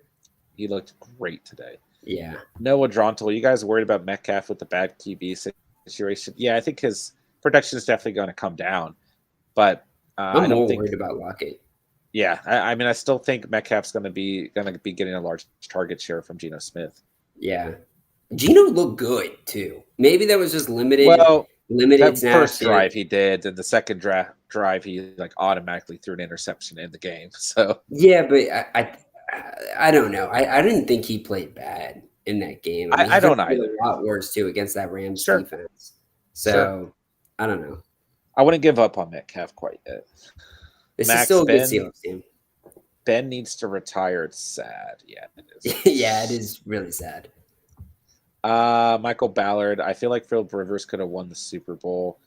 He looked great today.
Yeah.
Noah Drontel, you guys worried about Metcalf with the bad QB situation? Yeah, I think his production is definitely going to come down. But
I'm more worried about Lockett.
Yeah, I mean, I still think Metcalf's going to be getting a large target share from Geno Smith.
Yeah, Geno looked good too. Maybe that was just limited.
Well,
limited
that first drive he did, and the second drive he automatically threw an interception in the game. So
yeah, but I don't know. I didn't think he played bad in that game.
I, mean, I don't either.
A lot worse too against that Rams defense. So I don't know.
I wouldn't give up on Metcalf quite yet.
This is still a good Seahawks team.
Ben needs to retire. It's sad. Yeah, it is.
Yeah, it is really sad.
Michael Ballard. I feel like Phillip Rivers could have won the Super Bowl.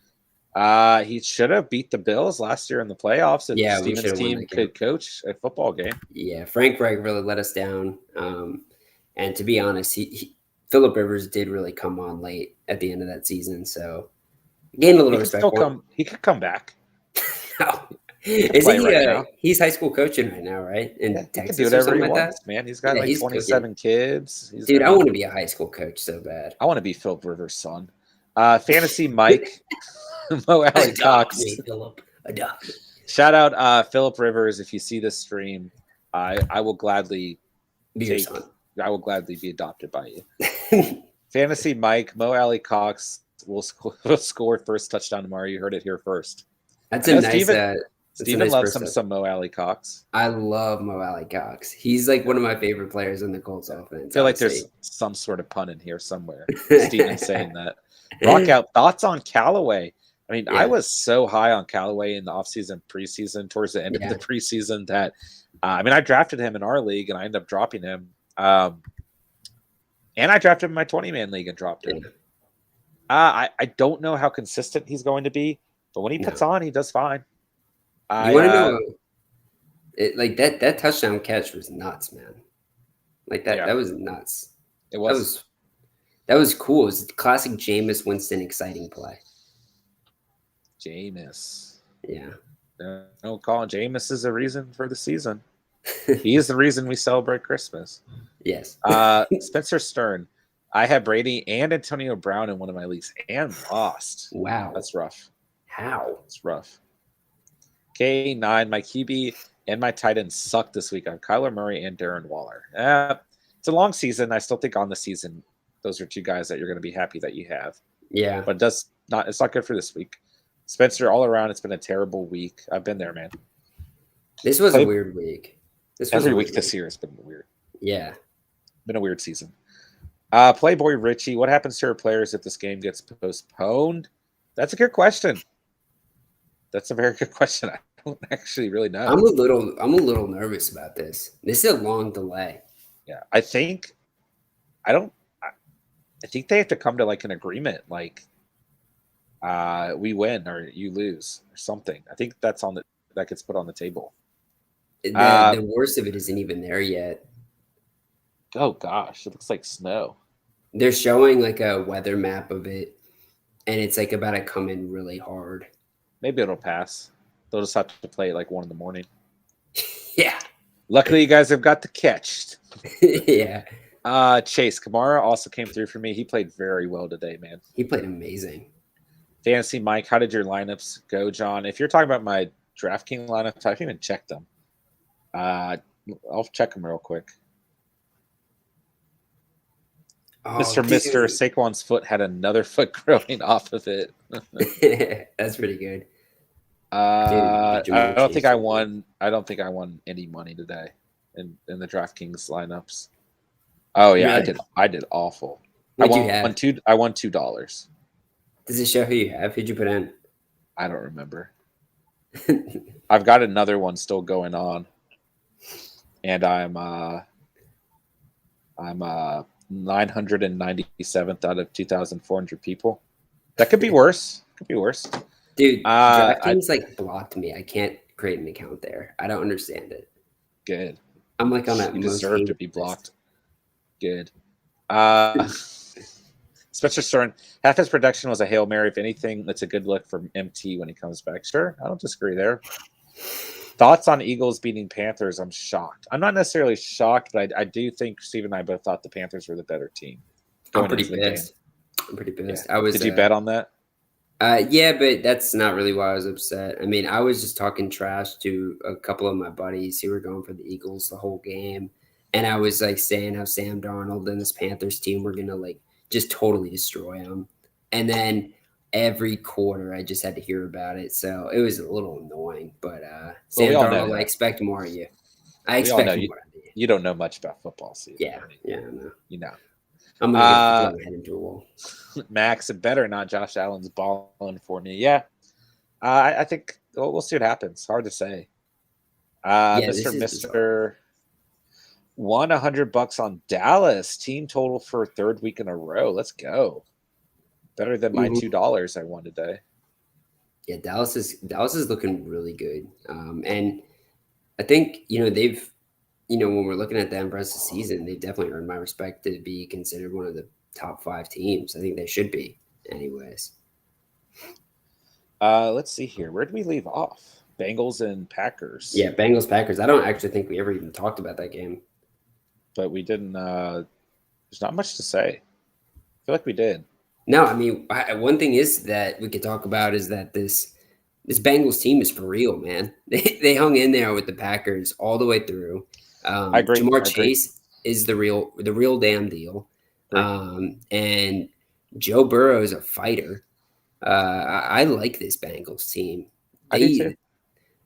He should have beat the Bills last year in the playoffs. If Steven's team could coach a football game.
Yeah, Frank Reich really let us down. And to be honest, Phillip Rivers did really come on late at the end of that season. So gained a little respect.
He could come back.
No. Isn't he? He's high school coaching right now, right? In Texas,
he can do whatever he wants, man. He's got 27 kids.
Dude, I want to be a high school coach so bad.
I want to be Phillip Rivers' son. Fantasy Mike, Mo Alley Cox. Shout out Phillip Rivers. If you see this stream, I will gladly
be your son.
I will gladly be adopted by you. Fantasy Mike, Mo Alley Cox will score first touchdown tomorrow. You heard it here first.
That's
I
a
know
nice.
Steven
nice
loves
first
some Mo Alley Cox.
I love Mo Alley Cox. He's like one of my favorite players in the Colts offense.
I feel like there's some sort of pun in here somewhere. Steven saying that. Rock out. Thoughts on Callaway? I mean, I was so high on Callaway in the offseason, preseason, towards the end of the preseason that, I mean, I drafted him in our league and I ended up dropping him. And I drafted him in my 20-man league and dropped him. I don't know how consistent he's going to be, but when he puts on, he does fine.
You want to know, like that touchdown catch was nuts, man. Like that was nuts.
It was.
That was cool. It was classic Jameis Winston exciting play.
Jameis.
Yeah.
No, Colin, Jameis is the reason for the season. He is the reason we celebrate Christmas.
Yes.
Spencer Stern. I had Brady and Antonio Brown in one of my leagues and lost.
Wow.
That's rough.
How?
It's rough. K9, my QB and my tight end sucked this week on Kyler Murray and Darren Waller. It's a long season. I still think on the season, those are two guys that you're going to be happy that you have.
Yeah.
But it's not good for this week. Spencer, all around, it's been a terrible week. I've been there, man.
This was a weird week.
Every week this year has been weird.
Yeah.
Been a weird season. Playboy Richie, what happens to our players if this game gets postponed? That's a good question. That's a very good question. I don't actually really know.
I'm a little nervous about this. This is a long delay.
Yeah. I think they have to come to like an agreement, like we win or you lose or something. I think that gets put on the table.
The worst of it isn't even there yet.
Oh gosh, it looks like snow.
They're showing like a weather map of it, and it's like about to come in really hard.
Maybe it'll pass. They'll just have to play at like 1 a.m.
Yeah.
Luckily, you guys have got the catch.
Yeah.
Chase Kamara also came through for me. He played very well today, man.
He played amazing.
Fantasy Mike, how did your lineups go, John? If you're talking about my DraftKings lineups, I haven't even checked them. I'll check them real quick. Mr. Saquon's foot had another foot growing off of it.
That's pretty good.
I don't think I won any money today in the DraftKings lineups. Oh yeah, really? I did awful. I won $2.
Does it show who you have? Who'd you put in?
I don't remember. I've got another one still going on, and I'm 997th out of 2,400 people. That could be worse.
Dude, DraftKings like blocked me. I can't create an account there. I don't understand it.
Good.
I'm like on that.
You deserve to be blocked. Good. Spencer Stern, half his production was a Hail Mary. If anything, that's a good look from MT when he comes back. Sure, I don't disagree there. Thoughts on Eagles beating Panthers? I'm shocked. I'm not necessarily shocked, but I do think Steve and I both thought the Panthers were the better team.
I'm pretty pissed. Yeah.
Did you bet on that?
Yeah, but that's not really why I was upset. I mean, I was just talking trash to a couple of my buddies who were going for the Eagles the whole game. And I was like saying how Sam Darnold and this Panthers team were going to like just totally destroy them. And then every quarter I just had to hear about it. So it was a little annoying. But Sam Darnold, I expect more of you. I expect more of you.
You don't know much about football, Steve.
Yeah, I know.
You know.
I'm going to throw my head into a wall.
Max, it better not Josh Allen's balling for me. Yeah. I think we'll see what happens. Hard to say. Mr. Won $100 on Dallas. Team total for third week in a row. Let's go. Better than my $2 I won today.
Yeah, Dallas is looking really good. And I think, they've, when we're looking at them for the rest of the season, they've definitely earned my respect to be considered one of the top 5 teams. I think they should be anyways.
Let's see here. Where did we leave off? Bengals and Packers.
Yeah, Bengals, Packers. I don't actually think we ever even talked about that game.
But we didn't. There's not much to say. I feel like we did.
No, I mean, one thing is that we could talk about is that this Bengals team is for real, man. They hung in there with the Packers all the way through.
I agree.
Jamar Chase is the real damn deal. And Joe Burrow is a fighter. I like this Bengals team.
I do too.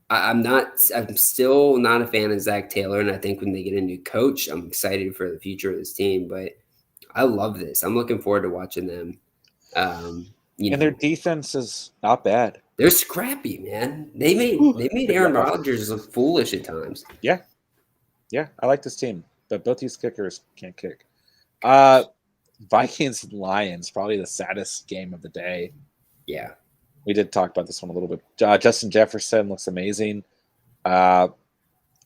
I'm still not a fan of Zach Taylor, and I think when they get a new coach, I'm excited for the future of this team. But I love this. I'm looking forward to watching them.
And their defense is not bad.
They're scrappy, man. They made Aaron Rodgers look foolish at times.
Yeah, I like this team, but both these kickers can't kick. Vikings and Lions, probably the saddest game of the day.
Yeah.
We did talk about this one a little bit. Justin Jefferson looks amazing. I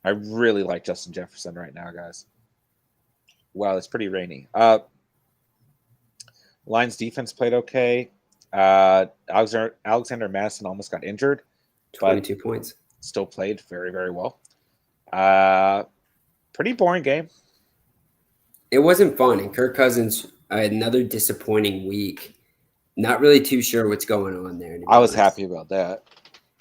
really like Justin Jefferson right now, guys. Wow, it's pretty rainy. Lions defense played okay. Alexander Madison almost got injured.
22 points.
Still played very, very well. Pretty boring game.
It wasn't fun. And Kirk Cousins, another disappointing week. Not really too sure what's going on there.
I was happy about that.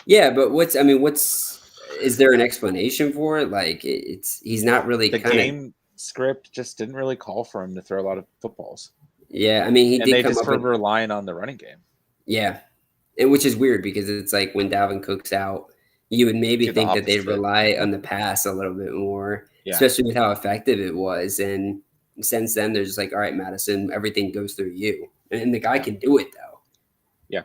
Yeah, but is there an explanation for it? Like he's not really
the game script just didn't really call for him to throw a lot of footballs.
Yeah, I mean
they just were relying on the running game.
Yeah, and which is weird because it's like when Dalvin Cook's out, you would maybe think that they'd rely on the pass a little bit more, especially with how effective it was. And since then, they're just like, all right, Madison, everything goes through you. And the guy can do it, though.
Yeah.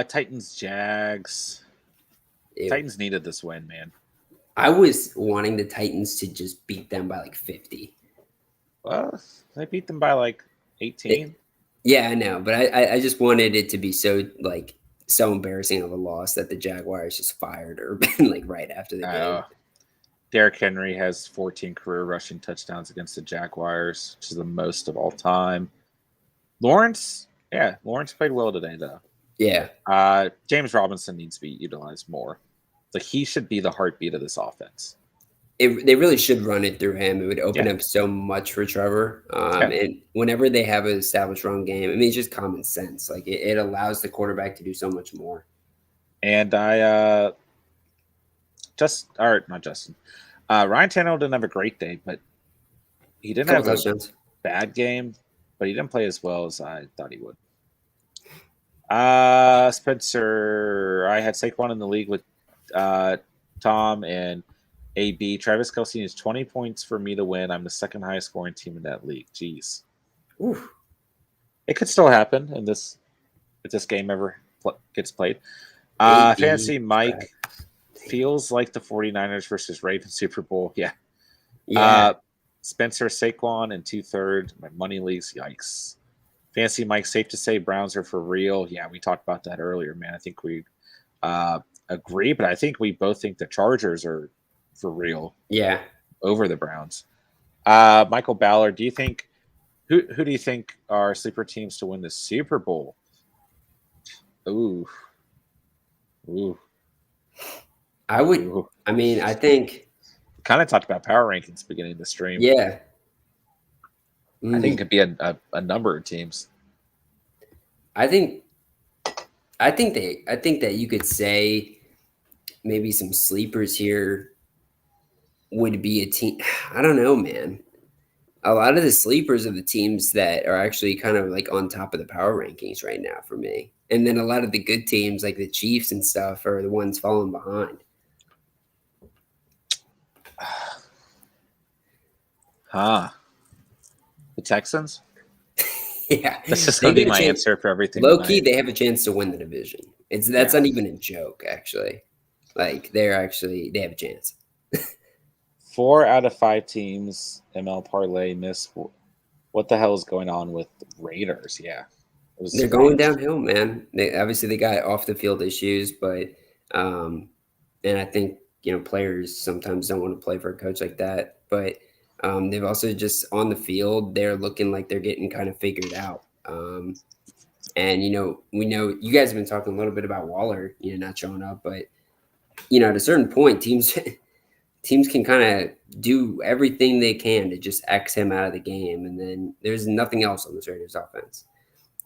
Titans, Jags. Ew. Titans needed this win, man.
I was wanting the Titans to just beat them by like 50.
Well, they beat them by like 18.
Yeah, I know. But I just wanted it to be so embarrassing of a loss that the Jaguars just fired Urban like right after the game.
Derrick Henry has 14 career rushing touchdowns against the Jaguars, which is the most of all time. Lawrence played well today, though.
Yeah.
James Robinson needs to be utilized more. Like, he should be the heartbeat of this offense.
They really should run it through him. It would open up so much for Trevor. And whenever they have an established run game, I mean, it's just common sense. Like, it allows the quarterback to do so much more.
And not Justin. Ryan Tannehill didn't have a great day, but he didn't have a bad game, but he didn't play as well as I thought he would. Spencer, I had Saquon in the league with Tom and AB. Travis Kelce needs 20 points for me to win. I'm the second highest scoring team in that league. Jeez.
Oof.
It could still happen if this game ever gets played. Fantasy Mike feels like the 49ers versus Ravens Super Bowl. Yeah. Spencer, Saquon, and 2/3. My money leagues. Yikes. Fantasy Mike, safe to say Browns are for real. Yeah, we talked about that earlier, man. I think we agree, but I think we both think the Chargers are for real.
Yeah.
Over the Browns. Michael Ballard, do you think who do you think are sleeper teams to win the Super Bowl? Ooh.
I think
kind of talked about power rankings beginning of the stream.
Yeah.
I think it could be a number of teams.
I think that you could say maybe some sleepers here would be a team. I don't know, man. A lot of the sleepers are the teams that are actually kind of like on top of the power rankings right now for me. And then a lot of the good teams like the Chiefs and stuff are the ones falling behind.
The Texans?
Yeah.
That's just going to be my answer for everything.
Low key, they have a chance to win the division. That's not even a joke, actually. Like, they have a chance.
4 out of 5 teams, ML Parlay missed. What the hell is going on with the Raiders? Yeah.
They're going downhill, man. They got off the field issues, but and I think, players sometimes don't want to play for a coach like that. But they've also just on the field, they're looking like they're getting kind of figured out. And, we know you guys have been talking a little bit about Waller, not showing up, but, at a certain point, teams can kind of do everything they can to just X him out of the game. And then there's nothing else on this Raiders offense.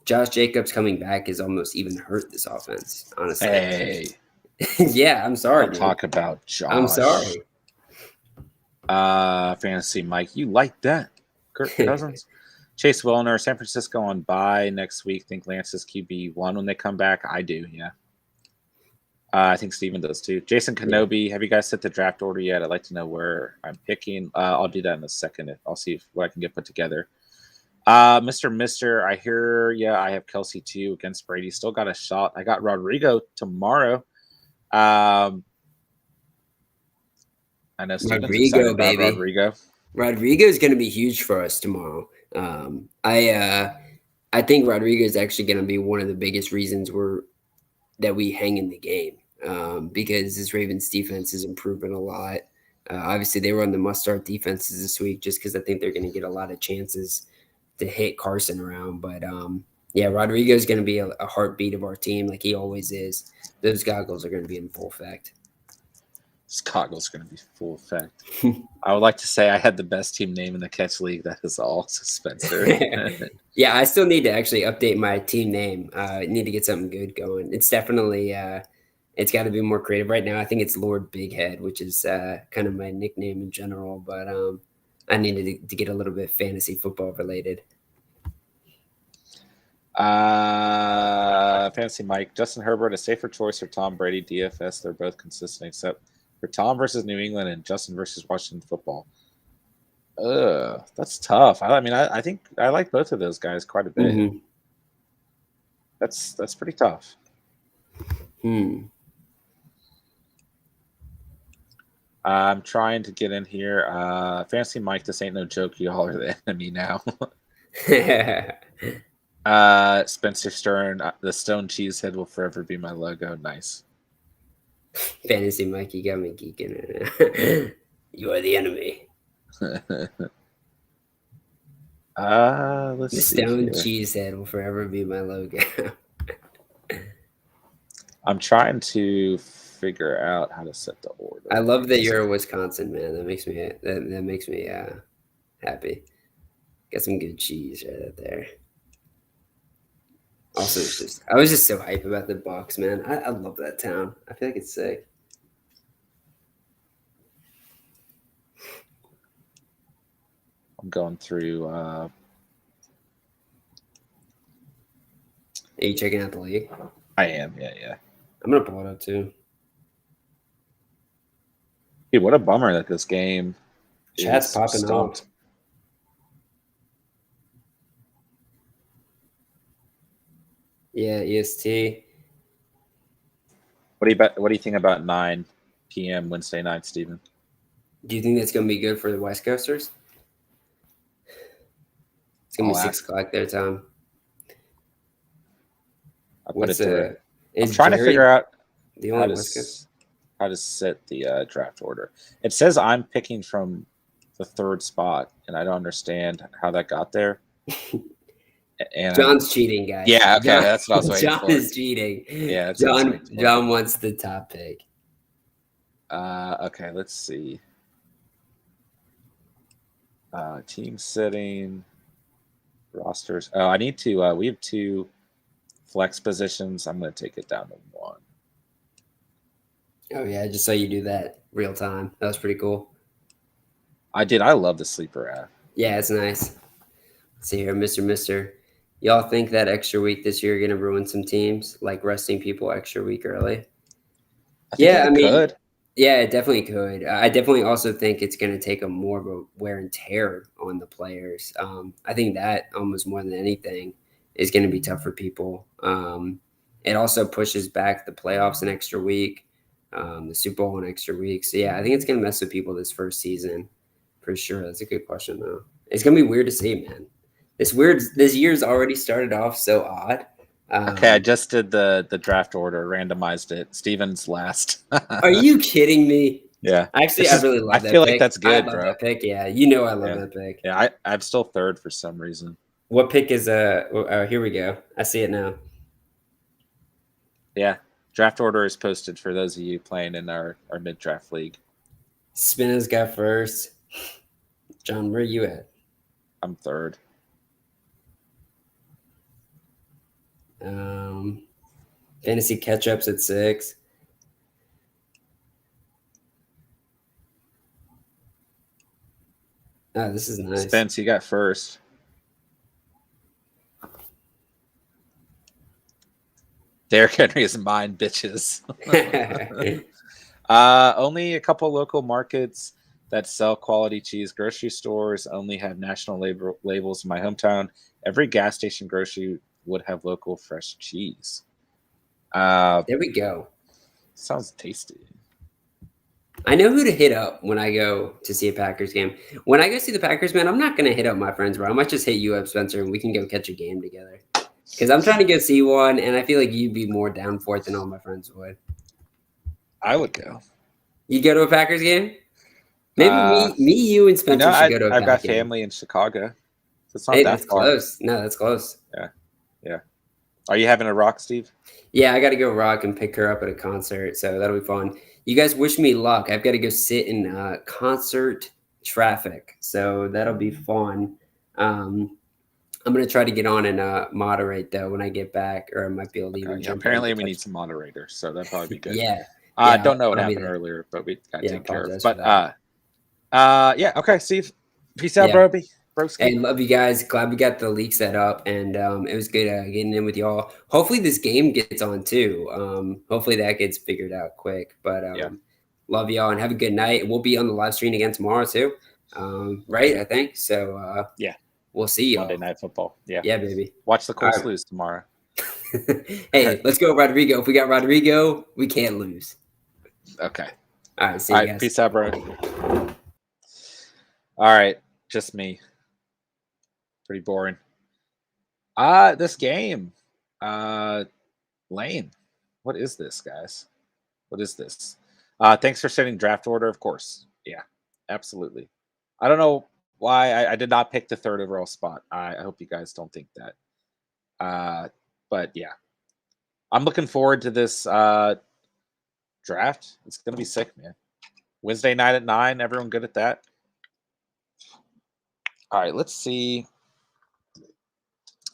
Josh Jacobs coming back has almost even hurt this offense, honestly.
Hey.
Yeah, I'm sorry.
Don't talk about Josh.
I'm sorry.
Fantasy Mike, you like that. Kirk Cousins. Chase Wilner, San Francisco on bye next week. Think Lance is QB1 when they come back. I do, yeah. I think Steven does too. Jason Kenobi, have you guys set the draft order yet? I'd like to know where I'm picking. I'll do that in a second. I'll see what I can get put together. Mister, I hear, I have Kelsey too against Brady. Still got a shot. I got Rodrigo tomorrow. I know Steven's excited about Rodrigo.
Rodrigo's going to be huge for us tomorrow. I think Rodrigo is actually going to be one of the biggest reasons that we hang in the game, because this Ravens defense is improving a lot. Obviously, they were on the must-start defenses this week just because I think they're going to get a lot of chances to hit Carson around. But, Rodrigo is going to be a heartbeat of our team like he always is. Those goggles are going to be in full effect.
This goggles going to be full effect. I would like to say I had the best team name in the Catch League. That is all, Spencer.
Yeah, I still need to actually update my team name. I need to get something good going. It's definitely it's got to be more creative right now. I think it's Lord Big Head, which is kind of my nickname in general. But I needed to get a little bit fantasy football related.
Fantasy Mike, Justin Herbert, a safer choice for Tom Brady, DFS. They're both consistent, except for Tom versus New England and Justin versus Washington football. That's tough. I think I like both of those guys quite a bit.
Mm-hmm.
That's pretty tough. I'm trying to get in here. Fantasy Mike, this ain't no joke. Y'all are the enemy now. Spencer Stern, the Stone Cheese Head will forever be my logo. Nice.
Fantasy Mike, you got me geeking right now. You are the enemy.
Let's
the
see.
Stone Cheese Head will forever be my logo.
I'm trying to figure out how to set the order.
I love that you're a Wisconsin man. That makes me happy. Got some good cheese right up there. Also, I was just so hype about the Bucs, man. I love that town. I feel like it's sick.
I'm going through.
Are you checking out the league?
I am, yeah.
I'm gonna pull it up too.
Dude, what a bummer that this game.
Chat's popping off. Yeah, EST.
What do you think about 9 p.m. Wednesday night, Steven?
Do you think that's gonna be good for the West Coasters? It's gonna be 6 o'clock their time.
I'm trying to figure out how to set the draft order. It says I'm picking from the 3rd spot, and I don't understand how that got there. And
John's cheating, guys.
Yeah, okay, that's what I was waiting for.
John is cheating.
Yeah,
John wants the top pick.
Okay, let's see. Team setting, rosters. Oh, I need to. We have 2 flex positions. I'm going to take it down to 1.
Oh yeah, I just saw you do that real time. That was pretty cool.
I did. I love the sleeper app.
Yeah, it's nice. Let's see here, Mister. Y'all think that extra week this year going to ruin some teams, like resting people extra week early?
I mean, could.
Yeah, it definitely could. I definitely also think it's going to take a more of a wear and tear on the players. I think that almost more than anything is going to be tough for people. It also pushes back the playoffs an extra week, the Super Bowl an extra week. So, yeah, I think it's going to mess with people this first season for sure. That's a good question, though. It's going to be weird to see, man. This year's already started off so odd.
Okay, I just did the draft order, randomized it. Steven's last.
Are you kidding me?
Yeah.
Actually, I really love that pick.
I feel like that's good,
I love
bro.
that pick. Yeah, you know I love that pick.
Yeah, I'm still 3rd for some reason.
What pick is here we go. I see it now.
Yeah. Draft order is posted for those of you playing in our mid-draft league.
Spinner's got first. John, where are you at?
I'm 3rd.
Fantasy catch-ups at 6. Oh, this is nice.
Spence, you got first. Derrick Henry is mine, bitches. Only a couple local markets that sell quality cheese. Grocery stores only have national labels in my hometown. Every gas station grocery would have local fresh cheese.
There we go.
Sounds tasty.
I know who to hit up when I go to see a Packers game. When I go see the Packers, man, I'm not going to hit up my friends, bro. I might just hit you up, Spencer, and we can go catch a game together. Because I'm trying to go see one, and I feel like you'd be more down for it than all my friends would.
I would go.
You go to a Packers game? Maybe you, and Spencer should go to a
I've got
Pack game.
family in Chicago. So it's not
Hey,
that
that's
far.
close. No, that's close.
Yeah. Are you having a rock, Steve?
Yeah, I got to go rock and pick her up at a concert, so that'll be fun. You guys wish me luck. I've got to go sit in concert traffic, so that'll be fun. I'm gonna try to get on and moderate though when I get back, or I might be able to even jump.
Apparently, we need some moderators, so that'd probably be good.
Yeah.
I don't know what happened earlier, but we got to take care of. But yeah, okay, Steve. Peace out, broski.
Hey, love you guys. Glad we got the leak set up, and it was good getting in with y'all. Hopefully, this game gets on too. Hopefully, that gets figured out quick. But love y'all and have a good night. We'll be on the live stream again tomorrow too, right? I think so.
Yeah,
we'll see y'all.
Monday Night Football. Yeah,
baby.
Watch the Colts lose tomorrow.
Hey, let's go, Rodrigo. If we got Rodrigo, we can't lose.
Okay.
All right. See you guys.
Peace out, bro. All right, just me. Pretty boring. This game. Lame. What is this, guys? What is this? Thanks for sending draft order, of course. Yeah, absolutely. I don't know why I did not pick the 3rd overall spot. I hope you guys don't think that. But yeah. I'm looking forward to this draft. It's gonna be sick, man. Wednesday night at 9. Everyone good at that? All right, let's see.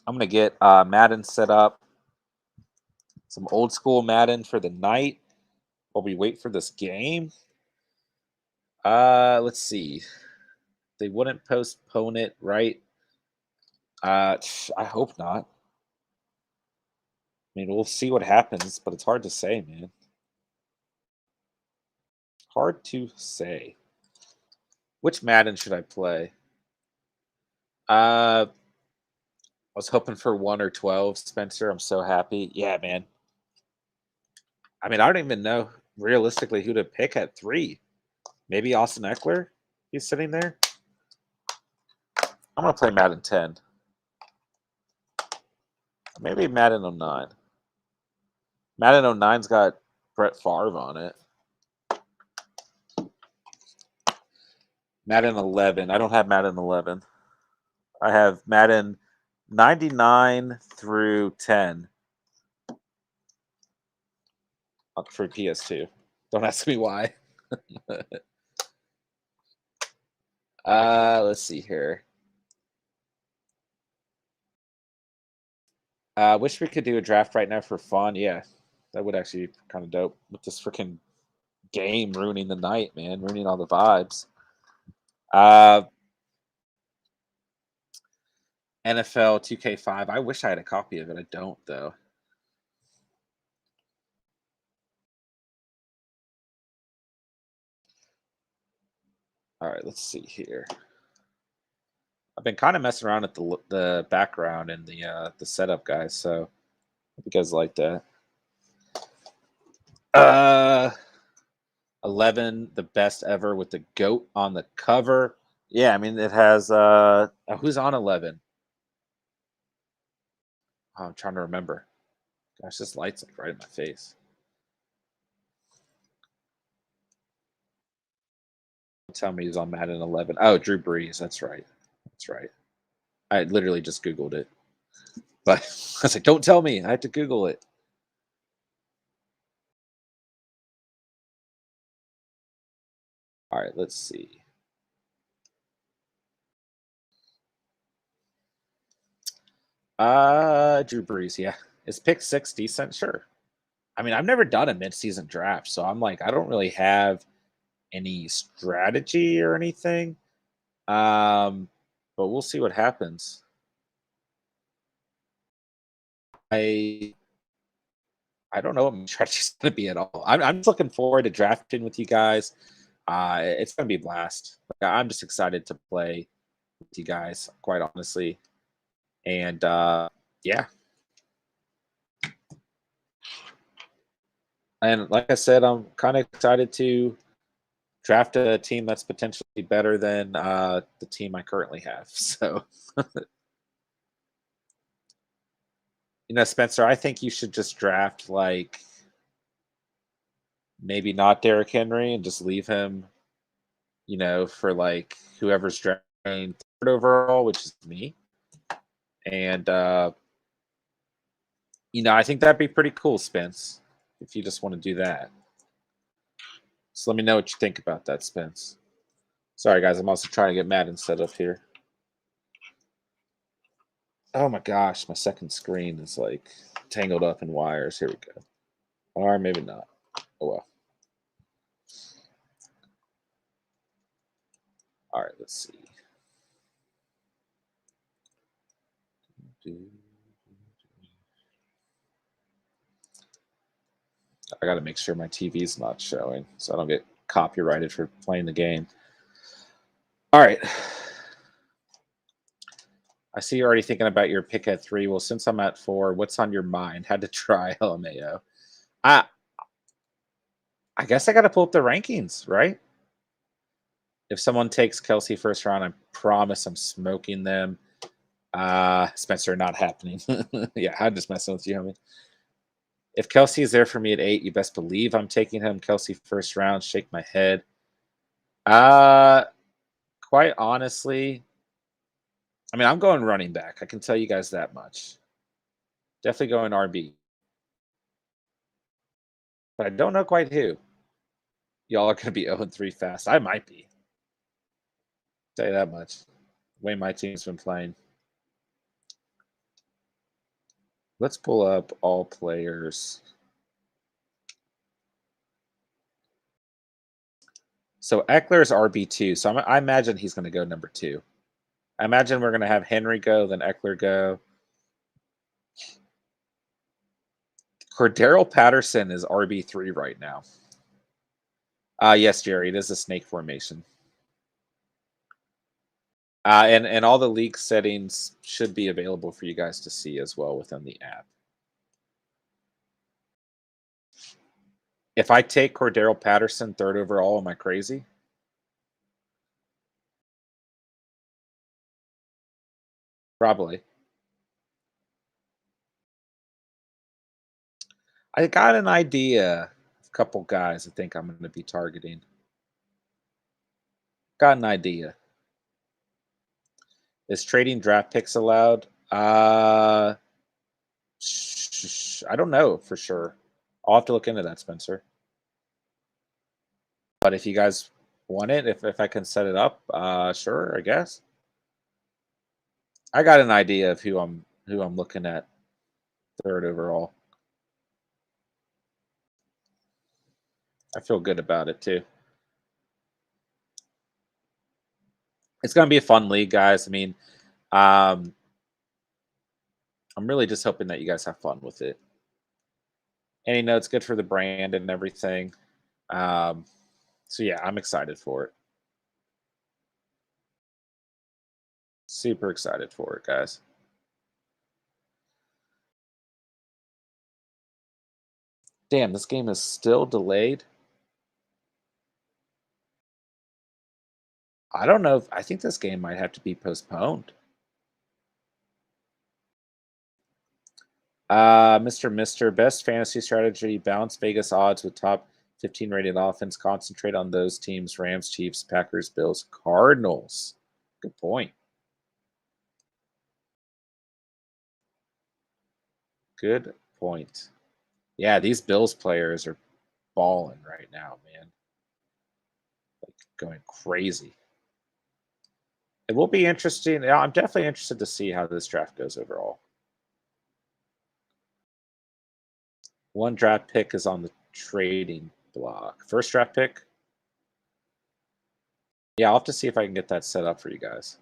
I'm going to get Madden set up. Some old school Madden for the night while we wait for this game. Let's see. They wouldn't postpone it, right? I hope not. I mean, we'll see what happens, but it's hard to say, man. Hard to say. Which Madden should I play? I was hoping for 1 or 12, Spencer. I'm so happy. Yeah, man. I mean, I don't even know realistically who to pick at 3. Maybe Austin Eckler? He's sitting there. I'm going to play Madden 10. Maybe Madden 09. Madden 09's got Brett Favre on it. Madden 11. I don't have Madden 11. I have Madden 99 through 10 for PS2. Don't ask me why. Let's see here. Wish we could do a draft right now for fun. Yeah, that would actually be kind of dope. With this freaking game ruining the night, man. Ruining all the vibes. NFL 2K5. I wish I had a copy of it. I don't, though. All right, let's see here. I've been kind of messing around at the background and the setup, guys. So hope you guys like that. 11, the best ever with the goat on the cover. Yeah, I mean it has. Who's on 11? Oh, I'm trying to remember. Gosh, this light's like right in my face. Tell me he's on Madden 11. Oh, Drew Brees. That's right. That's right. I literally just Googled it. But I was like, don't tell me. I had to Google it. All right, let's see. Drew Brees, yeah. Is pick 6 decent? Sure. I mean, I've never done a midseason draft, so I'm like, I don't really have any strategy or anything. But we'll see what happens. I don't know what my strategy's going to be at all. I'm just looking forward to drafting with you guys. It's going to be a blast. Like, I'm just excited to play with you guys, quite honestly. And yeah. And like I said, I'm kind of excited to draft a team that's potentially better than the team I currently have. So, Spencer, I think you should just draft like maybe not Derrick Henry and just leave him, for like whoever's drafting third overall, which is me. And I think that'd be pretty cool, Spence, if you just want to do that. So let me know what you think about that, Spence. Sorry, guys, I'm also trying to get Madden set up here. Oh my gosh, my second screen is like tangled up in wires. Here we go. Or maybe not. Oh well. All right, let's see. I got to make sure my TV's not showing so I don't get copyrighted for playing the game. All right. I see you're already thinking about your pick at 3. Well, since I'm at 4, what's on your mind? Had to try LMAO. I guess I got to pull up the rankings, right? If someone takes Kelsey first round, I promise I'm smoking them. Spencer, not happening. Yeah, I'm just messing with you, homie. If Kelsey is there for me at 8, you best believe I'm taking him. Kelsey first round, shake my head. Quite honestly, I mean, I'm going running back. I can tell you guys that much. Definitely going RB. But I don't know quite who. Y'all are going to be 0-3 fast. I might be. Tell you that much. The way my team's been playing. Let's pull up all players. So Eckler's RB2. So I imagine he's going to go number 2. I imagine we're going to have Henry go, then Eckler go. Cordero Patterson is RB3 right now. Yes, Jerry, it is a snake formation. And all the league settings should be available for you guys to see as well within the app. If I take Cordero Patterson 3rd overall, am I crazy? Probably. I got an idea of a couple guys I think I'm going to be targeting. Got an idea. Is trading draft picks allowed? I don't know for sure. I'll have to look into that, Spencer. But if you guys want it, if I can set it up, sure, I guess. I got an idea of who I'm looking at 3rd overall. I feel good about it too. It's going to be a fun league, guys. I mean, I'm really just hoping that you guys have fun with it. And it's good for the brand and everything. So yeah, I'm excited for it. Super excited for it, guys. Damn, this game is still delayed. I don't know. I think this game might have to be postponed. Mr. Best fantasy strategy, balance Vegas odds with top 15 rated offense. Concentrate on those teams: Rams, Chiefs, Packers, Bills, Cardinals. Good point. Good point. Yeah, these Bills players are balling right now, man. Like going crazy. It will be interesting. Yeah, I'm definitely interested to see how this draft goes overall. One draft pick is on the trading block. First draft pick? Yeah, I'll have to see if I can get that set up for you guys.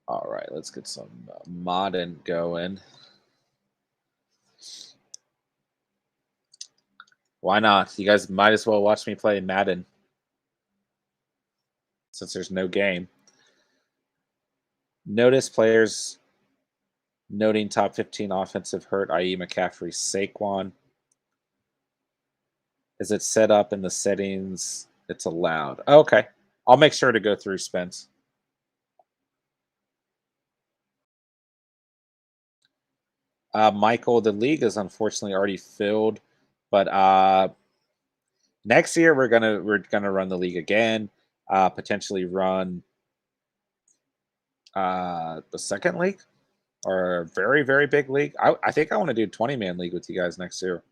All right, let's get some modding going. Why not? You guys might as well watch me play Madden since there's no game. Notice players noting top 15 offensive hurt, i.e. McCaffrey, Saquon. Is it set up in the settings? It's allowed. Okay. I'll make sure to go through, Spence. Michael, the league is unfortunately already filled, but next year we're gonna run the league again. Potentially run the second league or a very, very big league. I think I want to do a 20-man league with you guys next year.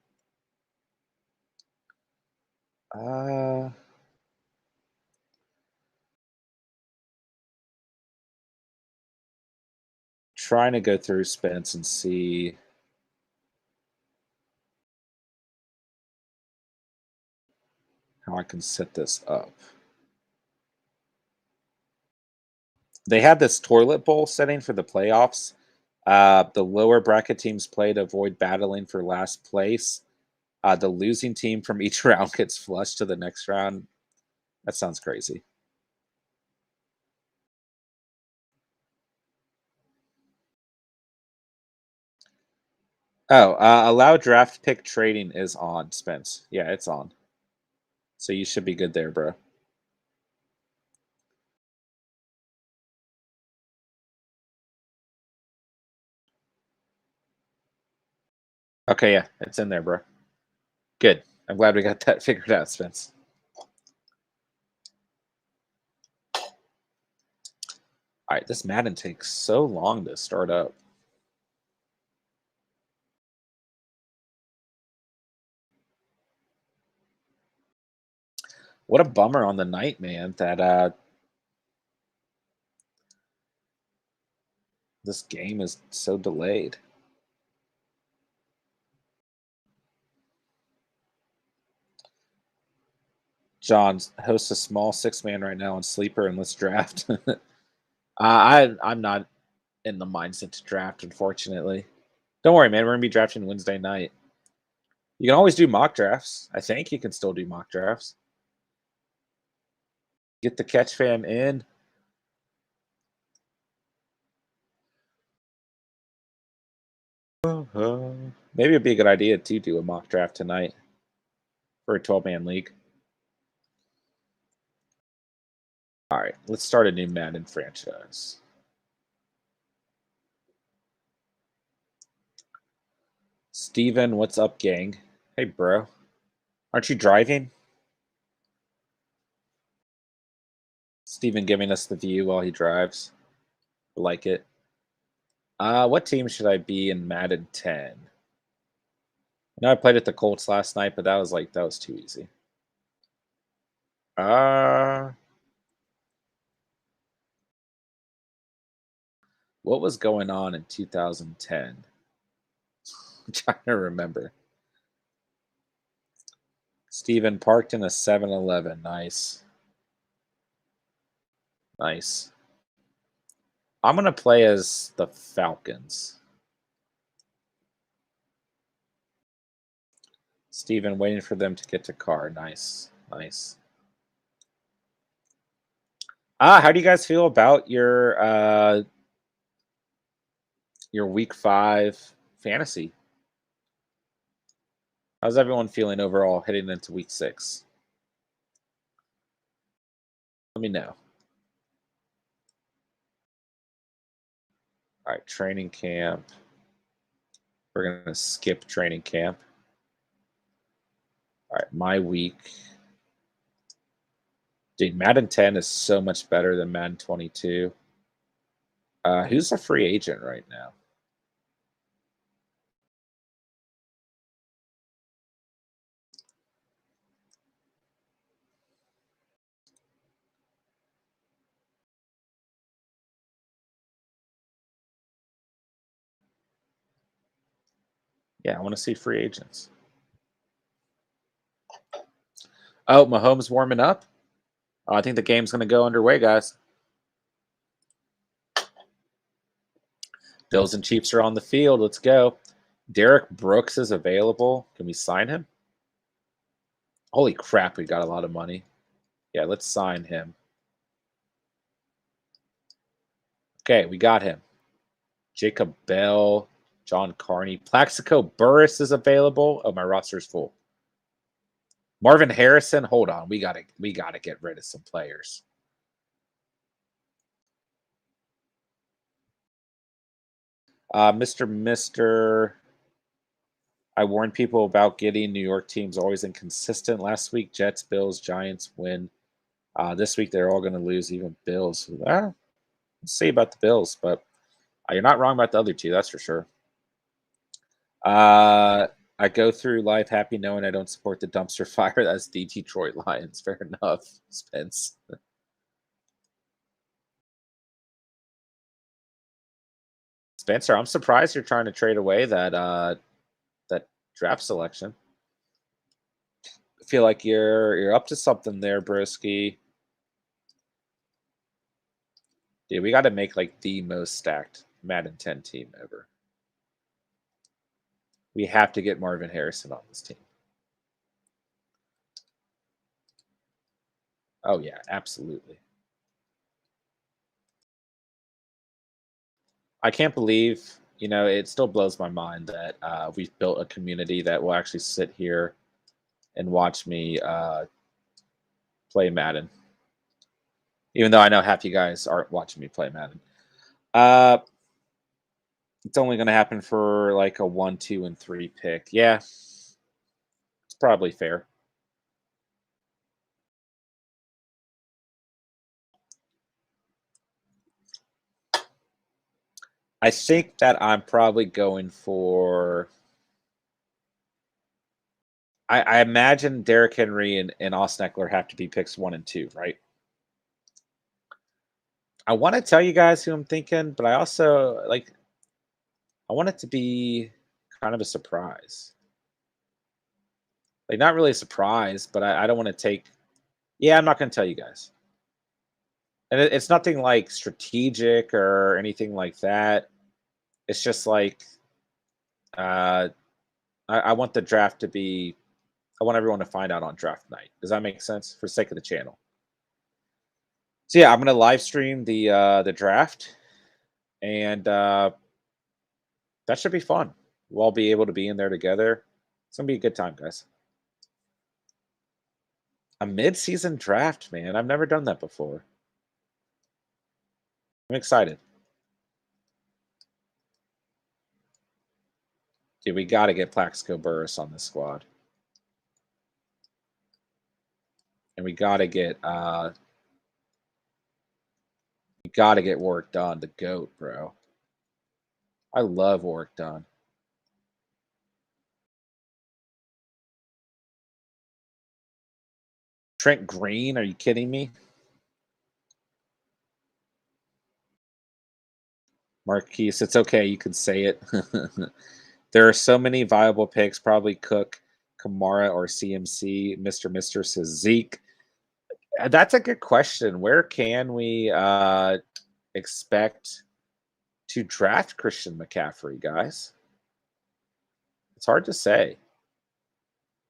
Trying to go through Spence and see how I can set this up. They had this toilet bowl setting for the playoffs. The lower bracket teams play to avoid battling for last place. The losing team from each round gets flushed to the next round. That sounds crazy. Oh, allow draft pick trading is on, Spence. Yeah, it's on. So you should be good there, bro. Okay, yeah, it's in there, bro. Good. I'm glad we got that figured out, Spence. All right, this Madden takes so long to start up. What a bummer on the night, man, that this game is so delayed. John, host a small 6-man right now on Sleeper and let's draft. I'm not in the mindset to draft, unfortunately. Don't worry, man. We're gonna be drafting Wednesday night. You can always do mock drafts. I think you can still do mock drafts. Get the catch fam in. Maybe it'd be a good idea to do a mock draft tonight for a 12-man league. All right, let's start a new Madden franchise. Steven, what's up, gang? Hey, bro. Aren't you driving? Steven giving us the view while he drives. I like it. What team should I be in Madden 10? I know I played at the Colts last night, but that was too easy. What was going on in 2010? I'm trying to remember. Steven parked in a 7-Eleven. Nice. Nice. I'm going to play as the Falcons. Steven waiting for them to get to car. Nice. Nice. How do you guys feel about your week 5 fantasy? How's everyone feeling overall heading into week 6? Let me know. All right, training camp. We're going to skip training camp. All right, my week. Dude, Madden 10 is so much better than Madden 22. Who's a free agent right now? Yeah, I want to see free agents. Oh, Mahomes warming up. Oh, I think the game's going to go underway, guys. Bills and Chiefs are on the field. Let's go. Derek Brooks is available. Can we sign him? Holy crap, we got a lot of money. Yeah, let's sign him. Okay, we got him. Jacob Bell, John Carney. Plaxico Burress is available. Oh, my roster's full. Marvin Harrison. Hold on. We gotta get rid of some players. Mr. I warned people about getting New York teams always inconsistent. Last week, Jets, Bills, Giants win. This week, they're all going to lose, even Bills. Let's see about the Bills, but you're not wrong about the other two, that's for sure. I go through life happy knowing I don't support the dumpster fire. That's the Detroit Lions. Fair enough, Spence. Spencer, I'm surprised you're trying to trade away that draft selection. I feel like you're up to something there, Brisky. Dude, we got to make like the most stacked Madden 10 team ever. We have to get Marvin Harrison on this team. Oh, yeah, absolutely. I can't believe, it still blows my mind that we've built a community that will actually sit here and watch me play Madden. Even though I know half you guys aren't watching me play Madden. It's only going to happen for like a 1, 2, and 3 pick. Yeah, it's probably fair. I think that I'm probably going for. I imagine Derrick Henry and Austin Eckler have to be picks 1 and 2, right? I want to tell you guys who I'm thinking, but I also I want it to be kind of a surprise. Like, not really a surprise, but I don't want to take. Yeah, I'm not going to tell you guys. And it's nothing like strategic or anything like that. It's just like I want the draft to be. I want everyone to find out on draft night. Does that make sense? For the sake of the channel. So yeah, I'm gonna live stream the draft, and that should be fun. We'll all be able to be in there together. It's gonna be a good time, guys. A mid-season draft, man. I've never done that before. I'm excited. Dude, we got to get Plaxico Burress on this squad. And we got to get Warwick Dunn, the GOAT, bro. I love Warwick Dunn. Trent Green, are you kidding me? Marquise, it's okay. You can say it. There are so many viable picks. Probably Cook, Kamara, or CMC. Mr. says Zeke. That's a good question. Where can we expect to draft Christian McCaffrey, guys? It's hard to say.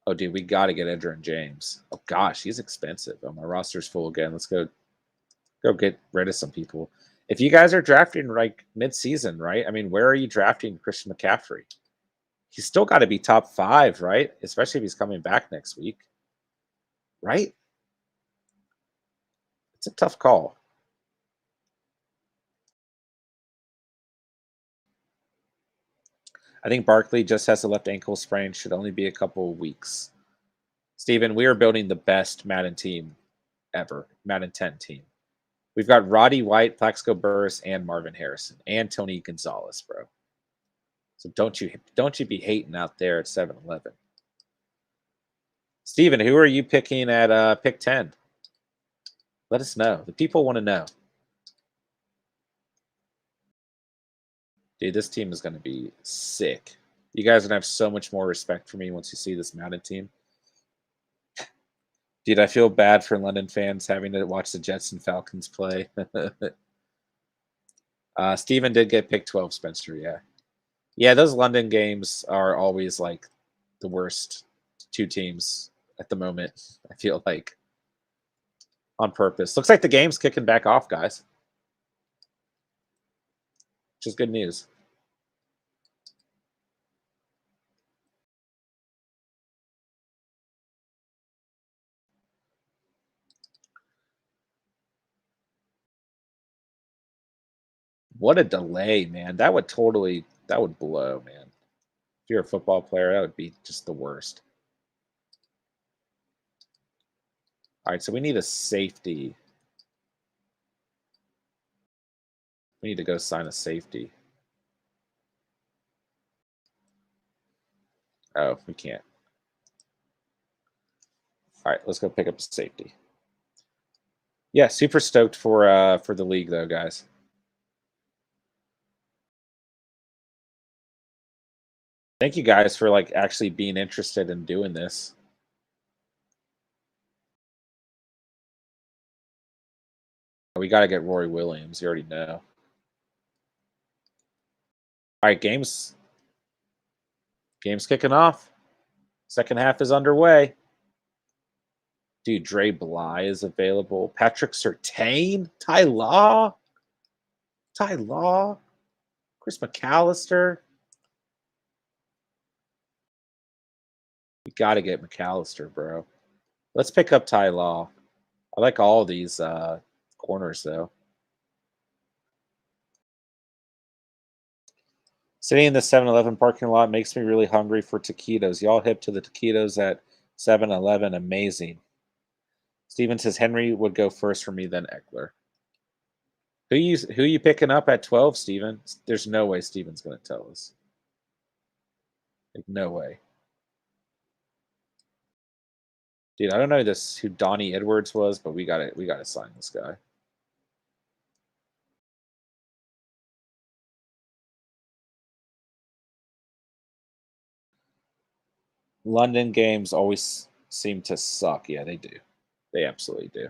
Oh, dude, we got to get Edgerrin James. Oh, gosh, he's expensive. Oh, my roster's full again. Let's go get rid of some people. If you guys are drafting like mid-season, right? I mean, where are you drafting Christian McCaffrey? He's still got to be top 5, right? Especially if he's coming back next week, right? It's a tough call. I think Barkley just has a left ankle sprain. Should only be a couple of weeks. Steven, we are building the best Madden team ever. Madden 10 team. We've got Roddy White, Plaxico Burress, and Marvin Harrison, and Tony Gonzalez, bro. So don't you be hating out there at 7-Eleven. Steven, who are you picking at pick 10? Let us know. The people want to know. Dude, this team is going to be sick. You guys are going to have so much more respect for me once you see this Madden team. Dude, I feel bad for London fans having to watch the Jets and Falcons play. Steven did get pick 12, Spencer, yeah. Yeah, those London games are always like the worst two teams at the moment, I feel like. On purpose. Looks like the game's kicking back off, guys. Which is good news. What a delay, man. That would blow, man. If you're a football player, that would be just the worst. All right, so we need a safety. We need to go sign a safety. Oh, we can't. All right, let's go pick up a safety. Yeah, super stoked for the league though, guys. Thank you guys for like actually being interested in doing this. We got to get Rory Williams. You already know. All right, game's kicking off. Second half is underway. Dude, Dre Bly is available. Patrick Surtain, Ty Law, Chris McAllister. We got to get McAllister, bro. Let's pick up Ty Law. I like all these corners, though. Sitting in the 7-Eleven parking lot makes me really hungry for taquitos. Y'all hip to the taquitos at 7-Eleven? Amazing. Steven says Henry would go first for me, then Eckler. Who you picking up at 12, Steven? There's no way Steven's going to tell us. Like, no way. Dude, I don't know who Donnie Edwards was, but we gotta sign this guy. London games always seem to suck. Yeah, they do. They absolutely do.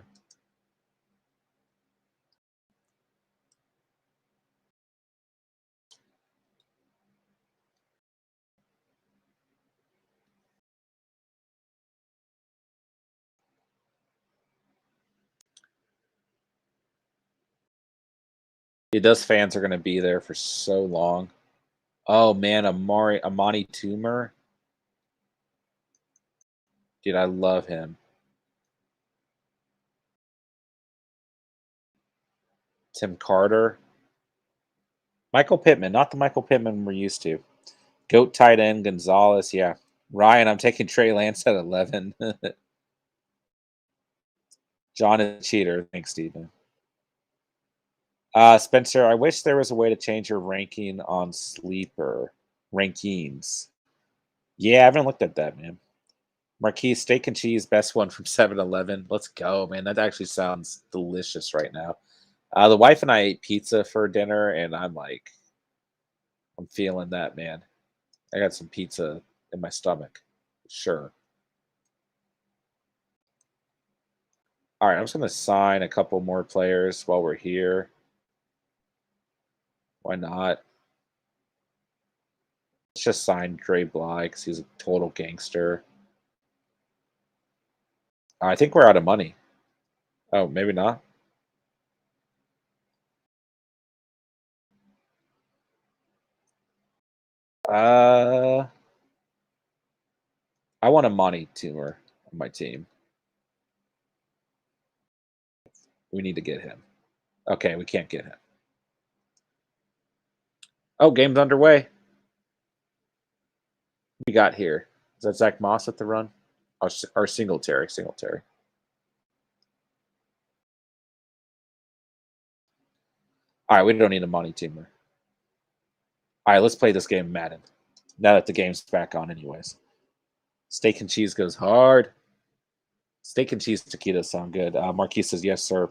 Those fans are going to be there for so long. Oh, man, Amani Toomer. Dude, I love him. Tim Carter. Michael Pittman, not the Michael Pittman we're used to. Goat tight end, Gonzalez. Yeah. Ryan, I'm taking Trey Lance at 11. John is a cheater. Thanks, Steven. Spencer, I wish there was a way to change your ranking on Sleeper rankings. Yeah, I haven't looked at that, man. Marquise, steak and cheese, best one from 7-Eleven. Let's go, man. That actually sounds delicious right now. The wife and I ate pizza for dinner, and I'm feeling that, man. I got some pizza in my stomach. Sure. All right, I'm just going to sign a couple more players while we're here. Why not? Let's just sign Dre Bly because he's a total gangster. I think we're out of money. Oh, maybe not. I want a Monty Tumor on my team. We need to get him. Okay, we can't get him. Oh, game's underway. We got here. Is that Zach Moss at the run? Or Singletary. All right, we don't need a Monty Tumor. All right, let's play this game Madden. Now that the game's back on anyways. Steak and cheese goes hard. Steak and cheese taquitos sound good. Marquis says, yes, sir.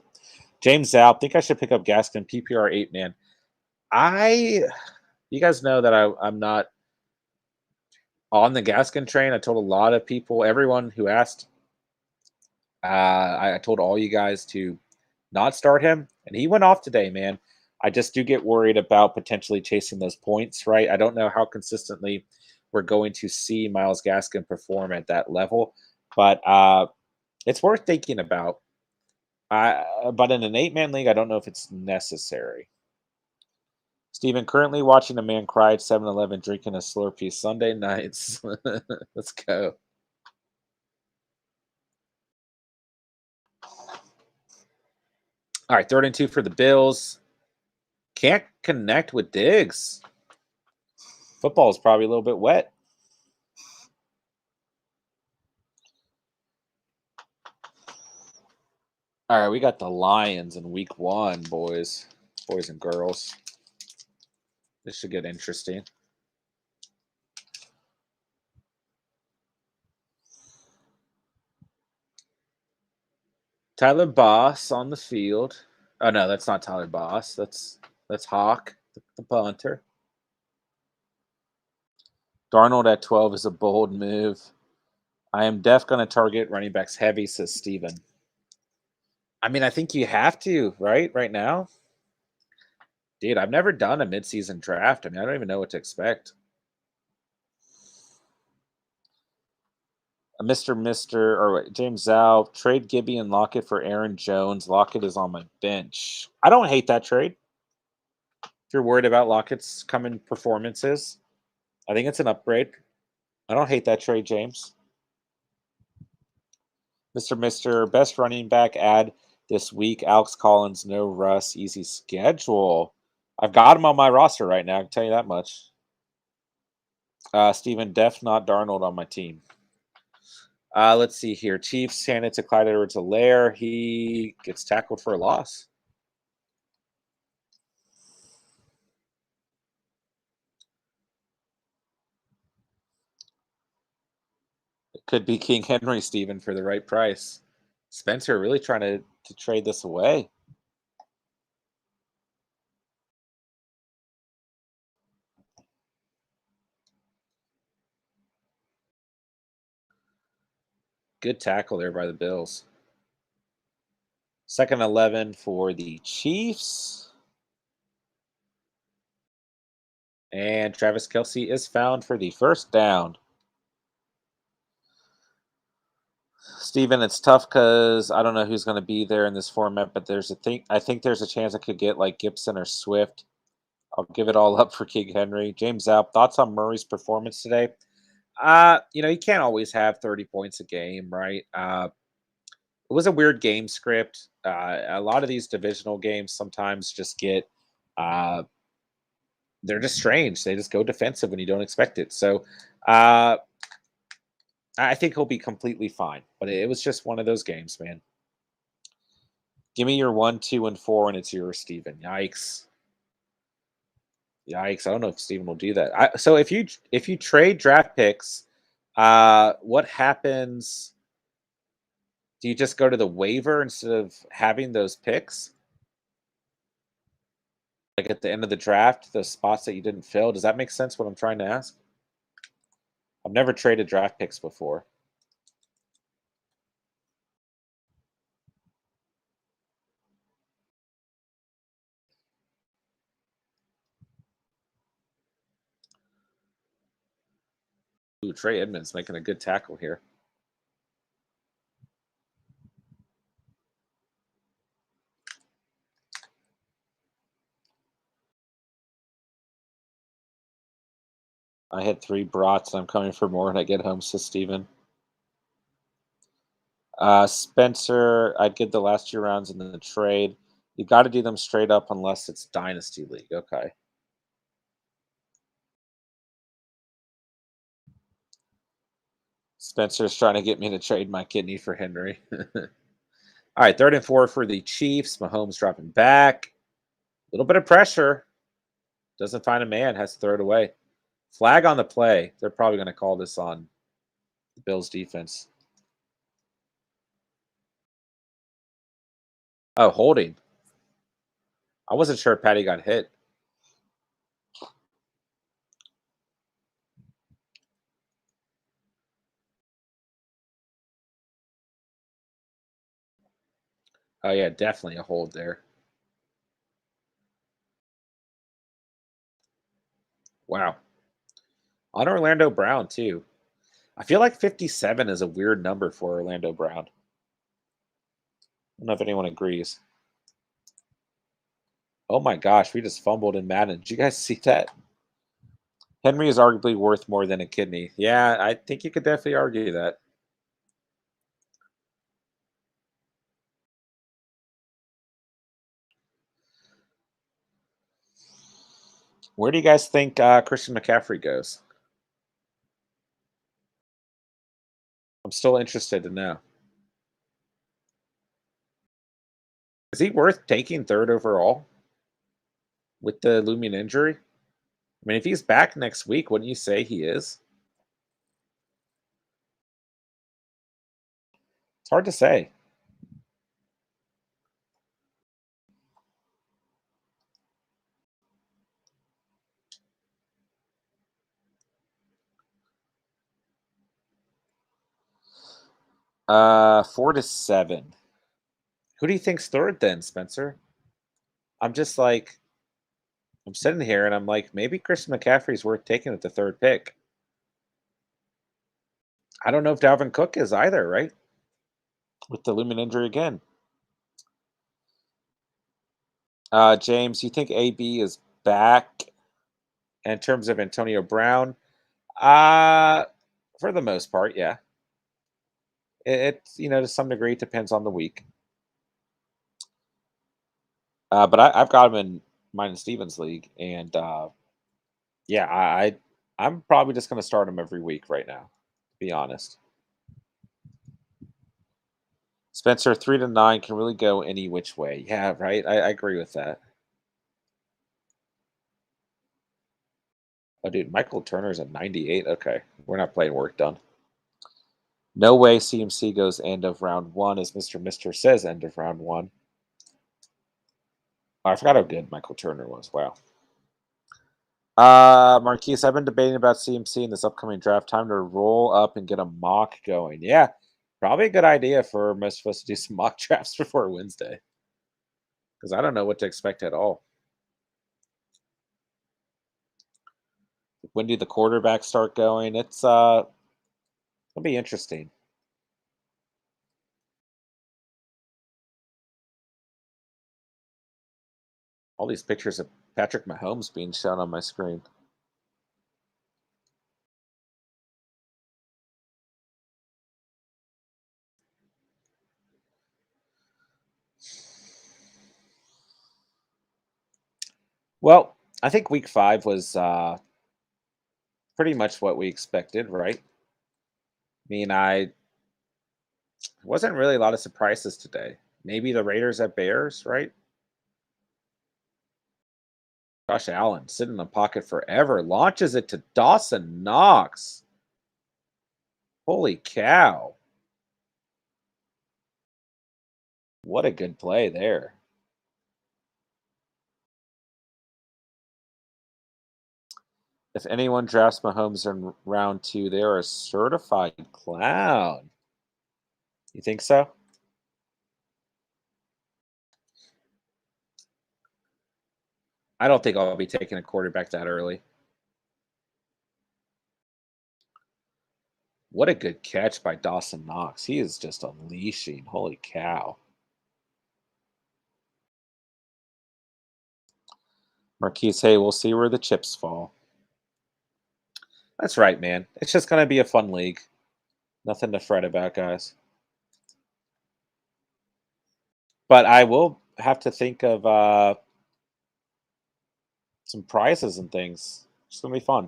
James Zal, think I should pick up Gaskin, PPR 8, man. You guys know that I'm not on the Gaskin train. I told a lot of people, everyone who asked, I told all you guys to not start him, and he went off today, man. I just do get worried about potentially chasing those points, right? I don't know how consistently we're going to see Myles Gaskin perform at that level, but it's worth thinking about. But in an 8-man league, I don't know if it's necessary. Steven, currently watching a man cry at 7-Eleven drinking a Slurpee Sunday nights. Let's go. All right, 3rd and 2 for the Bills. Can't connect with Diggs. Football is probably a little bit wet. All right, we got the Lions in week 1, boys and girls. This should get interesting. Tyler Boss on the field. Oh no, that's not Tyler Boss. That's Hawk, the punter. Darnold at 12 is a bold move. I am going to target running backs heavy, says Steven. I mean, I think you have to, right now. Dude, I've never done a midseason draft. I mean, I don't even know what to expect. James Zhao, trade Gibby and Lockett for Aaron Jones. Lockett is on my bench. I don't hate that trade. If you're worried about Lockett's coming performances, I think it's an upgrade. I don't hate that trade, James. Mr. Best running back ad this week. Alex Collins, no Russ, easy schedule. I've got him on my roster right now. I can tell you that much. Steven, not Darnold on my team. Let's see here. Chiefs hand it to Clyde Edwards-Helaire. He gets tackled for a loss. It could be King Henry, Steven, for the right price. Spencer really trying to trade this away. Good tackle there by the Bills. 2nd 11 for the Chiefs. And Travis Kelce is found for the first down. Steven, it's tough because I don't know who's going to be there in this format, but I think there's a chance I could get like Gibson or Swift. I'll give it all up for King Henry. James Alp, thoughts on Murray's performance today? You can't always have 30 points a game, right? It was a weird game script. A lot of these divisional games sometimes just get they're just strange. They just go defensive when you don't expect it. So I think he'll be completely fine. But it was just one of those games, man. Give me your 1, 2, and 4, and it's yours, Steven. Yikes. Yikes. I don't know if Steven will do that. So if you trade draft picks, what happens? Do you just go to the waiver instead of having those picks? Like at the end of the draft, the spots that you didn't fill. Does that make sense what I'm trying to ask? I've never traded draft picks before. Ooh, Trey Edmonds making a good tackle here. I had 3 brats and I'm coming for more when I get home, says Steven. Spencer, I'd get the last 2 rounds in the trade. You got to do them straight up unless it's Dynasty League. Okay. Spencer's trying to get me to trade my kidney for Henry. All right, 3rd and 4 for the Chiefs. Mahomes dropping back. A little bit of pressure. Doesn't find a man. Has to throw it away. Flag on the play. They're probably going to call this on the Bills defense. Oh, holding. I wasn't sure Patty got hit. Oh, yeah, definitely a hold there. Wow. On Orlando Brown, too. I feel like 57 is a weird number for Orlando Brown. I don't know if anyone agrees. Oh my gosh, we just fumbled in Madden. Did you guys see that? Henry is arguably worth more than a kidney. Yeah, I think you could definitely argue that. Where do you guys think Christian McCaffrey goes? I'm still interested to know. Is he worth taking third overall with the looming injury? I mean, if he's back next week, wouldn't you say he is? It's hard to say. Four to seven. Who do you think's third then, Spencer? I'm just like, I'm sitting here and I'm like, maybe Christian McCaffrey's worth taking at the third pick. I don't know if Dalvin Cook is either, right? With the looming injury again. James, you think AB is back in terms of Antonio Brown? Uh, for the most part, yeah. It's, to some degree, it depends on the week. But I've got him in mine and Stevens league, and yeah, I'm probably just going to start him every week right now, to be honest. Spencer, 3 to 9 can really go any which way. Yeah, right. I agree with that. Oh, dude, Michael Turner's at 98. Okay, we're not playing work done. No way CMC goes end of round one, as Mr. Mister says end of round one. Oh, I forgot how good Michael Turner was. Wow. Marquise, I've been debating about CMC in this upcoming draft. Time to roll up and get a mock going. Yeah, probably a good idea for most of us to do some mock drafts before Wednesday. Because I don't know what to expect at all. When do the quarterbacks start going? It'll be interesting. All these pictures of Patrick Mahomes being shown on my screen. Well, I think week 5 was pretty much what we expected, right? I mean, I wasn't really a lot of surprises today. Maybe the Raiders at Bears, right? Josh Allen sitting in the pocket forever, launches it to Dawson Knox. Holy cow. What a good play there. If anyone drafts Mahomes in round 2, they are a certified clown. You think so? I don't think I'll be taking a quarterback that early. What a good catch by Dawson Knox. He is just unleashing. Holy cow. Marquise, hey, we'll see where the chips fall. That's right, man. It's just going to be a fun league. Nothing to fret about, guys. But I will have to think of some prizes and things. It's going to be fun.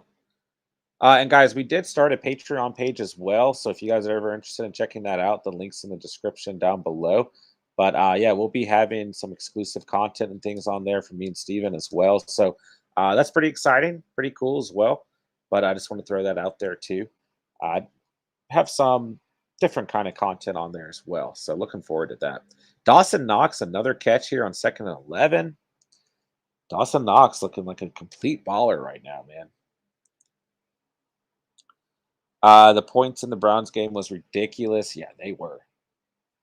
And guys, we did start a Patreon page as well. So if you guys are ever interested in checking that out, the link's in the description down below. But yeah, we'll be having some exclusive content and things on there for me and Steven as well. So that's pretty exciting, pretty cool as well. But I just want to throw that out there too. I have some different kind of content on there as well. So looking forward to that. Dawson Knox, another catch here on 2nd and 11. Dawson Knox looking like a complete baller right now, man. The points in the Browns game was ridiculous. Yeah, they were.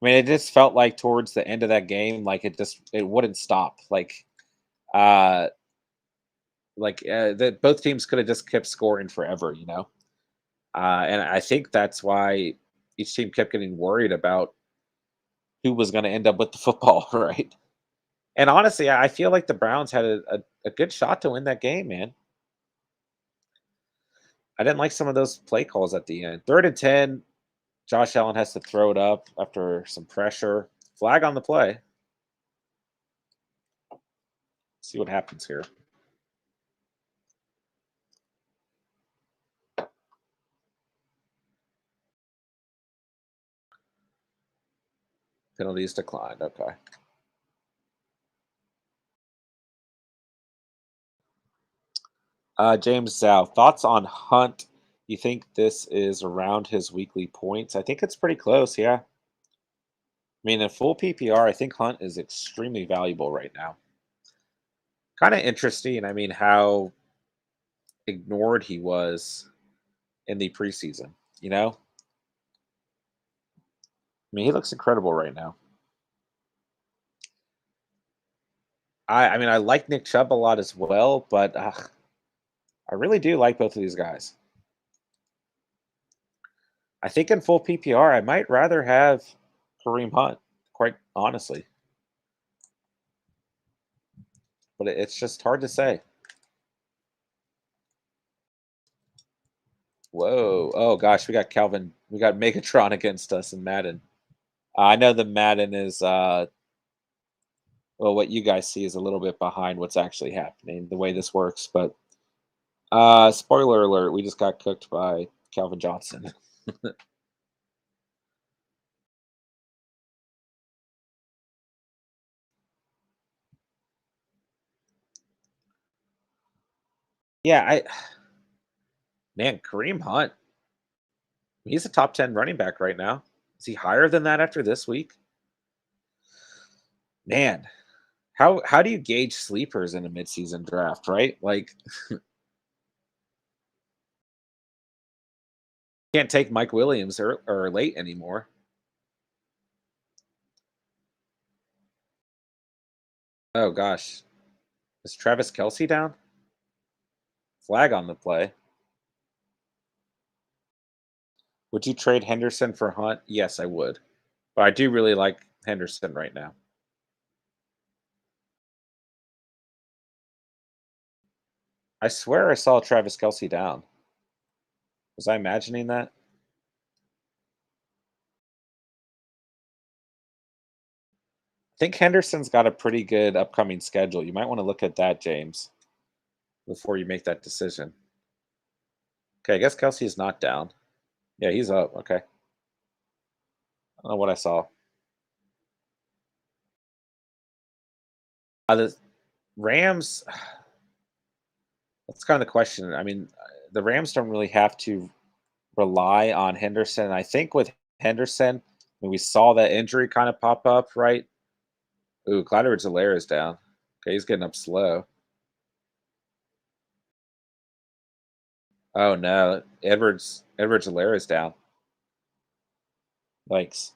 I mean, it just felt like towards the end of that game, like it wouldn't stop. Like, uh, Like that, both teams could have just kept scoring forever, you know. And I think that's why each team kept getting worried about who was going to end up with the football, right? And honestly, I feel like the Browns had a good shot to win that game, man. I didn't like some of those play calls at the end. 3rd and 10, Josh Allen has to throw it up after some pressure. Flag on the play. See what happens here. Penalties declined. Okay. James Zhao, thoughts on Hunt? You think this is around his weekly points? I think it's pretty close, yeah. I mean, in full PPR, I think Hunt is extremely valuable right now. Kind of interesting, I mean, how ignored he was in the preseason, you know? I mean, he looks incredible right now. I mean, I like Nick Chubb a lot as well, but I really do like both of these guys. I think in full PPR, I might rather have Kareem Hunt, quite honestly. But it's just hard to say. Whoa. Oh, gosh. We got Calvin. We got Megatron against us in Madden. I know the Madden is, well, what you guys see is a little bit behind what's actually happening, the way this works. But spoiler alert, we just got cooked by Calvin Johnson. Yeah, man, Kareem Hunt, he's a top 10 running back right now. Is he higher than that after this week? Man, how do you gauge sleepers in a midseason draft, right? Like, can't take Mike Williams or late anymore. Oh gosh, is Travis Kelsey down? Flag on the play. Would you trade Henderson for Hunt? Yes, I would. But I do really like Henderson right now. I swear I saw Travis Kelsey down. Was I imagining that? I think Henderson's got a pretty good upcoming schedule. You might want to look at that, James, before you make that decision. Okay, I guess Kelsey is not down. Yeah, he's up. Okay. I don't know what I saw. The Rams, that's kind of the question. I mean, the Rams don't really have to rely on Henderson. I think with Henderson, when we saw that injury kind of pop up, right? Ooh, Clyde Edwards-Helaire is down. Okay, he's getting up slow. Oh no, Edwards-Helaire is down. Thanks.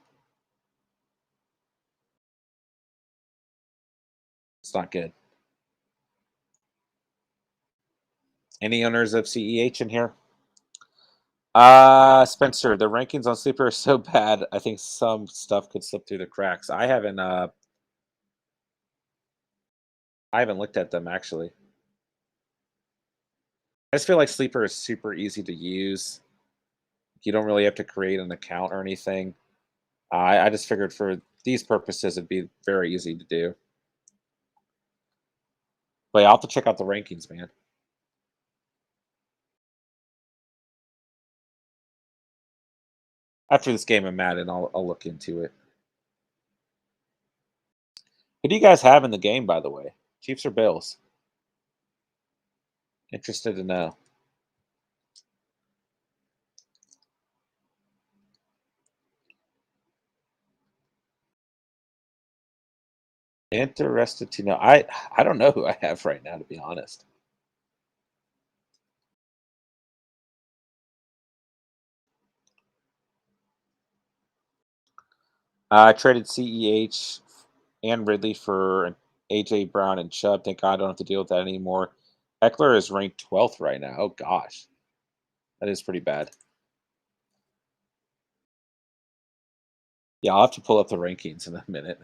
It's not good. Any owners of CEH in here? Spencer, the rankings on Sleeper are so bad. I think some stuff could slip through the cracks. I haven't looked at them actually. I just feel like Sleeper is super easy to use. You don't really have to create an account or anything. I just figured for these purposes it'd be very easy to do. But yeah, I'll have to check out the rankings, man. After this game of Madden, I'll look into it. Who do you guys have in the game, by the way? Chiefs or Bills? Interested to know. Interested to know. I don't know who I have right now, to be honest. I traded CEH and Ridley for AJ Brown and Chubb. Thank God I don't have to deal with that anymore. Eckler is ranked 12th right now. Oh, gosh. That is pretty bad. Yeah, I'll have to pull up the rankings in a minute.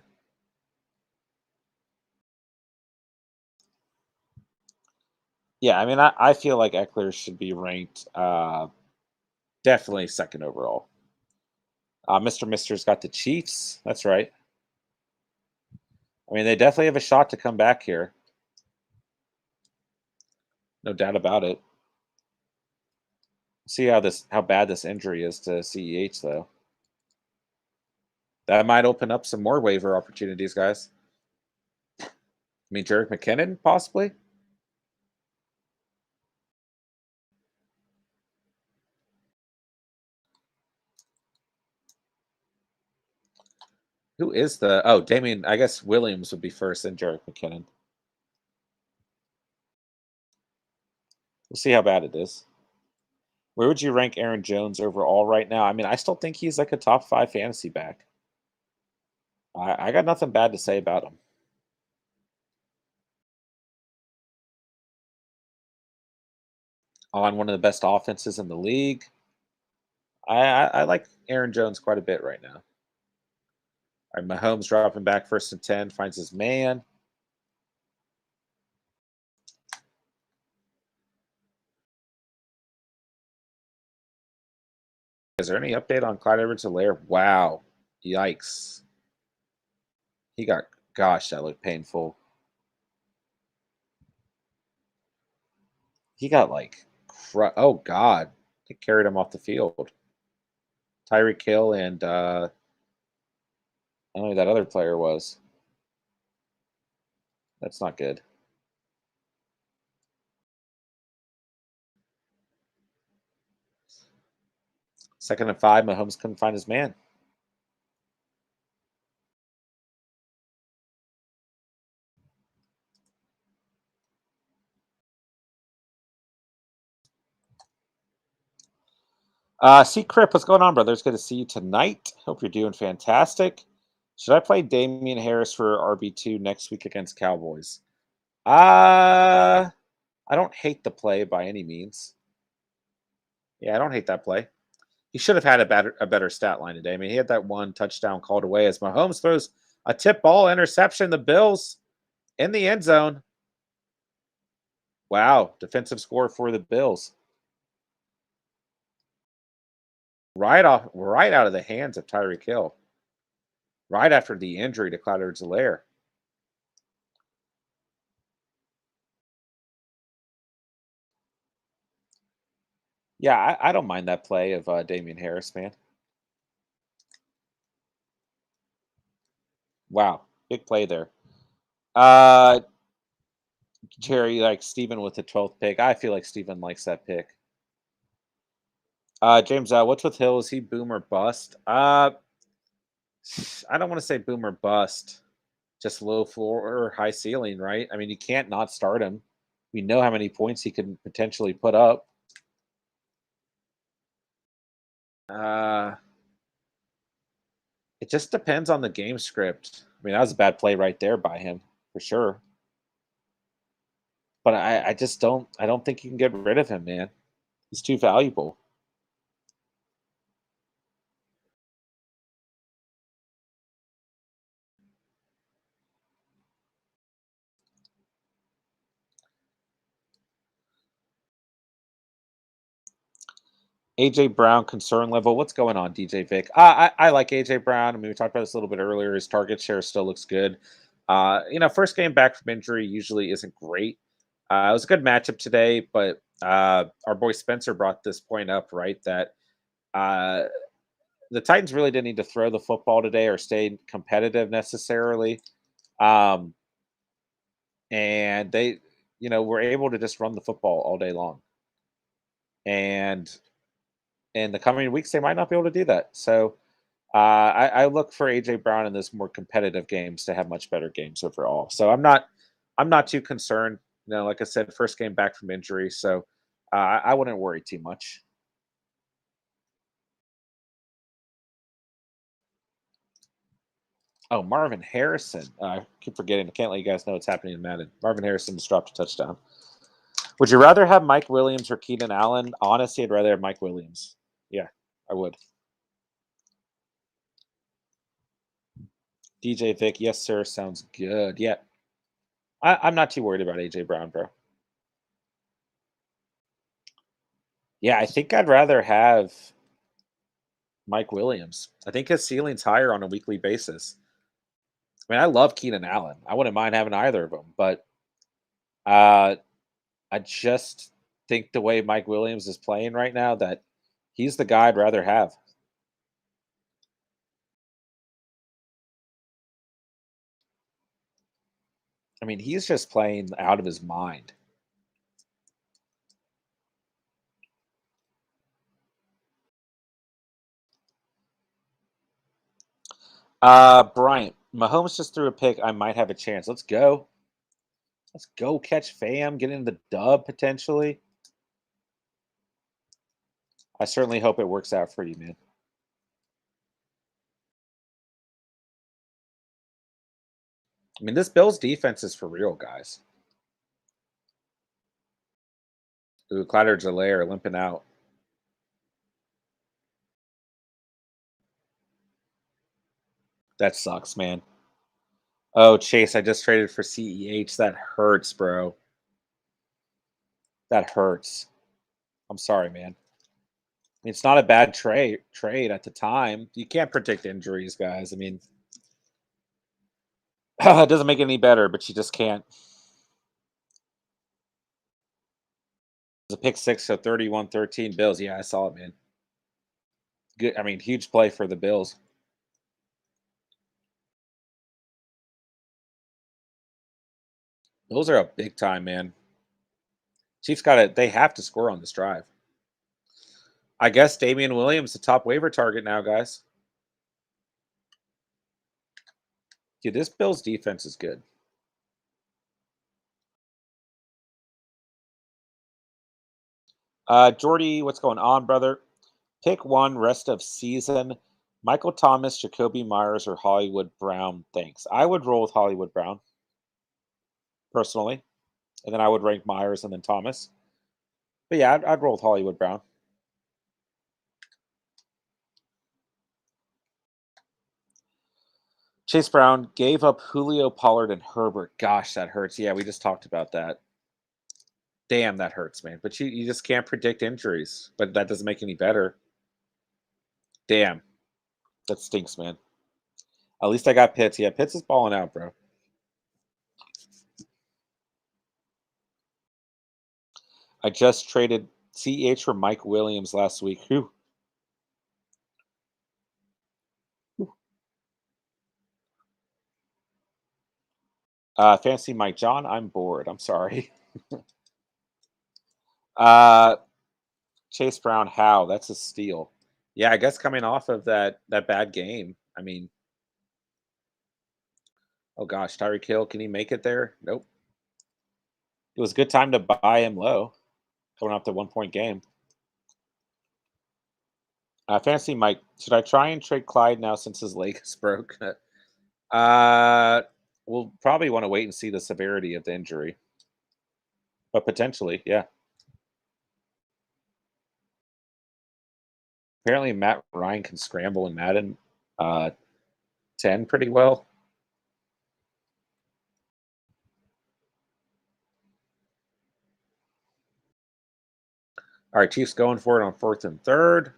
Yeah, I mean, I feel like Eckler should be ranked definitely second overall. Mr. Mister's got the Chiefs. That's right. I mean, they definitely have a shot to come back here. No doubt about it. See how bad this injury is to CEH though. That might open up some more waiver opportunities, guys. I mean, Jerick McKinnon possibly. Who is Damian? I guess Williams would be first, and Jerick McKinnon. We'll see how bad it is. Where would you rank Aaron Jones overall right now? I mean, I still think he's like a top 5 fantasy back. I got nothing bad to say about him. On one of the best offenses in the league. I like Aaron Jones quite a bit right now. All right, Mahomes dropping back 1st and 10, finds his man. Is there any update on Clyde Edwards-Helaire? Wow. Yikes. Gosh, that looked painful. He got like, oh God. They carried him off the field. Tyreek Hill and I don't know who that other player was. That's not good. Second and 5, Mahomes couldn't find his man. C. Crip, what's going on, brother? It's good to see you tonight. Hope you're doing fantastic. Should I play Damian Harris for RB2 next week against Cowboys? I don't hate the play by any means. Yeah, I don't hate that play. He should have had a better stat line today. I mean, he had that one touchdown called away as Mahomes throws a tip ball interception. The Bills in the end zone. Wow, defensive score for the Bills. Right out of the hands of Tyreek Hill. Right after the injury to Clyde Edwards-Helaire. Yeah, I don't mind that play of Damian Harris, man. Wow, big play there. Jerry, like Steven with the 12th pick. I feel like Steven likes that pick. James, what's with Hill? Is he boom or bust? I don't want to say boom or bust. Just low floor or high ceiling, right? I mean, you can't not start him. We know how many points he can potentially put up. It just depends on the game script. I mean, that was a bad play right there by him, for sure. But I just don't think you can get rid of him, man. He's too valuable. AJ Brown concern level. What's going on, DJ Vic? I like AJ Brown. I mean, we talked about this a little bit earlier. His target share still looks good. First game back from injury usually isn't great. It was a good matchup today, but our boy Spencer brought this point up, right? That the Titans really didn't need to throw the football today or stay competitive necessarily. And they, were able to just run the football all day long. And in the coming weeks, they might not be able to do that. So I look for AJ Brown in those more competitive games to have much better games overall. So I'm not too concerned. Like I said, first game back from injury, so I wouldn't worry too much. Oh, Marvin Harrison. I keep forgetting. I can't let you guys know what's happening in Madden. Marvin Harrison just dropped a touchdown. Would you rather have Mike Williams or Keenan Allen? Honestly, I'd rather have Mike Williams. Yeah, I would. DJ Vick, yes, sir. Sounds good. Yeah. I'm not too worried about AJ Brown, bro. Yeah, I think I'd rather have Mike Williams. I think his ceiling's higher on a weekly basis. I mean, I love Keenan Allen. I wouldn't mind having either of them, but I just think the way Mike Williams is playing right now that he's the guy I'd rather have. I mean, he's just playing out of his mind. Bryant, Mahomes just threw a pick. I might have a chance. Let's go. Let's go catch fam, get in the dub potentially. I certainly hope it works out for you, man. I mean, this Bills defense is for real, guys. Ooh, Clyde Delay are limping out. That sucks, man. Oh, Chase, I just traded for CEH. That hurts, bro. That hurts. I'm sorry, man. It's not a bad trade at the time. You can't predict injuries, guys. I mean, it doesn't make it any better, but you just can't. It's a pick six, so 31-13 Bills. Yeah, I saw it, man. Good. I mean, huge play for the Bills. Those are a big time, man. Chiefs got it. They have to score on this drive. I guess Damian Williams, the top waiver target now, guys. Dude, this Bills defense is good. Jordy, what's going on, brother? Pick one rest of season. Michael Thomas, Jacoby Myers, or Hollywood Brown. Thanks. I would roll with Hollywood Brown, personally. And then I would rank Myers and then Thomas. But yeah, I'd roll with Hollywood Brown. Chase Brown gave up Julio, Pollard, and Herbert. Gosh, that hurts. Yeah, we just talked about that. Damn, that hurts, man. But you just can't predict injuries. But that doesn't make any better. Damn. That stinks, man. At least I got Pitts. Yeah, Pitts is balling out, bro. I just traded CEH for Mike Williams last week. Whew. Fancy Mike John, I'm bored. I'm sorry. Chase Brown, how? That's a steal. Yeah, I guess coming off of that bad game. I mean, oh gosh, Tyreek Hill, can he make it there? Nope. It was a good time to buy him low, coming off the 1-point game. Fancy Mike, should I try and trade Clyde now since his leg is broke? We'll probably want to wait and see the severity of the injury, but potentially, yeah. Apparently, Matt Ryan can scramble in Madden 10 pretty well. All right, Chiefs going for it on 4th and 3rd.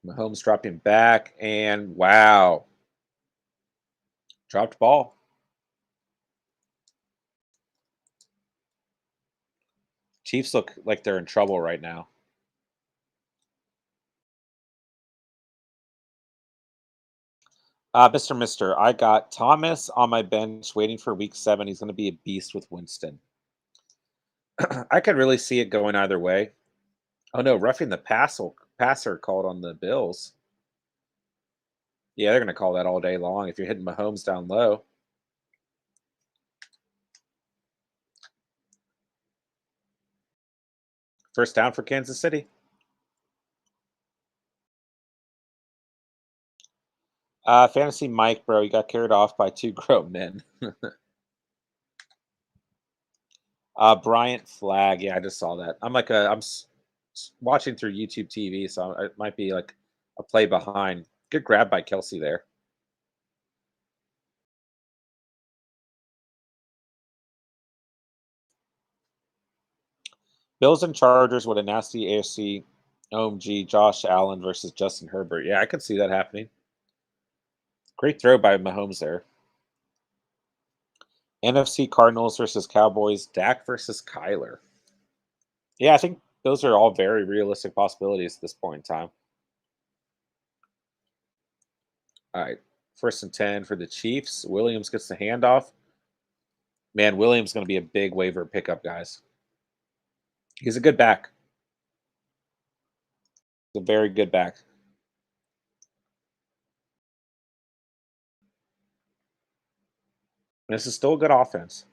Mahomes dropping back, and wow. Dropped ball. Chiefs look like they're in trouble right now. Mr. Mister, I got Thomas on my bench waiting for week 7. He's going to be a beast with Winston. I could really see it going either way. Oh no, roughing the passer called on the Bills. Yeah, they're going to call that all day long if you're hitting Mahomes down low. First down for Kansas City. Fantasy Mike, bro, you got carried off by 2 grown men. Bryant Flag. Yeah, I just saw that. Watching through YouTube TV, so it might be like a play behind. Good grab by Kelsey there. Bills and Chargers with a nasty AFC OMG Josh Allen versus Justin Herbert. Yeah, I could see that happening. Great throw by Mahomes there. NFC Cardinals versus Cowboys. Dak versus Kyler. Yeah, I think those are all very realistic possibilities at this point in time. All right. 1st and 10 for the Chiefs. Williams gets the handoff. Man, Williams going to be a big waiver pickup, guys. He's a good back. He's a very good back. This is still a good offense.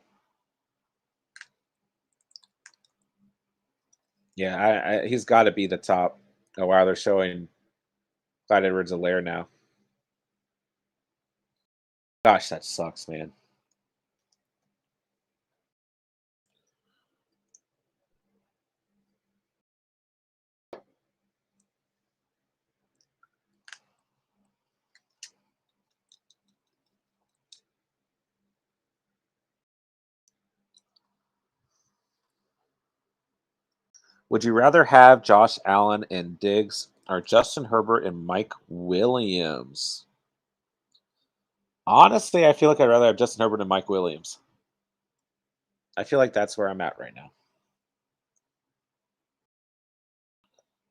Yeah, he's got to be the top. Oh, wow, they're showing Clyde Edwards-Helaire now. Gosh, that sucks, man. Would you rather have Josh Allen and Diggs or Justin Herbert and Mike Williams? Honestly, I feel like I'd rather have Justin Herbert and Mike Williams. I feel like that's where I'm at right now.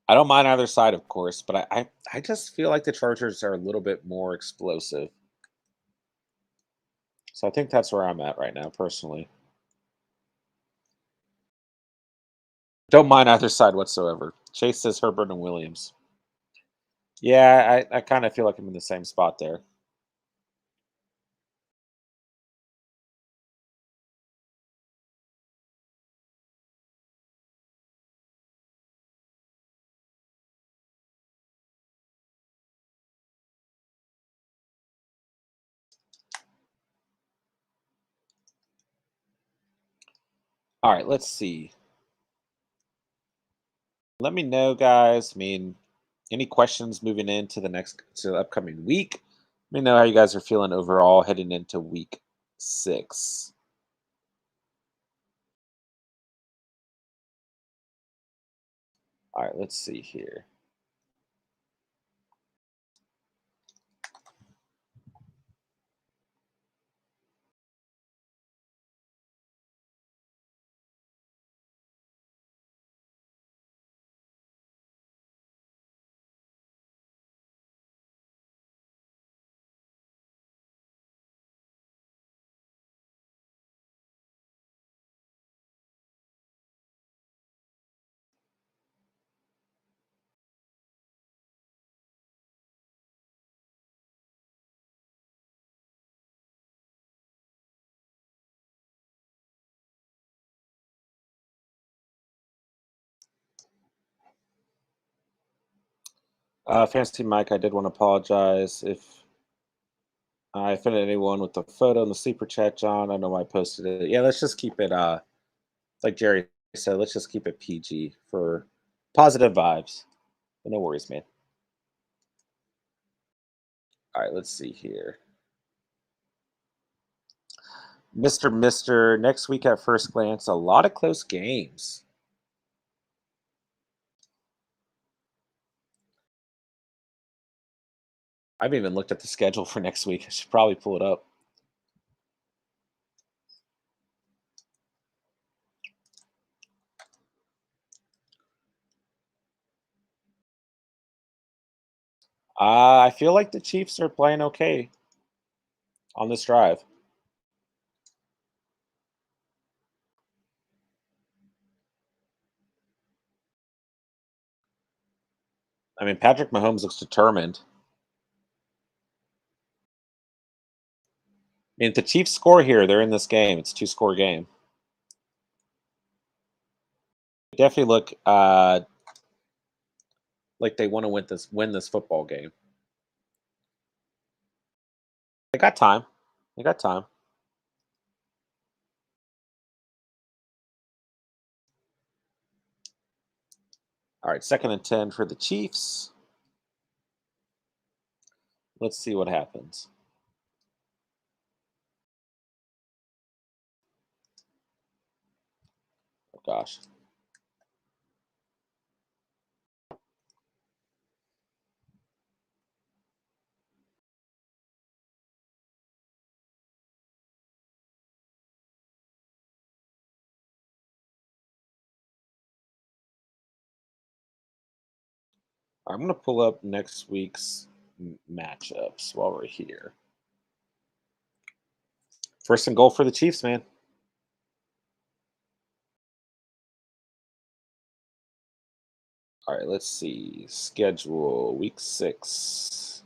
I don't mind either side, of course, but I just feel like the Chargers are a little bit more explosive. So I think that's where I'm at right now, personally. Don't mind either side whatsoever. Chase says Herbert and Williams. Yeah, I kind of feel like I'm in the same spot there. All right, let's see. Let me know, guys. I mean, any questions moving into the upcoming week? Let me know how you guys are feeling overall heading into week 6. All right, let's see here. Fantasy Mike, I did want to apologize if I offended anyone with the photo in the sleeper chat, John. I know I posted it. Yeah, let's just keep it, like Jerry said, let's just keep it PG for positive vibes. But no worries, man. All right, let's see here. Mister, next week at first glance, a lot of close games. I haven't even looked at the schedule for next week. I should probably pull it up. I feel like the Chiefs are playing okay on this drive. I mean, Patrick Mahomes looks determined. I mean, if the Chiefs score here, they're in this game. It's a 2-score game. They definitely look like they want to win this football game. They got time. They got time. All right, 2nd and 10 for the Chiefs. Let's see what happens. Oh, gosh. I'm going to pull up next week's matchups while we're here. 1st and goal for the Chiefs, man. All right, let's see. Schedule week 6.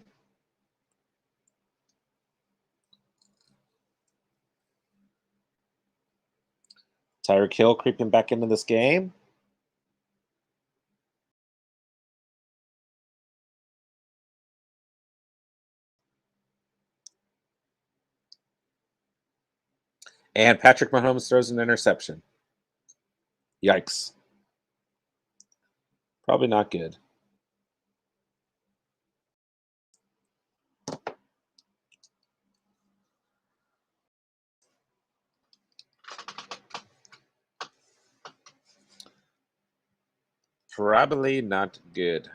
Tyreek Hill creeping back into this game. And Patrick Mahomes throws an interception. Yikes. Probably not good. Probably not good.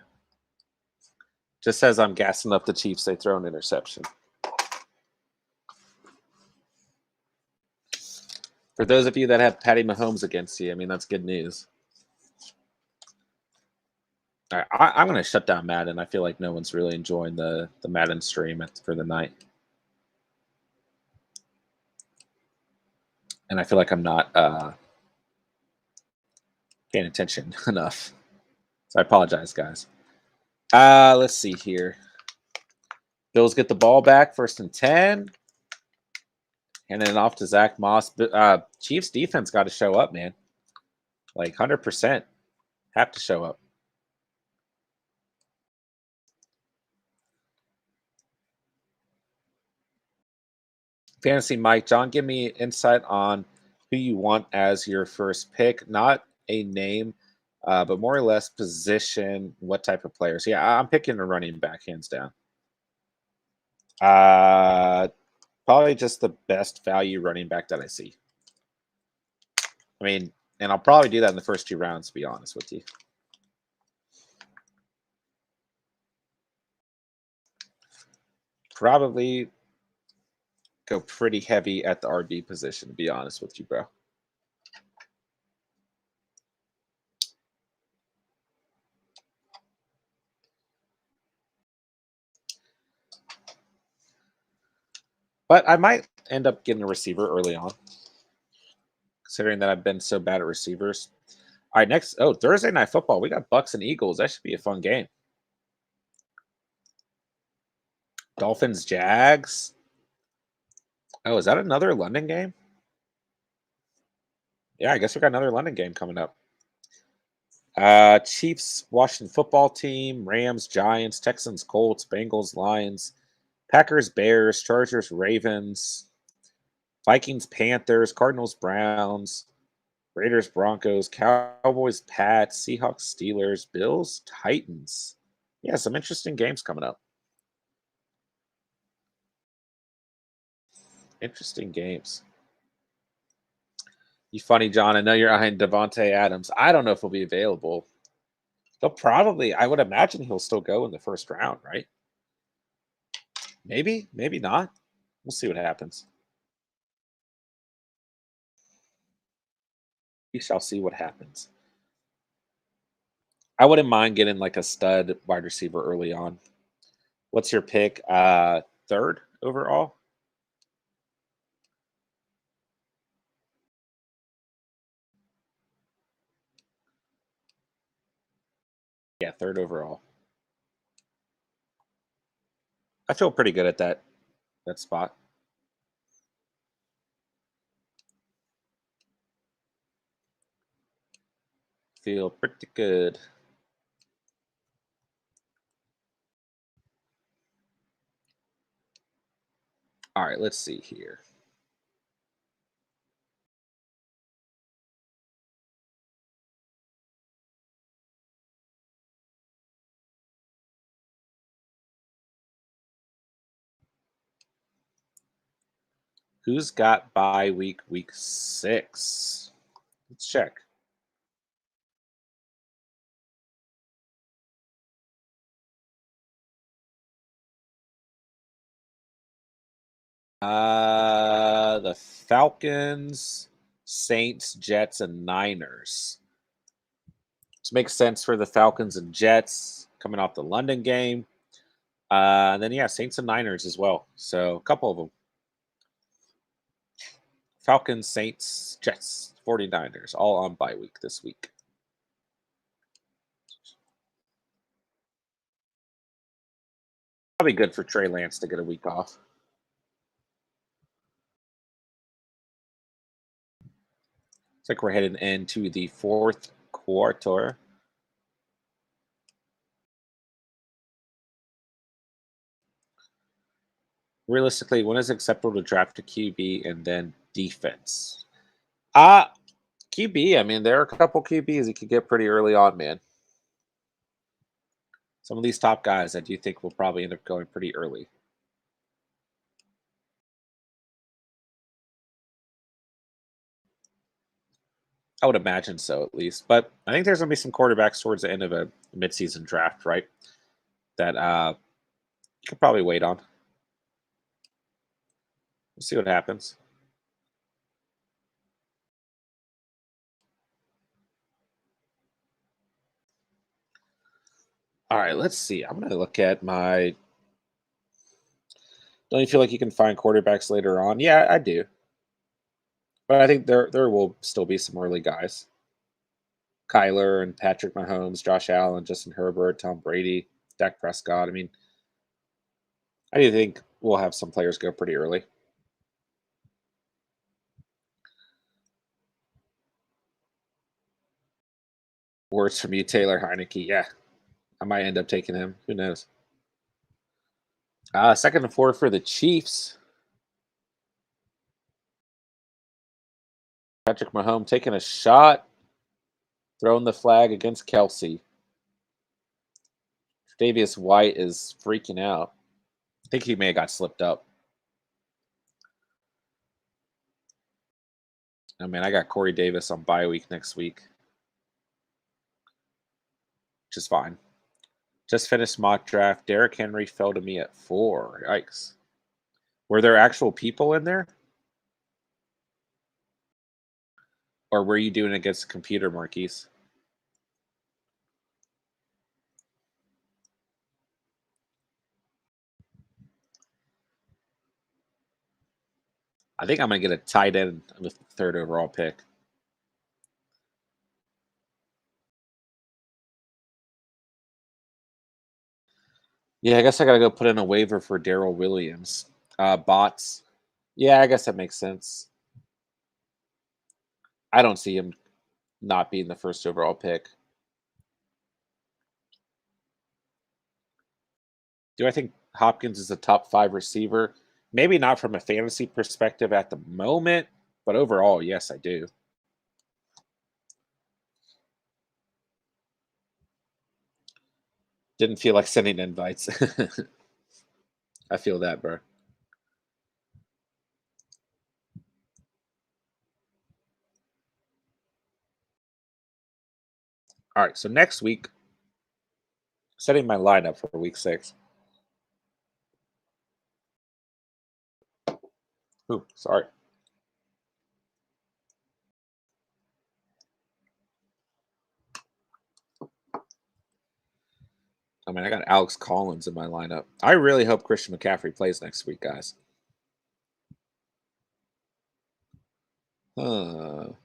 Just as I'm gassing up the Chiefs, they throw an interception. For those of you that have Patty Mahomes against you, I mean, that's good news. All right, I'm going to shut down Madden. I feel like no one's really enjoying the Madden stream for the night. And I feel like I'm not paying attention enough. So I apologize, guys. Let's see here. Bills get the ball back, 1st and 10. Handing it off to Zach Moss. Chiefs defense got to show up, man. Like 100%. Have to show up. Fantasy Mike, John, give me insight on who you want as your first pick. Not a name, but more or less position, what type of players. Yeah, I'm picking a running back, hands down. Probably just the best value running back that I see. I mean, and I'll probably do that in the first 2 rounds, to be honest with you. Probably go pretty heavy at the RB position, to be honest with you, bro. But I might end up getting a receiver early on, considering that I've been so bad at receivers. All right, next. Oh, Thursday Night Football. We got Bucks and Eagles. That should be a fun game. Dolphins, Jags. Oh, is that another London game? Yeah, I guess we got another London game coming up. Chiefs, Washington Football Team, Rams, Giants, Texans, Colts, Bengals, Lions, Packers, Bears, Chargers, Ravens, Vikings, Panthers, Cardinals, Browns, Raiders, Broncos, Cowboys, Pats, Seahawks, Steelers, Bills, Titans. Yeah, some interesting games coming up. Interesting games. You funny, John. I know you're eyeing Devontae Adams. I don't know if he'll be available. He'll probably, I would imagine he'll still go in the 1st round, right? Maybe, maybe not. We'll see what happens. We shall see what happens. I wouldn't mind getting like a stud wide receiver early on. What's your pick? 3rd overall? Yeah, 3rd overall. I feel pretty good at that spot. Feel pretty good. All right, let's see here. Who's got bye week 6? Let's check. The Falcons, Saints, Jets, and Niners. This makes sense for the Falcons and Jets coming off the London game. And then, yeah, Saints and Niners as well. So a couple of them. Falcons, Saints, Jets, 49ers, all on bye week this week. Probably good for Trey Lance to get a week off. Looks like we're heading into the fourth quarter. Realistically, when is it acceptable to draft a QB and then defense? QB, I mean, there are a couple QBs you could get pretty early on, man. Some of these top guys I do think will probably end up going pretty early. I would imagine so, at least. But I think there's going to be some quarterbacks towards the end of a midseason draft, right? That you could probably wait on. We'll see what happens. All right, let's see. I'm going to look at my. Don't you feel like you can find quarterbacks later on? Yeah, I do. But I think there will still be some early guys. Kyler and Patrick Mahomes, Josh Allen, Justin Herbert, Tom Brady, Dak Prescott. I mean, I do think we'll have some players go pretty early. Words from you, Taylor Heineke. Yeah, I might end up taking him. Who knows? Second and fourth for the Chiefs. Patrick Mahomes taking a shot, throwing the flag against Kelsey. Davius White is freaking out. I think he may have got slipped up. Oh, man, I got Corey Davis on bye week next week, which is fine. Just finished mock draft. Derrick Henry fell to me at 4. Yikes. Were there actual people in there? Or were you doing it against a computer, Marquise? I think I'm going to get a tight end with the 3rd overall pick. Yeah, I guess I got to go put in a waiver for Darrell Williams. Bots. Yeah, I guess that makes sense. I don't see him not being the 1st overall pick. Do I think Hopkins is a top 5 receiver? Maybe not from a fantasy perspective at the moment, but overall, yes, I do. Didn't feel like sending invites. I feel that, bro. All right, so next week, setting my lineup for week 6. Ooh, sorry. I mean, I got Alex Collins in my lineup. I really hope Christian McCaffrey plays next week, guys. All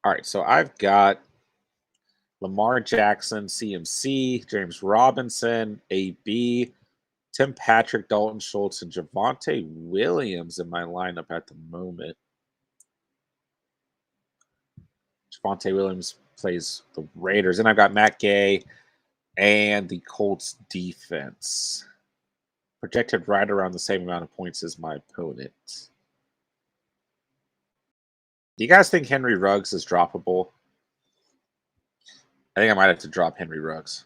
right, so I've got Lamar Jackson, CMC, James Robinson, AB, Tim Patrick, Dalton Schultz, and Javonte Williams in my lineup at the moment. Javonte Williams plays the Raiders. And I've got Matt Gay and the Colts defense. Projected right around the same amount of points as my opponent. Do you guys think Henry Ruggs is droppable? I think I might have to drop Henry Ruggs.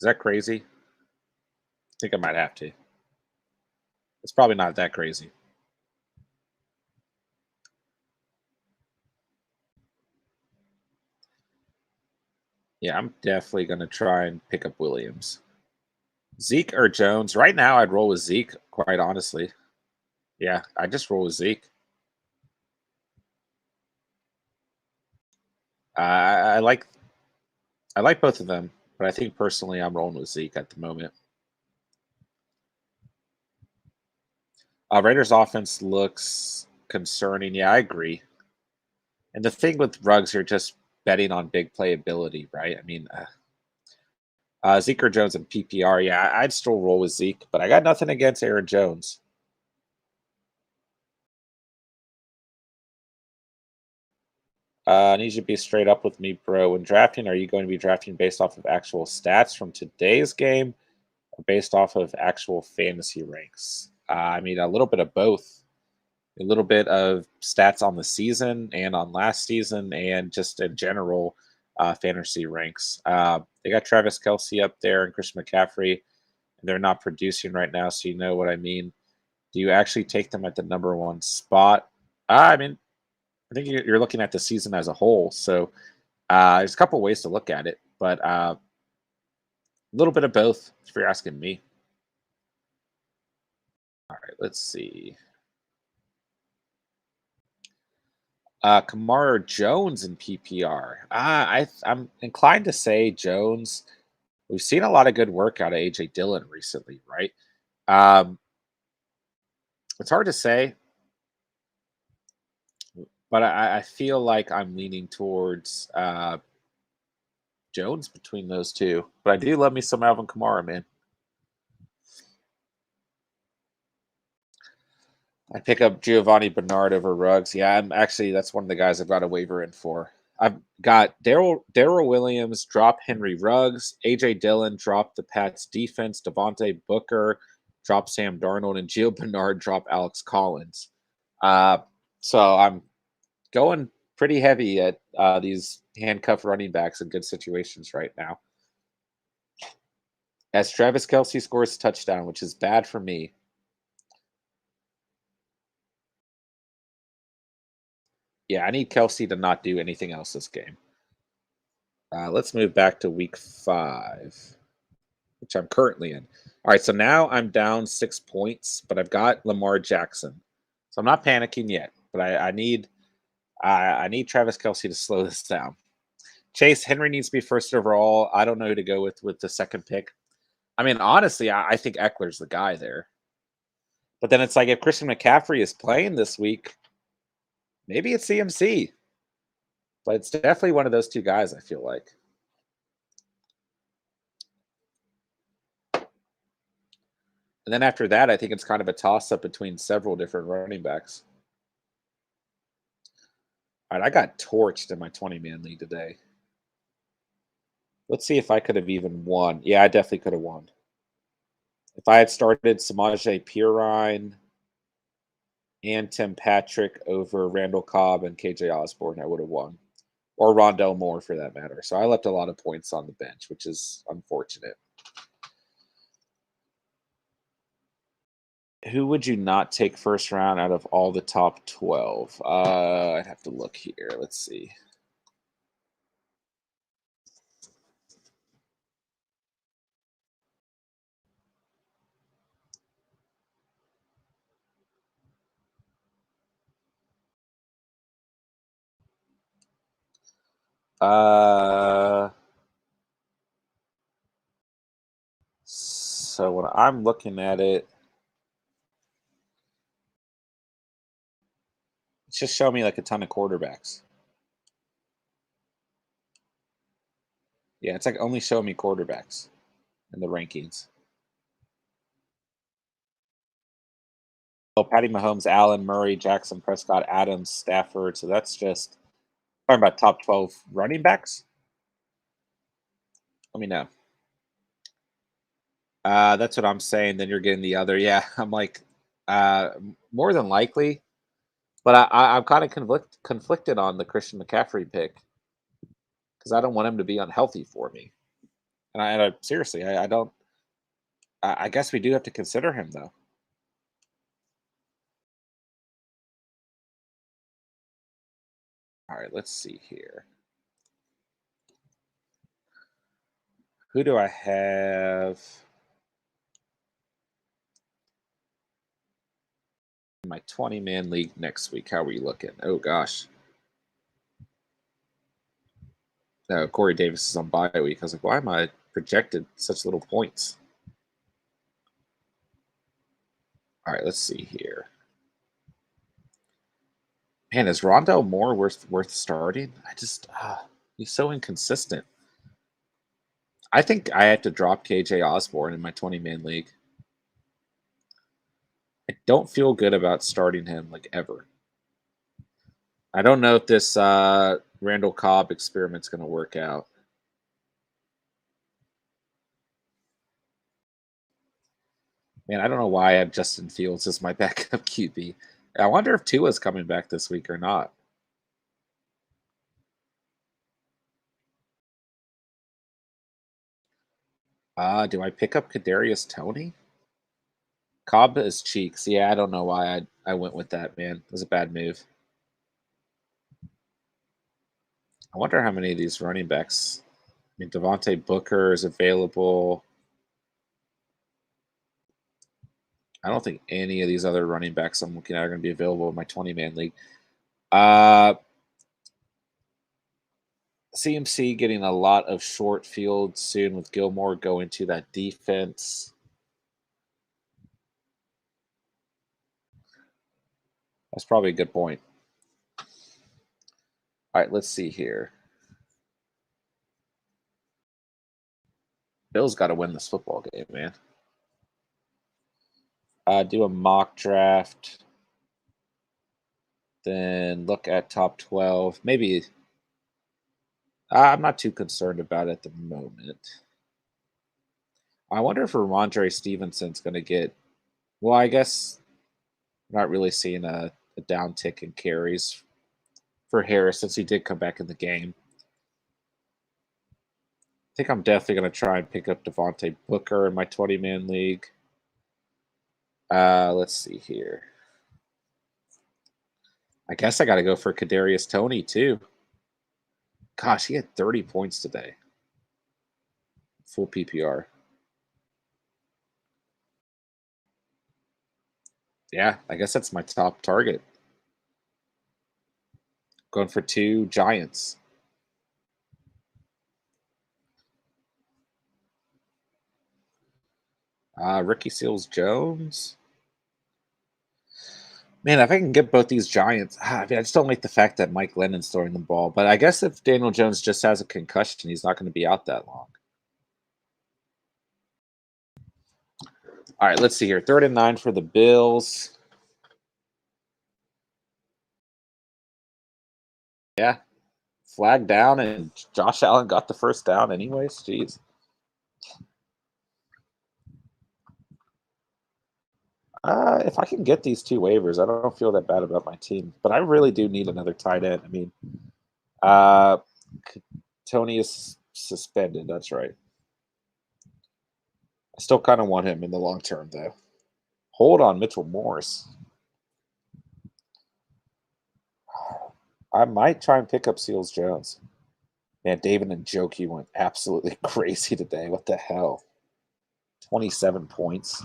Is that crazy? I think I might have to. It's probably not that crazy. Yeah, I'm definitely going to try and pick up Williams. Zeke or Jones? Right now, I'd roll with Zeke, quite honestly. Yeah, I just roll with Zeke. I like both of them, but I think personally I'm rolling with Zeke at the moment. Raiders offense looks concerning. Yeah, I agree. And the thing with Ruggs, you're just betting on big playability, right? I mean, Zeke or Jones and PPR, yeah, I'd still roll with Zeke, but I got nothing against Aaron Jones. I need you to be straight up with me, bro. When drafting, are you going to be drafting based off of actual stats from today's game or based off of actual fantasy ranks? I mean, a little bit of both. A little bit of stats on the season and on last season and just in general fantasy ranks. They got Travis Kelce up there and Christian McCaffrey, and they're not producing right now, so you know what I mean. Do you actually take them at the number one spot? I mean, I think you're looking at the season as a whole. So there's a couple ways to look at it, but a little bit of both, if you're asking me. All right, let's see. Kamara Jones in PPR. I'm inclined to say Jones. We've seen a lot of good work out of AJ Dillon recently, right? It's hard to say, but I feel like I'm leaning towards Jones between those two. But I do love me some Alvin Kamara, man. I pick up Giovanni Bernard over Ruggs. Yeah, that's one of the guys I've got a waiver in for. I've got Daryl Williams, drop Henry Ruggs, AJ Dillon, drop the Pats defense, Devontae Booker, drop Sam Darnold, and Gio Bernard, drop Alex Collins. So I'm going pretty heavy at these handcuff running backs in good situations right now. As Travis Kelce scores a touchdown, which is bad for me. Yeah, I need Kelce to not do anything else this game. Let's move back to week 5, which I'm currently in. All right, so now I'm down 6 points, but I've got Lamar Jackson. So I'm not panicking yet, but I need Travis Kelce to slow this down. Chase Henry needs to be first overall. I don't know who to go with the second pick. I mean, honestly, I think Eckler's the guy there. But then it's like if Christian McCaffrey is playing this week, maybe it's CMC. But it's definitely one of those two guys, I feel like. And then after that, I think it's kind of a toss-up between several different running backs. All right, I got torched in my 20-man league today. Let's see if I could have even won. Yeah, I definitely could have won. If I had started Samaje Perine and Tim Patrick over Randall Cobb and KJ Osborne, I would have won. Or Rondell Moore, for that matter. So I left a lot of points on the bench, which is unfortunate. Who would you not take first round out of all the top 12? I'd have to look here. Let's see. So when I'm looking at it, it's just showing me like a ton of quarterbacks. Yeah, it's like only showing me quarterbacks in the rankings. Oh, Patty Mahomes, Allen, Murray, Jackson, Prescott, Adams, Stafford. So that's just talking about top 12 running backs. Let me know. That's what I'm saying. Then you're getting the other. Yeah, I'm like, more than likely. But I'm kind of conflicted on the Christian McCaffrey pick because I don't want him to be unhealthy for me. And I seriously, I don't. I guess we do have to consider him though. All right, let's see here. Who do I have? In my 20-man league next week. How are we looking? Oh gosh. No, Corey Davis is on bye week. I was like, why am I projected such little points? All right, let's see here. Man, is Rondell Moore worth starting? I just he's so inconsistent. I think I had to drop KJ Osborne in my 20-man league. I don't feel good about starting him like ever. I don't know if this Randall Cobb experiment's going to work out. Man, I don't know why I have Justin Fields as my backup QB. I wonder if Tua's coming back this week or not. Do I pick up Kadarius Toney? Cobb is cheeks. Yeah, I don't know why I went with that, man. It was a bad move. I wonder how many of these running backs. I mean, Devontae Booker is available. I don't think any of these other running backs I'm looking at are going to be available in my 20-man league. CMC getting a lot of short field soon with Gilmore going to that defense. That's probably a good point. All right, let's see here. Bill's got to win this football game, man. Do a mock draft. Then look at top 12. Maybe I'm not too concerned about it at the moment. I wonder if Ramondre Stevenson's going to get. Well, I guess I'm not really seeing a downtick in carries for Harris since he did come back in the game. I think I'm definitely going to try and pick up Devontae Booker in my 20-man league. Let's see here. I guess I got to go for Kadarius Toney too. Gosh, he had 30 points today. Full PPR. Yeah, I guess that's my top target. Going for 2 Giants. Ricky Seals-Jones. Man, if I can get both these Giants, I just don't like the fact that Mike Lennon's throwing the ball. But I guess if Daniel Jones just has a concussion, he's not going to be out that long. All right, let's see here. 3rd and 9 for the Bills. Yeah. Flag down, and Josh Allen got the first down anyways. Jeez. If I can get these 2 waivers, I don't feel that bad about my team. But I really do need another tight end. I mean, Tony is suspended. That's right. I still kind of want him in the long term, though. Hold on, Mitchell Morse. I might try and pick up Seals Jones. Man, David and Njoku went absolutely crazy today. What the hell? 27 points.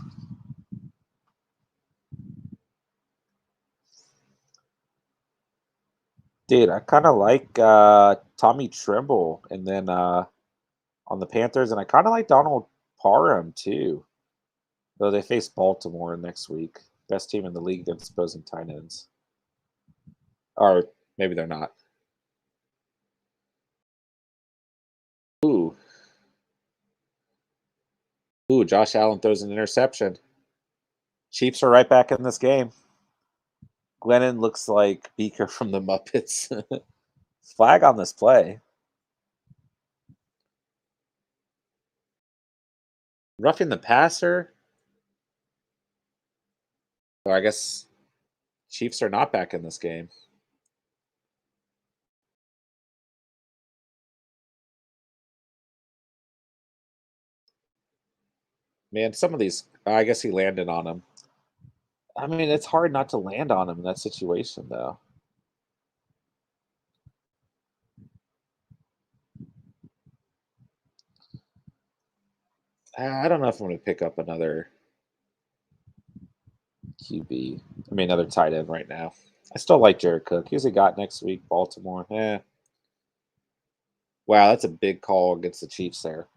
Dude, I kind of like Tommy Tremble and then on the Panthers, and I kind of like Donald Parham too. Though they face Baltimore next week. Best team in the league against opposing tight ends. Or maybe they're not. Ooh. Ooh, Josh Allen throws an interception. Chiefs are right back in this game. Glennon looks like Beaker from the Muppets. Flag on this play. Roughing the passer. Oh, I guess Chiefs are not back in this game. Man, some of these, I guess he landed on him. I mean, it's hard not to land on him in that situation, though. I don't know if I'm going to pick up another QB. I mean, another tight end right now. I still like Jared Cook. Who's he got next week? Baltimore. Wow, that's a big call against the Chiefs there.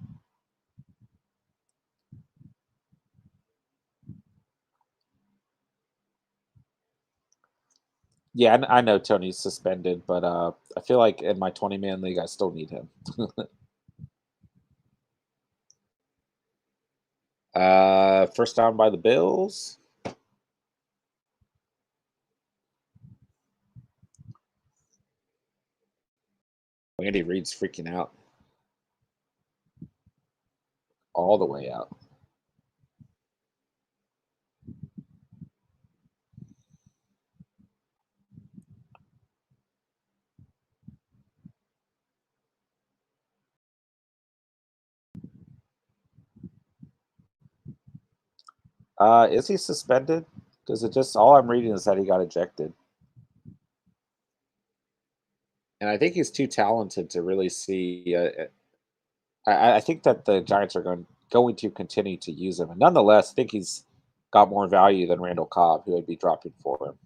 Yeah, I know Tony's suspended, but I feel like in my 20-man league, I still need him. First down by the Bills. Andy Reid's freaking out. All the way out. Is he suspended? Because it just all I'm reading is that he got ejected. And I think he's too talented to really see. I think that the Giants are going to continue to use him. And nonetheless, I think he's got more value than Randall Cobb, who would be dropping for him.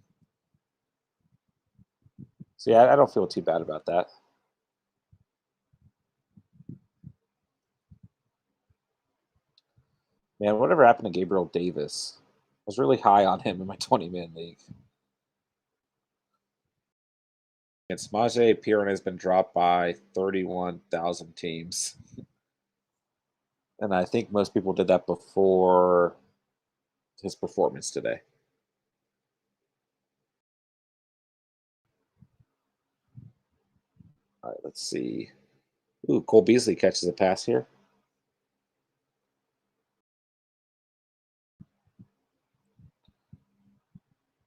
So yeah, I don't feel too bad about that. Man, whatever happened to Gabriel Davis? I was really high on him in my 20-man league. And Samaje Perine has been dropped by 31,000 teams. And I think most people did that before his performance today. All right, let's see. Ooh, Cole Beasley catches a pass here.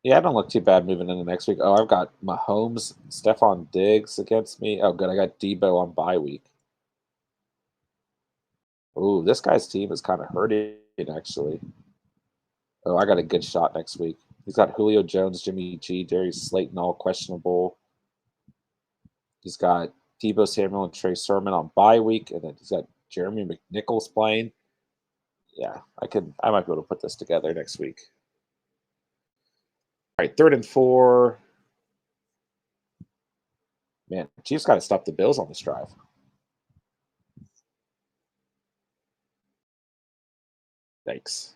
Yeah, I don't look too bad moving into next week. Oh, I've got Mahomes, Stephon Diggs against me. Oh, good. I got Debo on bye week. Ooh, this guy's team is kind of hurting, actually. Oh, I got a good shot next week. He's got Julio Jones, Jimmy G, Darius Slayton, all questionable. He's got Debo Samuel and Trey Sermon on bye week, and then he's got Jeremy McNichols playing. Yeah, I might be able to put this together next week. All right, 3rd and 4. Man, Chiefs got to stop the Bills on this drive. Thanks.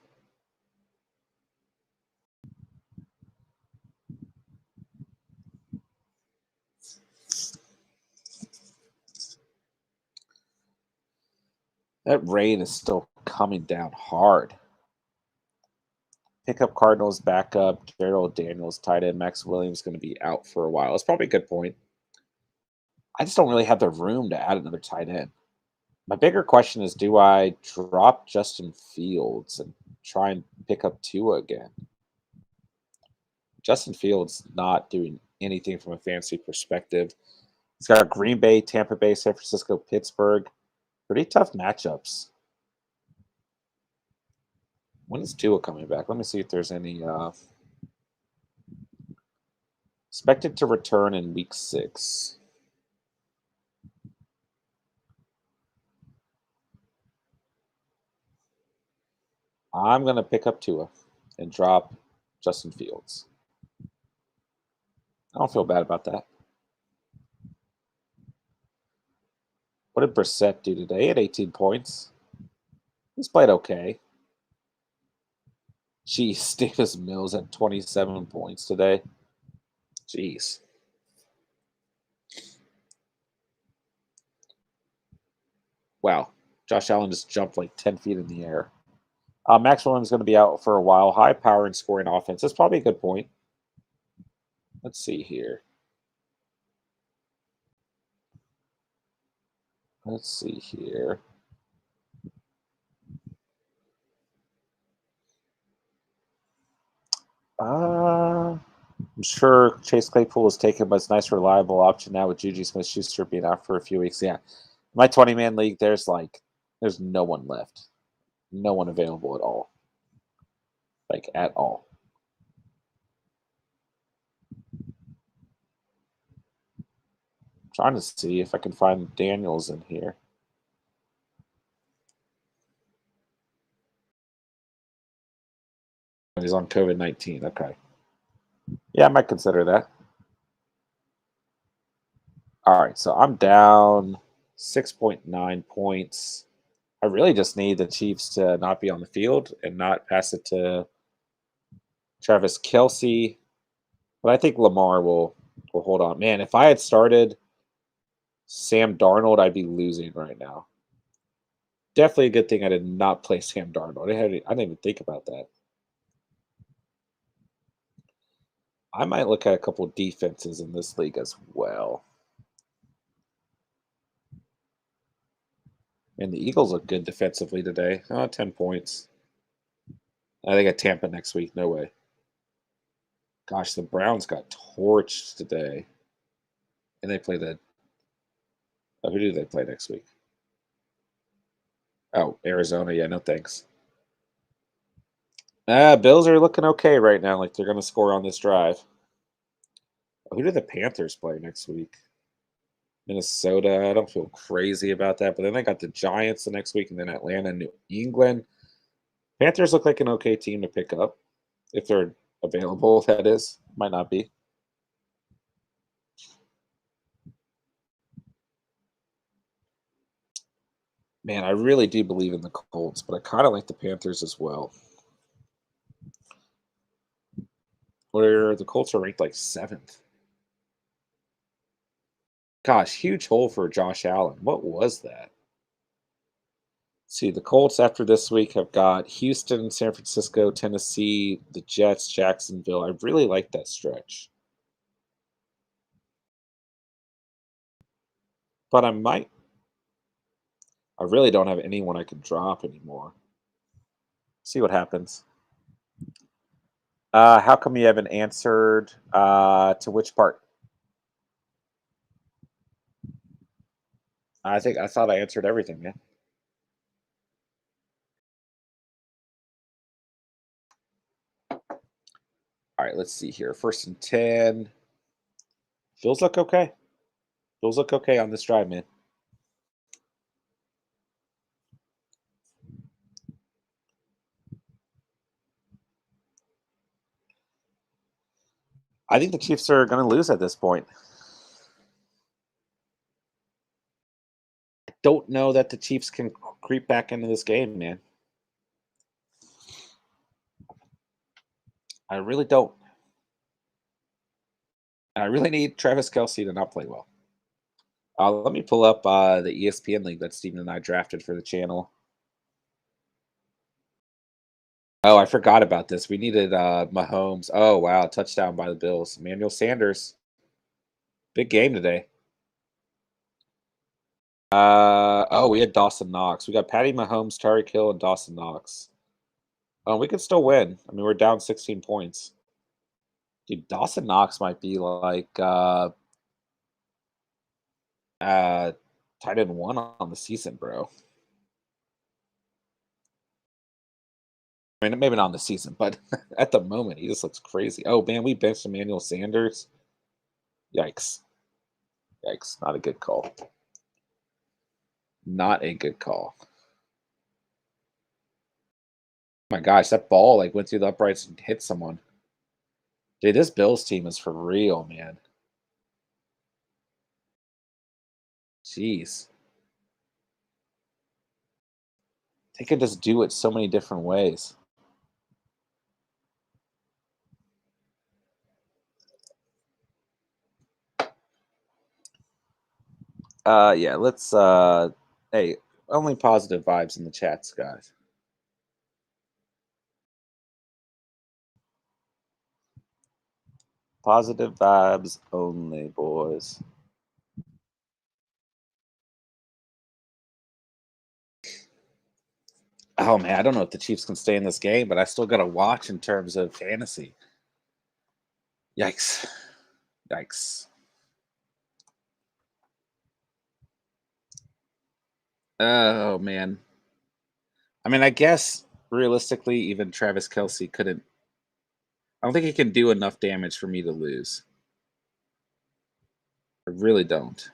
That rain is still coming down hard. Pick up Cardinals backup. Gerald Daniels, tight end. Max Williams going to be out for a while. It's probably a good point. I just don't really have the room to add another tight end. My bigger question is, do I drop Justin Fields and try and pick up Tua again? Justin Fields not doing anything from a fantasy perspective. He's got Green Bay, Tampa Bay, San Francisco, Pittsburgh. Pretty tough matchups. When is Tua coming back? Let me see if there's any expected to return in week 6. I'm going to pick up Tua and drop Justin Fields. I don't feel bad about that. What did Brissett do today? He had 18 points. He's played okay. Jeez, Davis Mills had 27 points today. Jeez. Wow. Josh Allen just jumped like 10 feet in the air. Max Williams going to be out for a while. High power and scoring offense. That's probably a good point. Let's see here. I'm sure Chase Claypool is taken, but it's a nice, reliable option now with Juju Smith-Schuster being out for a few weeks. Yeah, my 20-man league, there's no one left, no one available at all, at all. I'm trying to see if I can find Daniels in here. He's on COVID-19. Okay. Yeah, I might consider that. All right, so I'm down 6.9 points. I really just need the Chiefs to not be on the field and not pass it to Travis Kelce. But I think Lamar will hold on. Man, if I had started Sam Darnold, I'd be losing right now. Definitely a good thing I did not play Sam Darnold. I didn't even think about that. I might look at a couple of defenses in this league as well. And the Eagles look good defensively today. 10 points. I think at Tampa next week. No way. Gosh, the Browns got torched today. And they play who do they play next week? Oh, Arizona. Yeah, no thanks. Bills are looking okay right now. Like they're going to score on this drive. Who do the Panthers play next week? Minnesota. I don't feel crazy about that. But then they got the Giants the next week, and then Atlanta, New England. Panthers look like an okay team to pick up. If they're available, that is. Might not be. Man, I really do believe in the Colts, but I kind of like the Panthers as well. Where the Colts are ranked like 7th. Gosh, huge hole for Josh Allen. What was that? See, the Colts after this week have got Houston, San Francisco, Tennessee, the Jets, Jacksonville. I really like that stretch. But I really don't have anyone I can drop anymore. See what happens. How come you haven't answered to which part? I thought I answered everything, man. All right, let's see here. 1st and 10. Feels look okay. Feels look okay on this drive, man. I think the Chiefs are going to lose at this point. I don't know that the Chiefs can creep back into this game, man. I really don't. I really need Travis Kelce to not play well. Let me pull up the ESPN league that Steven and I drafted for the channel. Oh, I forgot about this. We needed Mahomes. Oh, wow. Touchdown by the Bills. Emmanuel Sanders. Big game today. We had Dawson Knox. We got Patty Mahomes, Tyreek Hill, and Dawson Knox. We could still win. I mean, we're down 16 points. Dude, Dawson Knox might be like tight end 1 on the season, bro. I mean, maybe not on the season, but at the moment, he just looks crazy. Oh, man, we benched Emmanuel Sanders. Yikes. Yikes. Not a good call. Not a good call. Oh my gosh, that ball went through the uprights and hit someone. Dude, this Bills team is for real, man. Jeez. They can just do it so many different ways. Yeah, let's hey, only positive vibes in the chats, guys. Positive vibes only, boys. Oh man, I don't know if the Chiefs can stay in this game, but I still got to watch in terms of fantasy. Yikes. Yikes. Oh, man. I mean, I guess realistically, even Travis Kelce couldn't. I don't think he can do enough damage for me to lose. I really don't.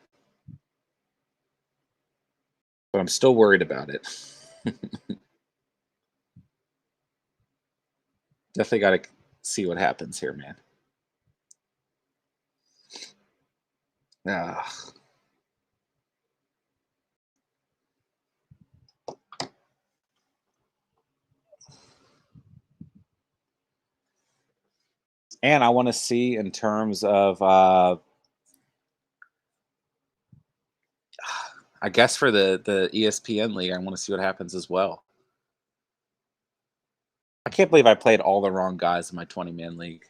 But I'm still worried about it. Definitely got to see what happens here, man. Ah. And I want to see in terms of, I guess for the ESPN league, I want to see what happens as well. I can't believe I played all the wrong guys in my 20-man league.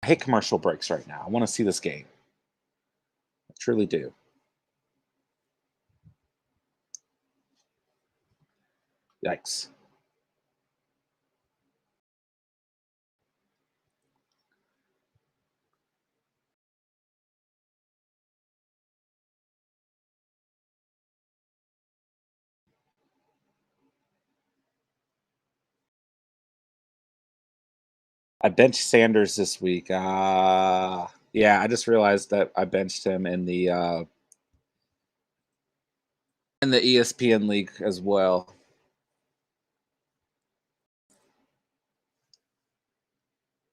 I hate commercial breaks right now. I want to see this game. I truly do. Yikes. I benched Sanders this week. Yeah, I just realized that I benched him in the ESPN league as well.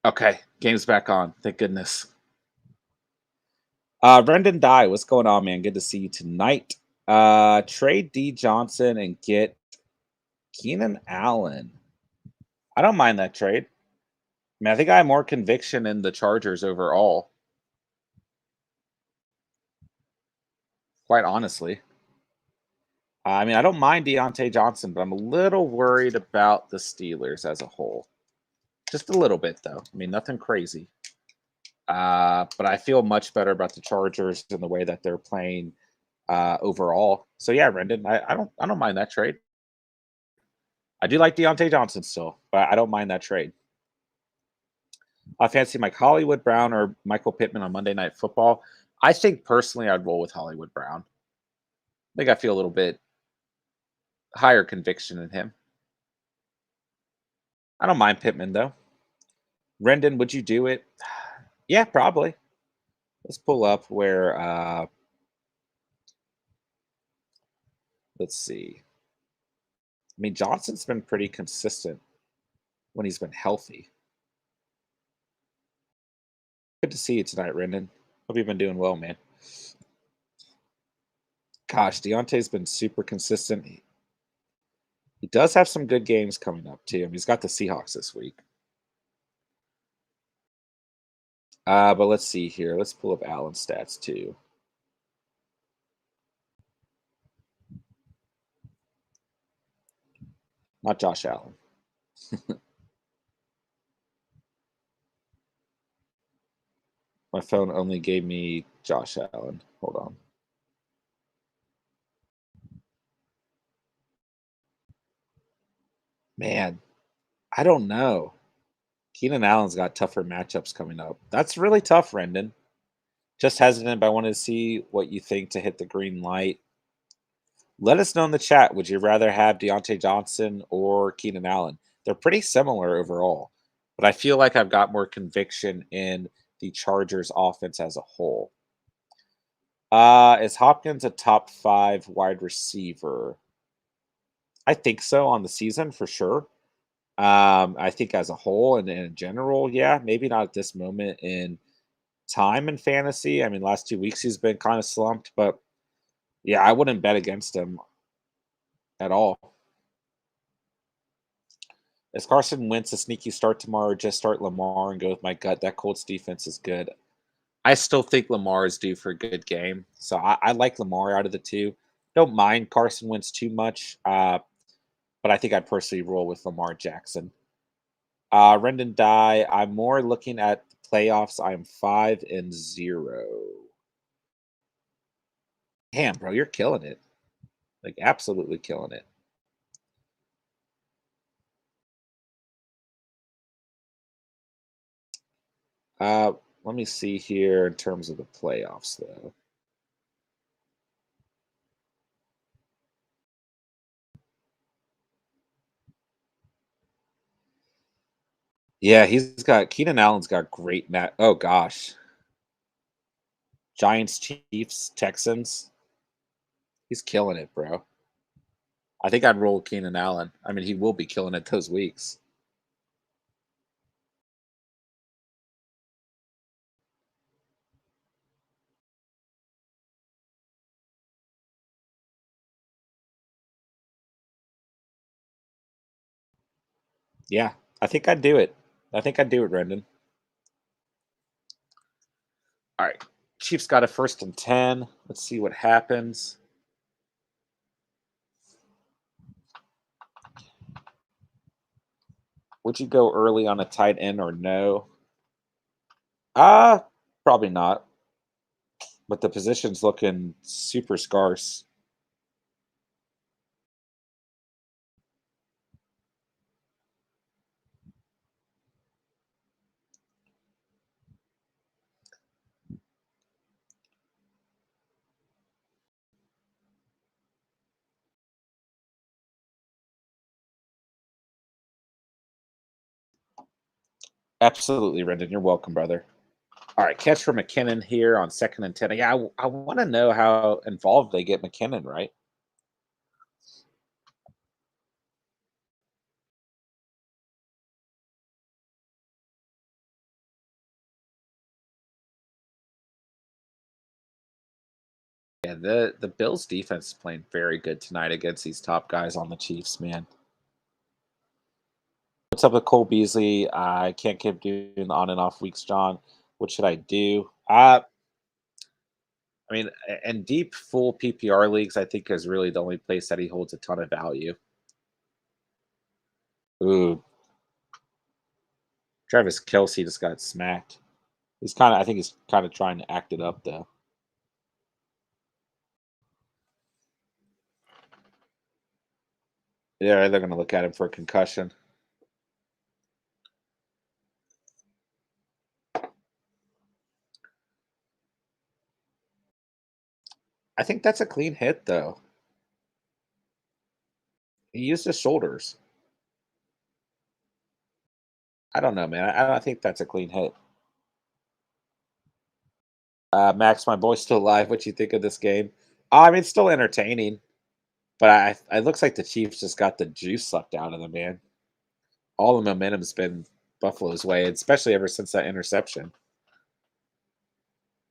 Okay, game's back on. Thank goodness. Brendan Dye, what's going on, man? Good to see you tonight. Trade D Johnson and get Keenan Allen. I don't mind that trade. I mean, I think I have more conviction in the Chargers overall. Quite honestly. I mean, I don't mind Deontay Johnson, but I'm a little worried about the Steelers as a whole. Just a little bit, though. I mean, nothing crazy. But I feel much better about the Chargers and the way that they're playing overall. So yeah, Rendon, I don't mind that trade. I do like Deontay Johnson still, but I don't mind that trade. I fancy Mike Hollywood Brown or Michael Pittman on Monday Night Football. I think personally I'd roll with Hollywood Brown. I think I feel a little bit higher conviction in him. I don't mind Pittman though. Rendon, would you do it? Yeah, probably. Let's pull up where let's see. I mean, Johnson's been pretty consistent when he's been healthy. Good to see you tonight, Rendon. Hope you've been doing well, man. Gosh, Deontay's been super consistent. He does have some good games coming up, too. I mean, he's got the Seahawks this week. But let's see here. Let's pull up Allen's stats, too. Not Josh Allen. My phone only gave me Josh Allen. Hold on. Man, I don't know. Keenan Allen's got tougher matchups coming up. That's really tough, Rendon. Just hesitant, but I wanted to see what you think to hit the green light. Let us know in the chat. Would you rather have Deontay Johnson or Keenan Allen? They're pretty similar overall, but I feel like I've got more conviction in the Chargers offense as a whole. Is Hopkins a top 5 wide receiver? I think so on the season for sure. I think as a whole and in general, yeah, maybe not at this moment in time in fantasy. I mean, last 2 weeks he's been kind of slumped, but yeah, I wouldn't bet against him at all. Is Carson Wentz a sneaky start tomorrow or just start Lamar and go with my gut? That Colts defense is good. I still think Lamar is due for a good game. So I like Lamar out of the two. Don't mind Carson Wentz too much, but I think I'd personally roll with Lamar Jackson. Rendon Dye, I'm more looking at the playoffs. I'm 5-0. Damn, bro, you're killing it. Like, absolutely killing it. Let me see here in terms of the playoffs, though. Yeah, Keenan Allen's got great Oh gosh, Giants, Chiefs, Texans. He's killing it, bro. I think I'd roll Keenan Allen. I mean, he will be killing it those weeks. Yeah, I think I'd do it. I think I'd do it, Brendan. All right. Chiefs got a 1st and 10. Let's see what happens. Would you go early on a tight end or no? Probably not. But the position's looking super scarce. Absolutely, Brendan. You're welcome, brother. All right, catch for McKinnon here on 2nd and 10. Yeah, I want to know how involved they get McKinnon, right? Yeah, the Bills defense is playing very good tonight against these top guys on the Chiefs, man. What's up with Cole Beasley? I can't keep doing on and off weeks, John. What should I do? I mean, and deep full PPR leagues, I think is really the only place that he holds a ton of value. Ooh, Travis Kelsey just got smacked. I think he's kind of trying to act it up though. Yeah, they're going to look at him for a concussion. I think that's a clean hit though. He used his shoulders. I don't know, man. I don't think that's a clean hit. Max, my boy's still alive. What you think of this game? I mean, it's still entertaining, but it looks like the Chiefs just got the juice sucked out of them, man. All the momentum's been Buffalo's way, especially ever since that interception.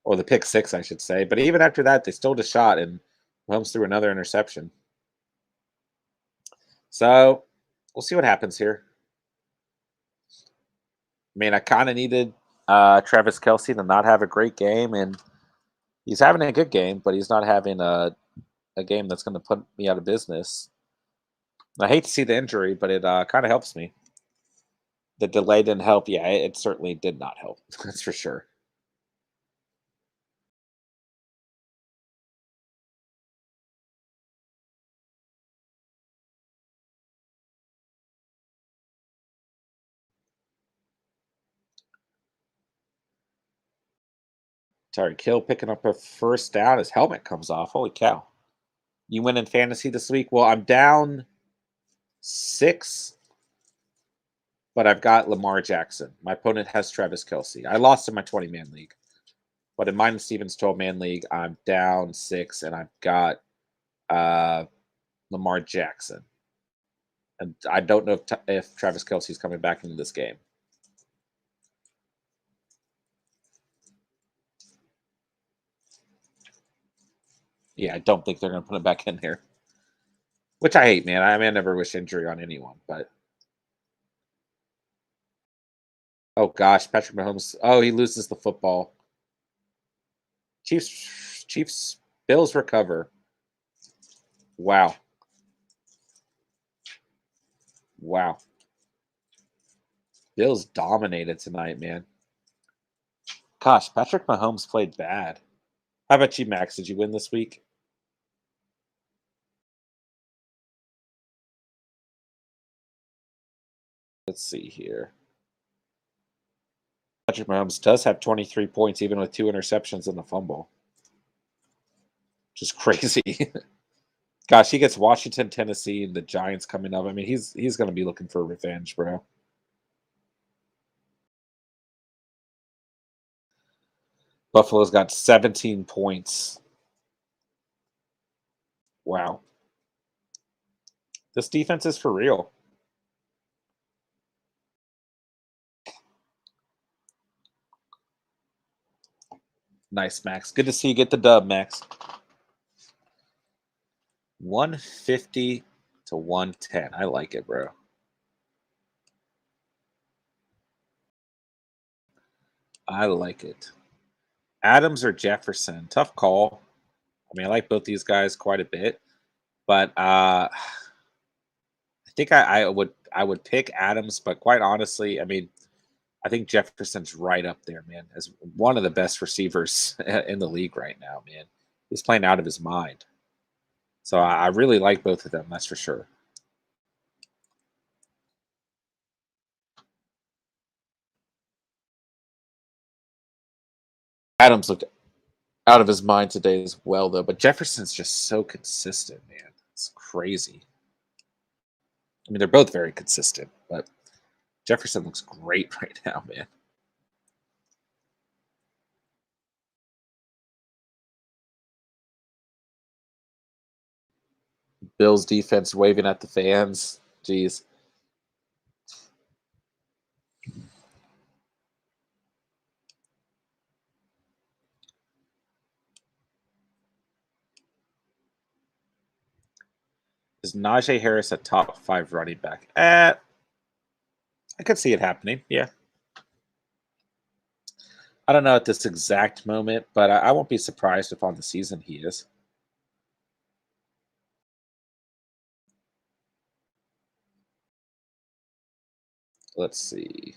Or the pick six, I should say. But even after that, they still just shot, and Mahomes threw another interception. So we'll see what happens here. I mean, I kind of needed Travis Kelsey to not have a great game, and he's having a good game, but he's not having a game that's going to put me out of business. I hate to see the injury, but it kind of helps me. The delay didn't help. Yeah, it certainly did not help. That's for sure. Tyreek Hill picking up a 1st down. His helmet comes off. Holy cow. You win in fantasy this week? Well, I'm down 6, but I've got Lamar Jackson. My opponent has Travis Kelsey. I lost in my 20-man league. But in mine and Stevens 12-man league, I'm down 6, and I've got Lamar Jackson. And I don't know if Travis Kelsey's coming back into this game. Yeah, I don't think they're going to put him back in here. Which I hate, man. I mean, I never wish injury on anyone, but oh gosh, Patrick Mahomes. Oh, he loses the football. Chiefs, Bills recover. Wow. Wow. Bills dominated tonight, man. Gosh, Patrick Mahomes played bad. How about you, Max? Did you win this week? Let's see here. Patrick Mahomes does have 23 points, even with 2 interceptions and a fumble. Just crazy. Gosh, he gets Washington, Tennessee, and the Giants coming up. I mean, he's going to be looking for revenge, bro. Buffalo's got 17 points. Wow. This defense is for real. Nice, Max. Good to see you get the dub, Max. 150 to 110. I like it, bro. I like it. Adams or Jefferson? Tough call. I mean, I like both these guys quite a bit, but I think I would pick Adams. But quite honestly, I mean, I think Jefferson's right up there, man, as one of the best receivers in the league right now, man. He's playing out of his mind. So I really like both of them, that's for sure. Adams looked out of his mind today as well, though. But Jefferson's just so consistent, man. It's crazy. I mean, they're both very consistent, but Jefferson looks great right now, man. Bills defense waving at the fans. Jeez. Is Najee Harris a top 5 running back? I could see it happening, yeah. I don't know at this exact moment, but I won't be surprised if on the season he is. Let's see.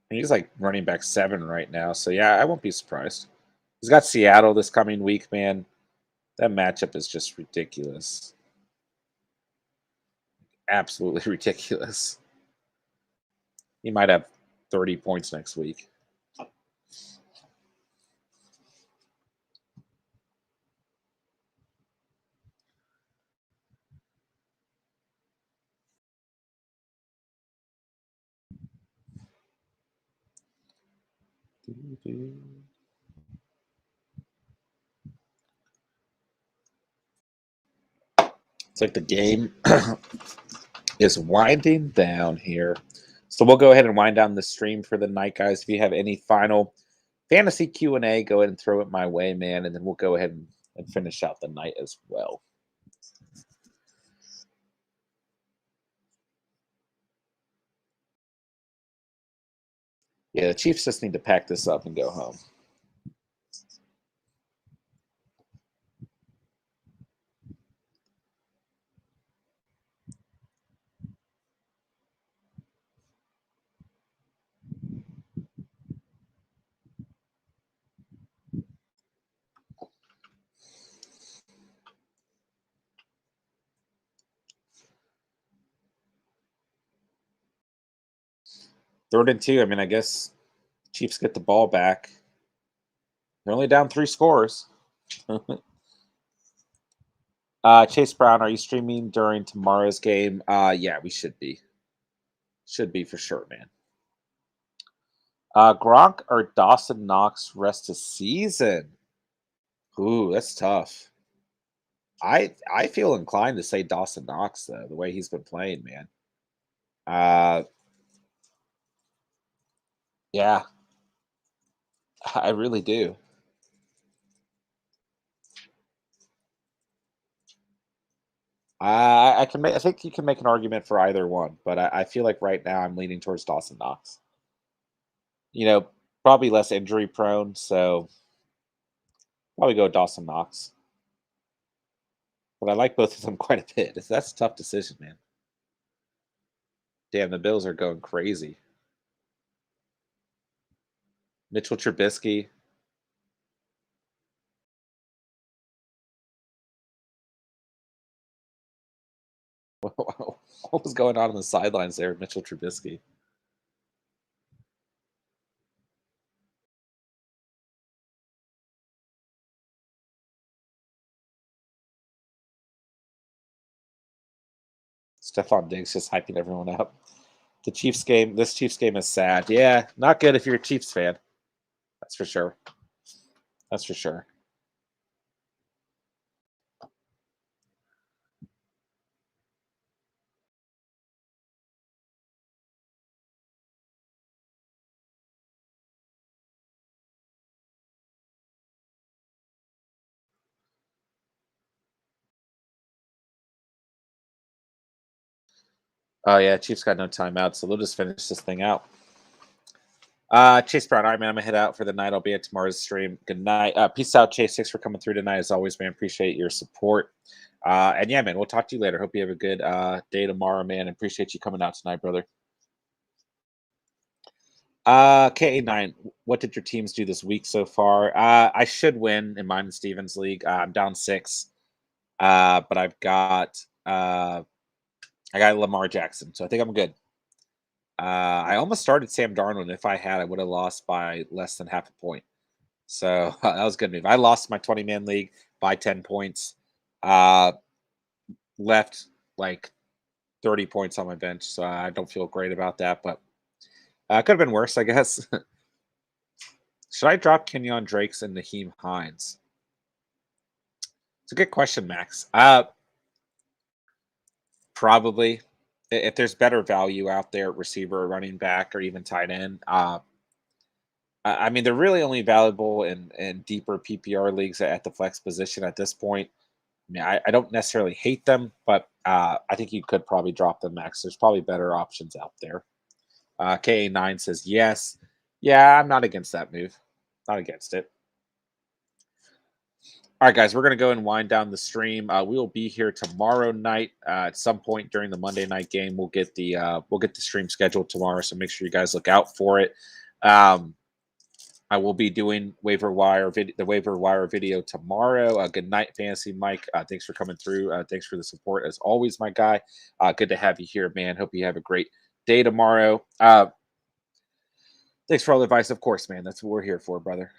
He's like running back 7 right now. So, yeah, I won't be surprised. He's got Seattle this coming week, man. That matchup is just ridiculous. Absolutely ridiculous. He might have 30 points next week. It's like the game is winding down here. So we'll go ahead and wind down the stream for the night, guys. If you have any final fantasy Q&A, go ahead and throw it my way, man. And then we'll go ahead and finish out the night as well. Yeah, the Chiefs just need to pack this up and go home. Third and 2. I mean, I guess Chiefs get the ball back. They're only down 3 scores. Chase Brown, are you streaming during tomorrow's game? Yeah, we should be. Should be for sure, man. Gronk or Dawson Knox rest of season? Ooh, that's tough. I feel inclined to say Dawson Knox, though, the way he's been playing, man. Yeah, I really do. I can make. I think you can make an argument for either one, but I feel like right now I'm leaning towards Dawson Knox. You know, probably less injury prone, so probably go Dawson Knox. But I like both of them quite a bit. That's a tough decision, man. Damn, the Bills are going crazy. Mitchell Trubisky. What was going on the sidelines there, Mitchell Trubisky? Stephon Diggs just hyping everyone up. The Chiefs game, this Chiefs game is sad. Yeah, not good if you're a Chiefs fan. That's for sure. That's for sure. Oh yeah, Chiefs got no timeout, so they'll just finish this thing out. Chase Brown, all right, man. I'm gonna head out for the night. I'll be at tomorrow's stream. Good night. Peace out, Chase. Thanks for coming through tonight. As always, man. Appreciate your support. And yeah, man, we'll talk to you later. Hope you have a good day tomorrow, man. Appreciate you coming out tonight, brother. KA9, what did your teams do this week so far? I should win in mine and Steven's league. I'm down 6. But I got Lamar Jackson, so I think I'm good. I almost started Sam Darnold, and if I had, I would have lost by less than half a point. So that was a good move. I lost my 20-man league by 10 points. Left like 30 points on my bench, so I don't feel great about that. But it could have been worse, I guess. Should I drop Kenyon Drakes and Naheem Hines? It's a good question, Max. Probably. If there's better value out there, receiver, running back, or even tight end. I mean, they're really only valuable in deeper PPR leagues at the flex position at this point. I mean, I don't necessarily hate them, but I think you could probably drop them, Max. There's probably better options out there. KA9 says yes. Yeah, I'm not against that move. Not against it. All right, guys, we're going to go and wind down the stream. We will be here tomorrow night at some point during the Monday night game. We'll get the stream scheduled tomorrow, so make sure you guys look out for it. I will be doing the waiver wire video tomorrow. Good night, Fantasy Mike. Thanks for coming through. Thanks for the support as always, my guy. Good to have you here, man. Hope you have a great day tomorrow. Thanks for all the advice, of course, man. That's what we're here for, brother.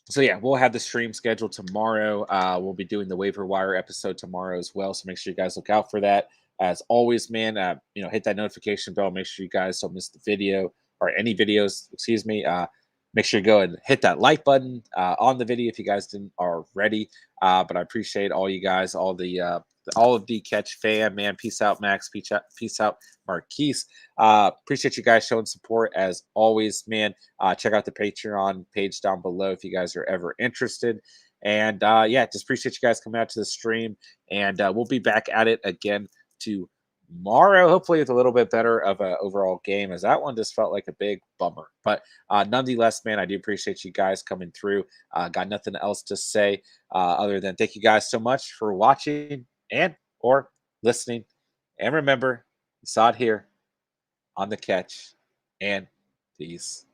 So yeah, we'll have the stream scheduled tomorrow. We'll be doing the waiver wire episode tomorrow as well. So make sure you guys look out for that. As always, man, hit that notification bell. Make sure you guys don't miss the video or any videos. Excuse me. Make sure you go and hit that like button on the video if you guys didn't already. But I appreciate all you guys, all of the Catch fam, man. Peace out, Max. Peace out, Marquise. Appreciate you guys showing support as always, man. Check out the Patreon page down below if you guys are ever interested. And yeah, just appreciate you guys coming out to the stream. And we'll be back at it again tomorrow, hopefully with a little bit better of an overall game, as that one just felt like a big bummer. But nonetheless, man, I do appreciate you guys coming through. Got nothing else to say other than thank you guys so much for watching and or listening. And remember, you saw it here on the Catch, and peace.